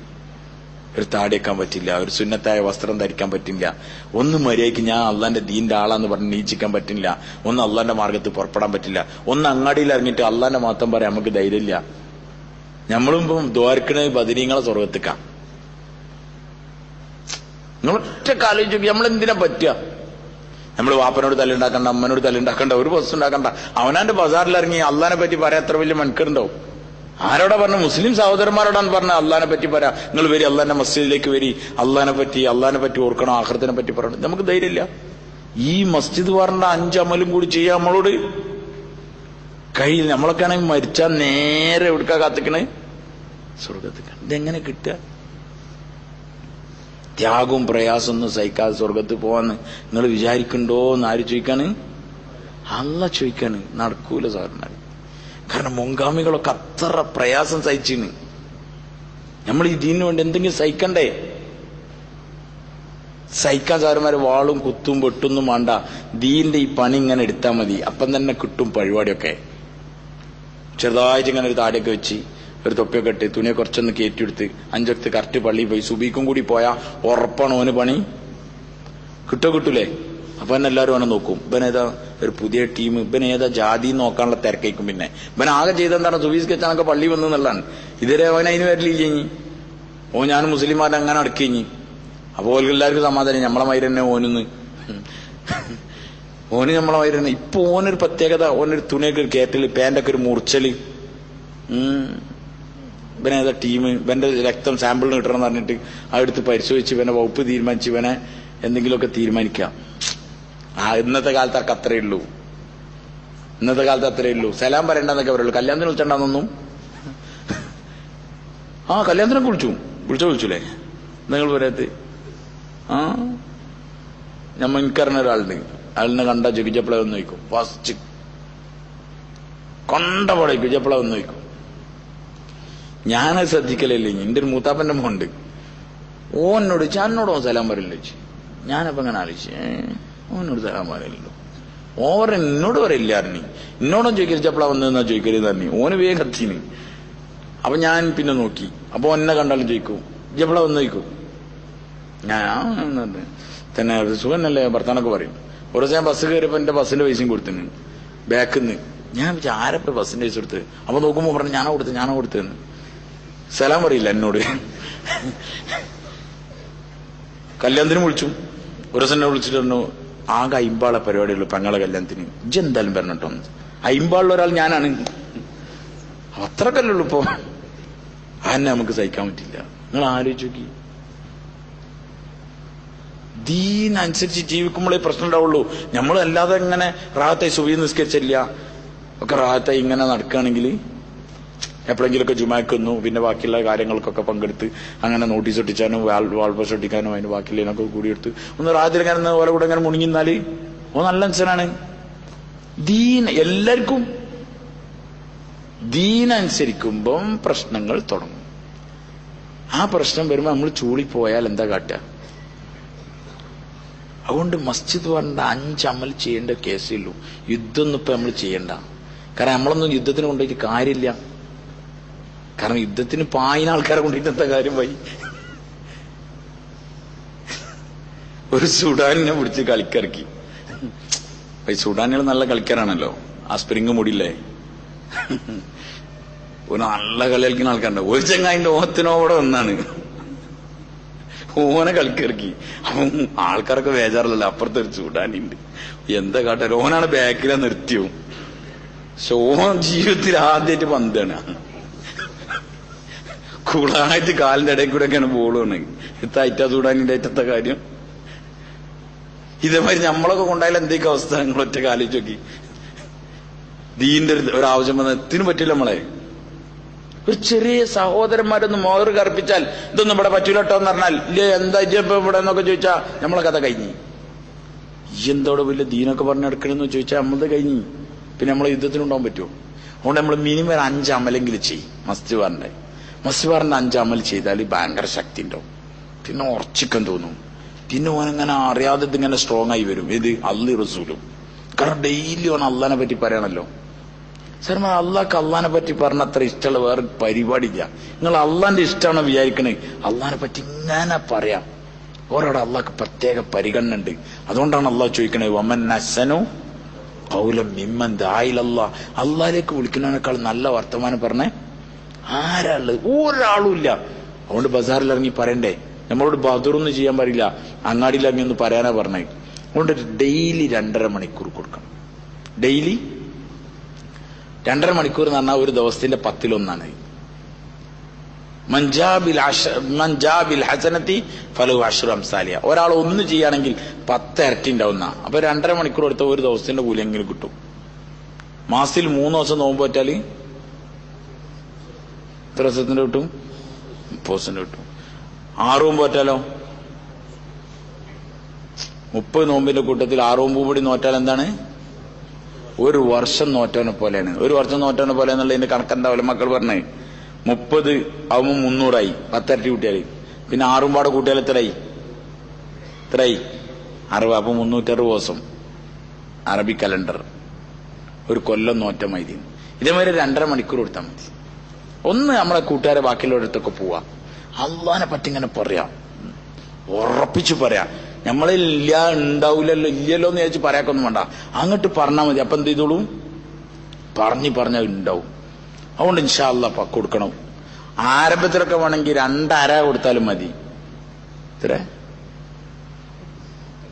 ഒരു താടിയേക്കാൻ പറ്റില്ല, ഒരു സുന്നത്തായ വസ്ത്രം ധരിക്കാൻ പറ്റില്ല, ഒന്ന് മര്യാദയ്ക്ക് ഞാൻ അള്ളാന്റെ ദീന്റെ ആളാന്ന് പറഞ്ഞ് നീച്ചിക്കാൻ പറ്റില്ല, ഒന്ന് അള്ളാന്റെ മാർഗത്ത് പുറപ്പെടാൻ പറ്റില്ല, ഒന്ന് അങ്ങാടിയിൽ ഇറങ്ങിയിട്ട് അള്ളാന്റെ മാത്രം പറയാൻ നമുക്ക് ധൈര്യമില്ല. നമ്മളും ഇപ്പം ദ്വാരക്കണ ബദരീങ്ങളെ സ്വർഗത്തിക്കാം. നിങ്ങളൊറ്റ ആലോചിച്ച് നമ്മളെന്തിനാ പറ്റുക? നമ്മൾ വാപ്പനോട് തല്ലുണ്ടാക്കണ്ട, അമ്മനോട് തല്ലുണ്ടാക്കണ്ട, ഒരു ബസ് ഉണ്ടാക്കണ്ട, അവനാന്റെ ബസാറിൽ ഇറങ്ങി അള്ളാനെ പറ്റി പറയാൻ എത്ര വലിയ മൺകറുണ്ടാവും. ആരോടാ പറഞ്ഞ? മുസ്ലിം സഹോദരന്മാരോടാണ് പറഞ്ഞ അള്ളാനെ പറ്റി പറയാ, നിങ്ങൾ വരി, അള്ളാന്റെ മസ്ജിദിലേക്ക് വരി, അള്ളാനെ പറ്റി ഓർക്കണം, ആഖിറത്തിനെ പറ്റി പറയണം. നമുക്ക് ധൈര്യമില്ല. ഈ മസ്ജിദ് പറഞ്ഞ 5 അമലും കൂടി ചെയ്യാൻ നമ്മളോട് കഴിയില്ല. നമ്മളൊക്കെ ആണെങ്കിൽ മരിച്ചാൽ നേരെ എവിടുക്കാ കാത്തിക്കണേ? സ്വർഗത്തിക്കാണ്. ഇതെങ്ങനെ കിട്ടുക? ത്യാഗവും പ്രയാസമൊന്നും സഹിക്കാതെ സ്വർഗത്ത് പോവാന്ന് നിങ്ങൾ വിചാരിക്കണ്ടോ എന്ന് ആര് ചോദിക്കാണ്? അല്ലാഹ് ചോദിക്കാണ്. നടക്കൂല സാറിന്. കാരണം മുൻഗാമികളൊക്കെ അത്ര പ്രയാസം സഹിച്ചിന്. നമ്മൾ ഈ ദീനിന് വേണ്ടി എന്തെങ്കിലും സഹിക്കണ്ടേ? സഹിക്കാൻ സാറുമാര് വാളും കുത്തും വെട്ടൊന്നും വേണ്ട, ദീന്റെ ഈ പണി ഇങ്ങനെ എടുത്താൽ മതി, അപ്പം തന്നെ കിട്ടും പരിപാടിയൊക്കെ. ചെറുതായിട്ട് ഇങ്ങനെ ഒരു താടിയൊക്കെ വെച്ച്, ഒരു തൊപ്പിയൊക്കെ ഇട്ട്, തുണിയെ കുറച്ചൊന്ന് കയറ്റിയെടുത്ത് 5 വക്ത് കറക്റ്റ് പള്ളിയിൽ പോയി സുബീക്കും കൂടി പോയാൽ ഉറപ്പാണ് ഓന് പണി കിട്ടൂലേ? അപ്പൊ തന്നെ എല്ലാവരും അവനെ നോക്കും, ഇവനേതാ ഒരു പുതിയ ടീം, ഇവനേതാ ജാതി നോക്കാനുള്ള തിരക്കേക്കും. പിന്നെ ഇവൻ ആകെ ചെയ്തെന്താണ്? സുബീസ് കെച്ചാനൊക്കെ പള്ളി വന്നു എന്നുള്ളതാണ്. ഇതുവരെ അവൻ അതിന് വരലില്ല. ഇനി ഞാൻ മുസ്ലിംമാരെ അങ്ങനെ അടക്കി. അപ്പോൾ എല്ലാവർക്കും സമാധാനം, നമ്മളെ മൈര് തന്നെ ഓനൊന്ന് ഓന് നമ്മളെ മൈര് തന്നെ. ഇപ്പൊ ഓനൊരു പ്രത്യേകത, ഓനൊരു തുണിയൊക്കെ ഒരു കയറ്റല്, പാന്റൊക്കെ ഒരു മുറിച്ചല്. ഇവനേതാ ടീം, ഇവന്റെ രക്തം സാമ്പിളിന് കിട്ടണം എന്ന് പറഞ്ഞിട്ട് അതെടുത്ത് പരിശോധിച്ച് ഇവനെ വകുപ്പ് തീരുമാനിച്ച് ഇവനെ എന്തെങ്കിലുമൊക്കെ തീരുമാനിക്കാം. ഇന്നത്തെ കാലത്ത് അത്രയേ ഉള്ളൂ. ഇന്നത്തെ കാലത്ത് അത്രയേ ഉള്ളൂ. സലാം പറയണ്ടെന്നൊക്കെ പറയുള്ളൂ. കല്യാണത്തിന് വിളിച്ചിട്ടുണ്ടാന്നൊന്നും. കല്യാണത്തിനൊക്കെ വിളിച്ചൂലേ നിങ്ങൾ പറയത്ത്? എനിക്കറിഞ്ഞ ഒരാളുണ്ട്, അയാളിനെ കണ്ടാ ജപ്പിള വന്ന് വയ്ക്കും. ഫസ്റ്റ് കൊണ്ടപോലെ ജപ്പിള വന്ന് വയ്ക്കും. ഞാനത് ശ്രദ്ധിക്കലല്ലേ. എന്റെ ഒരു മൂത്താപ്പന്റെ മോണ്ട്, ഓനോട് എന്നോട് സലാം പറയില്ല ചോദിച്ചു. ഞാനപ്പോ അങ്ങനെ ആലോചിച്ചു, ഓനോട് സലാം പറയില്ലല്ലോ. ഓവർ എന്നോട് പറയില്ല അറിഞ്ഞി, എന്നോടും ചോദിക്കരുത് ചപ്പള വന്നതെന്നാ ചോദിക്കരുത് അറിഞ്ഞി. ഓന് വേഗം കത്തിന്. അപ്പൊ ഞാൻ പിന്നെ നോക്കി, അപ്പൊ എന്നെ കണ്ടാലും ചോദിക്കും, ജപ്പള വന്ന് ചോദിക്കും. ഞാൻ തന്നെ സുഖന്നല്ലേ ഭർത്താനൊക്കെ പറയും. ഒരു ദിവസം ഞാൻ ബസ് കയറിയപ്പോ എന്റെ ബസ്സിന്റെ പൈസയും കൊടുത്തിന് ബാക്കിന്ന്. ഞാൻ ആരപ്പോ ബസ്സിന്റെ പൈസ കൊടുത്ത്? അപ്പൊ നോക്കുമ്പോ പറഞ്ഞു ഞാനോ കൊടുത്തെന്ന്. സലാം പറയില്ല എന്നോട്. കല്യാണത്തിന് വിളിച്ചു, ഒരു ദിവസം എന്നെ വിളിച്ചിട്ട് പറഞ്ഞു, ആകെ 50 ആളെ പരിപാടിയുള്ളൂ പെങ്ങളെ കല്യാണത്തിന്, ഇജ്ജ് എന്തായാലും പറഞ്ഞിട്ടോ. 50 ആളിൽ ഒരാൾ ഞാനാണ്. അത്രക്കല്ലുള്ളൂ. ഇപ്പൊ അതെന്നെ നമുക്ക് സഹിക്കാൻ പറ്റില്ല. നിങ്ങൾ ആലോചിച്ച് നോക്കി. ദീനനുസരിച്ച് ജീവിക്കുമ്പോഴേ പ്രശ്നം ഉണ്ടാവുള്ളൂ. നമ്മളല്ലാതെ ഇങ്ങനെ റാഹത്തായി സുബഹി നിസ്കരിച്ചില്ല ഒക്കെ റാഹത്തായി ഇങ്ങനെ നടക്കുകയാണെങ്കിൽ എപ്പോഴെങ്കിലുമൊക്കെ ജുമാക്ക് വന്നു, പിന്നെ ബാക്കിയുള്ള കാര്യങ്ങൾക്കൊക്കെ പങ്കെടുത്ത് അങ്ങനെ നോട്ടീസ് ഒട്ടിച്ചാനും വാൾപോസ്റ്റ് ഒട്ടിക്കാനും അതിന് ബാക്കിയുള്ളതിനൊക്കെ കൂടിയെടുത്ത് ഒന്ന് റാഹത്തിൽ ഇങ്ങനെ ഓരോ കൂടെ ഇങ്ങനെ മുണിങ്ങിന്നാല് നല്ല അനുസരണാണ്. എല്ലാവർക്കും ദീനനുസരിക്കുമ്പം പ്രശ്നങ്ങൾ തുടങ്ങും. ആ പ്രശ്നം വരുമ്പോ നമ്മൾ ചൂളിപ്പോയാൽ എന്താ കാട്ടുക? അതുകൊണ്ട് മസ്ജിദ് പറഞ്ഞ 5 അമൽ ചെയ്യേണ്ട കേസേ ഉള്ളൂ. യുദ്ധമൊന്നും ഇപ്പൊ നമ്മൾ ചെയ്യണ്ട. കാരണം നമ്മളൊന്നും യുദ്ധത്തിന് കൊണ്ടുപോയിട്ട് കാര്യമില്ല. കാരണം യുദ്ധത്തിന് പായുന്ന ആൾക്കാരെ കൊണ്ടിട്ട് എന്താ കാര്യം? പോയി ഒരു സുഡാനിനെ പിടിച്ച് കളിക്കിറക്കി. സുഡാനികൾ നല്ല കളിക്കാരാണല്ലോ. ആ സ്പ്രിങ് മുടിയില്ലേ, ഒരു നല്ല കളി കളിക്കുന്ന ആൾക്കാരുണ്ട്. ഒരു ചങ്ങായിന്റെ ഓത്തിനോടെ ഒന്നാണ് ഓനെ കളിക്കിറക്കി. അപ്പം ആൾക്കാരൊക്കെ ബേജാറില്ലല്ലോ. അപ്പുറത്തൊരു ചൂടാനുണ്ട്. എന്താ കാട്ടാ? ഓനാണ് ബാക്കിലാ നിർത്തിയോ. പക്ഷെ ഓൻ ജീവിതത്തിൽ ആദ്യമായിട്ട് പന്താണ്. കൂളായിട്ട് കാലിന്റെ ഇടയിൽ കൂടെ ഒക്കെയാണ് ബോളാണ്. ഇത്തയറ്റാ ചൂടാനിന്റെ ഏറ്റത്തെ കാര്യം. ഇതേമാതിരി നമ്മളൊക്കെ കൊണ്ടായാലും എന്തൊക്കെ അവസ്ഥ നിങ്ങൾ ഒറ്റ കാലിച്ച് നോക്കി. ദീന്റെ ഒരാവശ്യം വന്ന എത്തിനും പറ്റില്ല. നമ്മളെ ഒരു ചെറിയ സഹോദരന്മാരൊന്ന് മോഹർ കർപ്പിച്ചാൽ ഇതൊന്നും ഇവിടെ പറ്റൂലട്ടോ എന്ന് പറഞ്ഞാൽ ഇല്ല എന്താ ഇപ്പൊ ഇവിടെ എന്നൊക്കെ ചോദിച്ചാ നമ്മളെ കഥ കഴിഞ്ഞു. ഈ എന്തോടെ വലിയ ദീനൊക്കെ പറഞ്ഞെടുക്കണമെന്ന് ചോദിച്ചാൽ നമ്മളത് കഴിഞ്ഞു. പിന്നെ നമ്മളെ യുദ്ധത്തിനുണ്ടാവാൻ പറ്റുമോ? അതുകൊണ്ട് നമ്മൾ മിനിമം 5 അമലെങ്കിലും ചെയ്യും. മസ്ജിദ് 5 അമൽ ചെയ്താൽ ഭയങ്കര ശക്തി ഉണ്ടാവും. പിന്നെ ഉറച്ചിക്കാൻ തോന്നും. പിന്നെ ഓനങ്ങനെ അറിയാതെ ഇതിങ്ങനെ സ്ട്രോങ് ആയി വരും. ഇത് അള്ളി റസൂലും. കാരണം ഡെയിലി ഓൻ അള്ളാനെ പറ്റി പറയണല്ലോ. സാർ അള്ളാഹ്ക്ക് അള്ളാനെ പറ്റി പറഞ്ഞ അത്ര ഇഷ്ടമുള്ള വേറെ പരിപാടിയില്ല. നിങ്ങൾ അള്ളാന്റെ ഇഷ്ടമാണോ വിചാരിക്കണേ? അള്ളാനെ പറ്റി ഇങ്ങനെ പറയാം. ഓരോടെ അള്ളാഹ്ക്ക് പ്രത്യേക പരിഗണന ഉണ്ട്. അതുകൊണ്ടാണ് അള്ളാഹ് ചോദിക്കണേ, വമൻ അഹ്സനു ഖൗലൻ മിമ്മൻ ദഅ ഇലല്ലാഹ്. അള്ളാഹിലേക്ക് വിളിക്കുന്നതിനേക്കാൾ നല്ല വർത്തമാനം പറഞ്ഞേ ആരാ ഉള്ളത്? ഒരാളും ഇല്ല. അതുകൊണ്ട് ബസാറിൽ ഇറങ്ങി പറയണ്ടേ? നമ്മളോട് ബദറൊന്നും ചെയ്യാൻ പാടില്ല, അങ്ങാടിയിൽ ഇറങ്ങി ഒന്ന് പറയാനാ പറഞ്ഞേ. അതുകൊണ്ട് ഡെയിലി 2.5 മണിക്കൂർ കൊടുക്കണം. ഡെയിലി 2.5 മണിക്കൂർ എന്ന് പറഞ്ഞാൽ ഒരു ദിവസത്തിന്റെ 10-1. മൻജാബിൽ ഹസനത്തി ഫലഹു അശ്റു അംസാലിഹ. ഒരാൾ ഒന്ന് ചെയ്യുകയാണെങ്കിൽ 10 ഇരട്ടി ഉണ്ടാവുന്ന. അപ്പൊ 2.5 മണിക്കൂർ എടുത്ത ഒരു ദിവസത്തിന്റെ കൂലിയെങ്കിലും കിട്ടും. മാസത്തിൽ 3 ദിവസം നോമ്പ് പറ്റാല് എത്ര ദിവസത്തിന്റെ കിട്ടും? 30 കിട്ടും. 6 നോമ്പ് പറ്റാലോ? 30 നോമ്പിന്റെ കൂട്ടത്തിൽ 6 നോമ്പ് കൂടി നോറ്റാൽ എന്താണ്? ഒരു വർഷം നോറ്റവനെ പോലെയാണ്. ഒരു വർഷം നോറ്റവനെ പോലെ എന്നുള്ളതിന്റെ കണക്കെന്താ മക്കൾ പറഞ്ഞേ? 30 ആവുമ്പോ 300 10 ഇരട്ടി കൂട്ടിയാല്. പിന്നെ 6 പാടെ കൂട്ടിയാൽ എത്രയായി? 60. അപ്പൊ 360 ദിവസം അറബി കലണ്ടർ. ഒരു കൊല്ലം നോറ്റ മതി. ഇതേമാതിരി 2.5 മണിക്കൂർ കൊടുത്താൽ മതി. ഒന്ന് നമ്മളെ കൂട്ടുകാരെ ബാക്കിയുള്ളവരടുത്തൊക്കെ പോവാ, അള്ളാനെ പറ്റി ഇങ്ങനെ പറയാം, ഉറപ്പിച്ചു പറയാം. നമ്മളിൽ ഇല്ല ഉണ്ടാവില്ലല്ലോ ഇല്ലല്ലോ എന്ന് വിചാരിച്ച് പറയാക്കൊന്നും വേണ്ട, അങ്ങോട്ട് പറഞ്ഞാൽ മതി. അപ്പൊ എന്ത് ചെയ്തോളൂ? പറഞ്ഞാൽ ഉണ്ടാവും. അതുകൊണ്ട് ഇൻഷാ അല്ലാഹ് കൊടുക്കണം. ആരംഭത്തിലൊക്കെ വേണമെങ്കിൽ 2.5 കൊടുത്താലും മതി.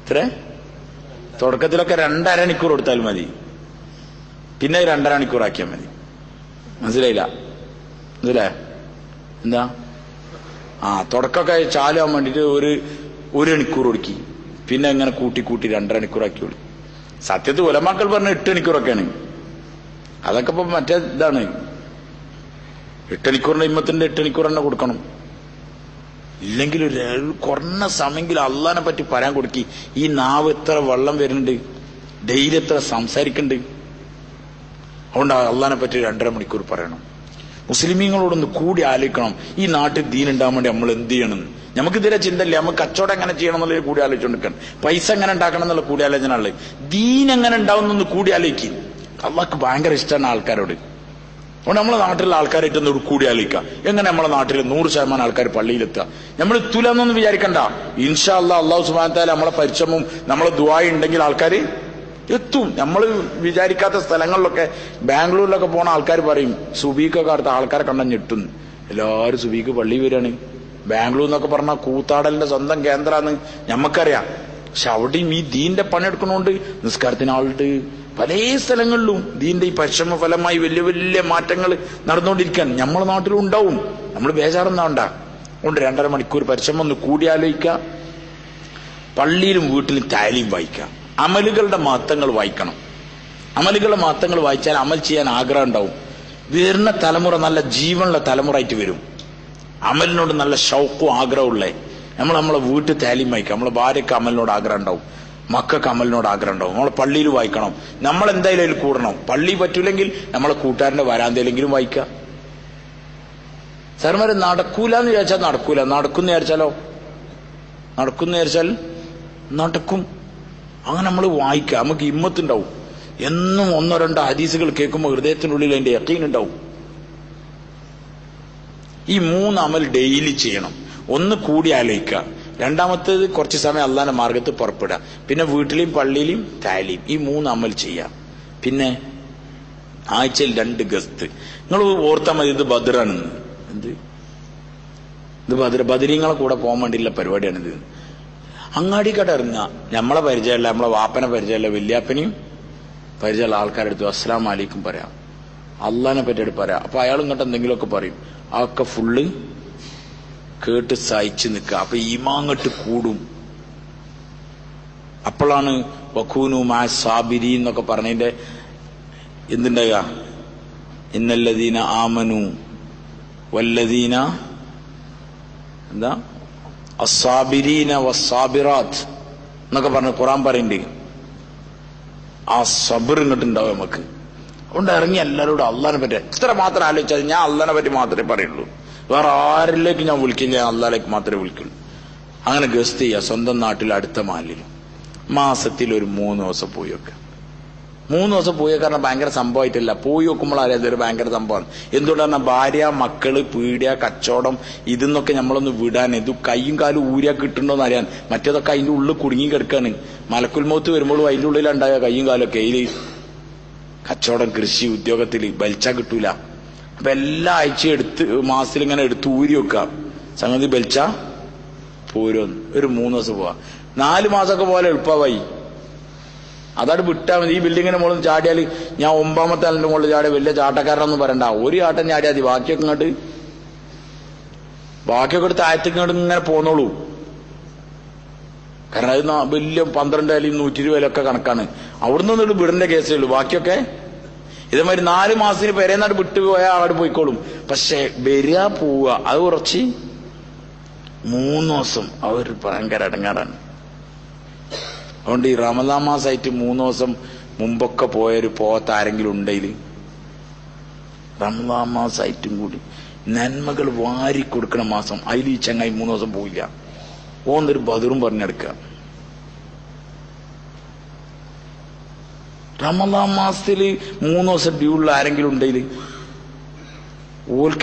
ഇത്ര തുടക്കത്തിലൊക്കെ 2.5 മണിക്കൂർ കൊടുത്താലും മതി. പിന്നെ 2.5 മണിക്കൂർ ആക്കിയാൽ മതി. മനസ്സിലായില്ല? എന്താ? തുടക്കമൊക്കെ ചാലാൻ വേണ്ടിട്ട് ഒരു മണിക്കൂർ കൊടുക്കി. പിന്നെ ഇങ്ങനെ കൂട്ടി 2.5 മണിക്കൂർ ആക്കിയോളൂ. സത്യത്തിൽ ഉലമാക്കൾ പറഞ്ഞ 8 മണിക്കൂറൊക്കെയാണ്. അതൊക്കെ ഇപ്പൊ മറ്റേ ഇതാണ്. 8 മണിക്കൂറിന്റെ ഇമ്മത്തിന്റെ 8 മണിക്കൂർ തന്നെ കൊടുക്കണം. ഇല്ലെങ്കിൽ ഒരു കുറഞ്ഞ സമയമെങ്കിലും അള്ളാനെ പറ്റി പറയാൻ കൊടുക്കി. ഈ നാവ് എത്ര വെള്ളം വരുന്നുണ്ട്, ഡെയിലി എത്ര സംസാരിക്കുന്നുണ്ട്. അതുകൊണ്ട് അള്ളാനെ പറ്റി 2.5 മണിക്കൂർ പറയണം. മുസ്ലിമീങ്ങളോടൊന്ന് കൂടി ആലോചിക്കണം, ഈ നാട്ടിൽ ദീൻ ഉണ്ടാകാൻ വേണ്ടി നമ്മൾ എന്ത് ചെയ്യണം. നമുക്ക് ഇതുവരെ ചിന്തയില്ല. നമുക്ക് കച്ചവടം എങ്ങനെ ചെയ്യണം എന്നുള്ളത് കൂടി ആലോചിച്ചുകൊണ്ടിരിക്കണം. പൈസ എങ്ങനെ ഉണ്ടാക്കണം എന്നുള്ള കൂടി ആലോചന ഉള്ളത്. ദീൻ എങ്ങനെ ഉണ്ടാവുന്നൊന്ന് കൂടി ആലോചിക്കും. അള്ളാഹ്ക്ക് ഭയങ്കര ഇഷ്ടമാണ് ആൾക്കാരോട്. അതുകൊണ്ട് നമ്മളെ നാട്ടിലുള്ള ആൾക്കാരായിട്ട് ഒന്ന് കൂടി ആലോചിക്കുക. എങ്ങനെ നമ്മളെ നാട്ടിൽ 100% ആൾക്കാർ പള്ളിയിലെത്തുക. നമ്മൾ എത്തൂലെന്നൊന്നും വിചാരിക്കണ്ട. ഇൻഷാ അല്ലാഹ് അള്ളാഹു സുബ്ഹാനഹു വ തആല നമ്മളെ പരിശ്രമവും നമ്മളെ ദുആയും ഉണ്ടെങ്കിൽ ആൾക്കാർ എത്തും. നമ്മൾ വിചാരിക്കാത്ത സ്ഥലങ്ങളിലൊക്കെ ബാംഗ്ലൂരിലൊക്കെ പോണ ആൾക്കാർ പറയും സുബീക്കൊക്കെ അടുത്ത ആൾക്കാരെ കണ്ടാൽ ഞെട്ടുന്നു. എല്ലാവരും സുബീക്ക് പള്ളി വരികയാണ്. ബാംഗ്ലൂർ എന്നൊക്കെ പറഞ്ഞാൽ കൂത്താടലിന്റെ സ്വന്തം കേന്ദ്രമാണ്. ഞമ്മക്കറിയാം. പക്ഷെ അവിടെയും ഈ ദീന്റെ പണിയെടുക്കണോണ്ട് നിസ്കാരത്തിന് ആളുണ്ട്. പല സ്ഥലങ്ങളിലും ദീന്റെ ഈ പരിശ്രമ ഫലമായി വലിയ വലിയ മാറ്റങ്ങൾ നടന്നുകൊണ്ടിരിക്കാൻ നമ്മളെ നാട്ടിലും ഉണ്ടാവും. നമ്മൾ ബേജാറൊന്നാണ്ട. അതുകൊണ്ട് 2.5 മണിക്കൂർ പരിശ്രമം ഒന്ന് കൂടി ആലോചിക്കുക. പള്ളിയിലും വീട്ടിലും താലീം വായിക്കുക. അമലുകളുടെ മഹത്വങ്ങൾ വായിക്കണം. അമലുകളുടെ മഹത്വങ്ങൾ വായിച്ചാൽ അമൽ ചെയ്യാൻ ആഗ്രഹം ഉണ്ടാവും. വരുന്ന തലമുറ നല്ല ജീവനുള്ള തലമുറയായിട്ട് വരും. അമലിനോട് നല്ല ഷൗക്കും ആഗ്രഹമുള്ളേ. നമ്മളെ വീട്ടിൽ താലീം വായിക്കാം. നമ്മളെ ഭാര്യയ്ക്ക് അമലിനോട് ആഗ്രഹം ഉണ്ടാവും, മക്കൾക്ക് അമലിനോട് ആഗ്രഹം ഉണ്ടാവും. നമ്മളെ പള്ളിയിൽ വായിക്കണം. നമ്മൾ എന്തായാലും അതിൽ കൂടണം. പള്ളി പറ്റൂലെങ്കിൽ നമ്മളെ കൂട്ടുകാരന്റെ വരാന്തയിലെങ്കിലും വായിക്കാം. സാർമാര് നടക്കൂലെന്ന് വിചാരിച്ചാൽ നടക്കൂല, നടക്കും വിചാരിച്ചാൽ നടക്കും. അങ്ങനെ നമ്മൾ വായിക്കാം. നമുക്ക് ഹിമ്മത്തുണ്ടാവും. എന്നും 1-2 ഹദീസുകൾ കേൾക്കുമ്പോൾ ഹൃദയത്തിനുള്ളിൽ അതിന്റെ യഖീൻ ഉണ്ടാവും. ഈ 3 അമൽ ഡെയിലി ചെയ്യണം. ഒന്ന് കൂടി ആലോചിക്കുക. രണ്ടാമത്തേത് കുറച്ച് സമയം അള്ളാന്റെ മാർഗത്ത് പുറപ്പെടുക. പിന്നെ വീട്ടിലെയും പള്ളിയിലും താലീം. ഈ 3 അമൽ ചെയ്യാം. പിന്നെ ആഴ്ചയിൽ 2 ഗസ്ത്. നിങ്ങൾ ഓർത്താൽ മതി, ഇത് ബദറാണെന്ന്. ഇത് ബദരീങ്ങളെ കൂടെ പോകാൻ വേണ്ടിയുള്ള പരിപാടിയാണിത്. അങ്ങാടി കട ഇറങ്ങുക. നമ്മളെ പരിചയമല്ല, നമ്മളെ വാപ്പനെ പരിചയമല്ല, വല്യാപ്പനെയും പരിചയമുള്ള ആൾക്കാരുടെ അടുത്ത് അസ്സലാമു അലൈക്കും പറയാം, അള്ളാഹിനെ പറ്റിയിട്ട് പറയാം. അപ്പൊ അയാൾ ഇങ്ങോട്ട് എന്തെങ്കിലുമൊക്കെ പറയും. അതൊക്കെ ഫുള്ള് കേട്ട് സഹിച്ചു നിൽക്കുക. അപ്പൊ ഈമാങ്ങട്ട് കൂടും. അപ്പോഴാണ് വഖൂനു മാ സാബിരീൻ എന്നൊക്കെ പറഞ്ഞതിന്റെ എന്തുണ്ടാകുക? ഇന്നല്ലദീന ആമനു വല്ലദീന എന്താ അസ്സാബിരീന വസ്സാബിറാത്ത് എന്നൊക്കെ പറഞ്ഞ് ഖുർആൻ പറയുന്നുണ്ട്. ആ സബർ ഇങ്ങോട്ടുണ്ടാവും നമുക്ക്. അതുകൊണ്ട് ഇറങ്ങി എല്ലാവരോടും അള്ളാഹിനെ പറ്റി എത്ര മാത്രം ആലോചിച്ചാൽ ഞാൻ അള്ളാഹിനെ പറ്റി മാത്രമേ പറയുള്ളൂ. വേറെ ആരിലേക്ക് ഞാൻ വിളിക്കില്ല, ഞാൻ അള്ളാഹിലേക്ക് മാത്രമേ വിളിക്കുള്ളൂ. അങ്ങനെ ഗസ്റ്റ് ചെയ്യുക. സ്വന്തം നാട്ടിൽ അടുത്ത മാലിൽ മാസത്തിൽ ഒരു 3 ദിവസം പോയി വെക്കുക. 3 ദിവസം പോയി കാരണം ഭയങ്കര സംഭവമായിട്ടില്ല. പോയി നോക്കുമ്പോൾ അതൊരു ഭയങ്കര സംഭവമാണ്. എന്തുകൊണ്ടാണ്? ഭാര്യ, മക്കള്, പീഡിയ, കച്ചവടം ഇതെന്നൊക്കെ നമ്മളൊന്ന് വിടാൻ, ഇത് കൈയും കാലും ഊരിയാ കിട്ടുന്നുണ്ടോന്ന് അറിയാൻ. മറ്റേതൊക്കെ അതിന്റെ ഉള്ളിൽ കുടുങ്ങി കിടക്കാണ്. മലക്കുൽ മൗത്ത് വരുമ്പോഴും അതിന്റെ ഉള്ളിലുണ്ടായ കൈയും കാലൊക്കെ ഇതില് കച്ചവടം, കൃഷി, ഉദ്യോഗത്തില് ബലിച്ചാ കിട്ടൂല. അപ്പൊ എല്ലാ ആഴ്ചയും മാസത്തിൽ ഇങ്ങനെ എടുത്ത് ഊരി വെക്കാം. സംഗതി ബലിച്ചാ പോരോന്ന്. ഒരു 3 ദിവസം പോവാ. 4 മാസമൊക്കെ പോലെ എളുപ്പമായി. അതാണ് വിട്ടാ മതി. ഈ ബിൽഡിങ്ങിന്റെ മുകളിൽ ചാടിയാൽ ഞാൻ 9ാമത്തെ ആളിന്റെ മുകളിൽ ചാടിയ വലിയ ചാട്ടക്കാരനൊന്നും പറയണ്ട. ഒരു ചാട്ടം ചാടിയാൽ മതി. ബാക്കിയൊക്കെ എടുത്ത് ആയത്തിങ്ങോട്ട് ഇങ്ങനെ പോന്നോളൂ. കാരണം അത് വലിയ 12 അല്ലെങ്കിൽ 120 ഒക്കെ കണക്കാണ്. അവിടുന്ന് ഒന്നിട്ട് വിടേണ്ട കേസേ ഉള്ളൂ. ബാക്കിയൊക്കെ ഇതേമാതിരി 4 മാസത്തിന് പെരേന്നാട് വിട്ടുപോയാൽ അവിടെ പോയിക്കോളും. പക്ഷെ വരിക പോവുക അത് കുറച്ച് 3 ദിവസം അവർ ഭയങ്കര അടങ്ങാറാണ്. അതുകൊണ്ട് ഈ റമദാൻ മാസമായിട്ട് 3 ദിവസം മുമ്പൊക്കെ പോയൊരു പോകാത്ത ആരെങ്കിലും ഉണ്ടെങ്കിൽ റമദാൻ മാസമായിട്ടും കൂടി നന്മകൾ വാരി കൊടുക്കണ മാസം. അതിൽ ഈ ചങ്ങായി 3 ദിവസം പോയില്ല. ഓന്നൊരു ബദറും പറഞ്ഞെടുക്കുക. റമദാൻ മാസത്തില് 3 ദിവസം ഡ്യൂള്ള ആരെങ്കിലും ഉണ്ടെങ്കിൽ ഓൽക്ക്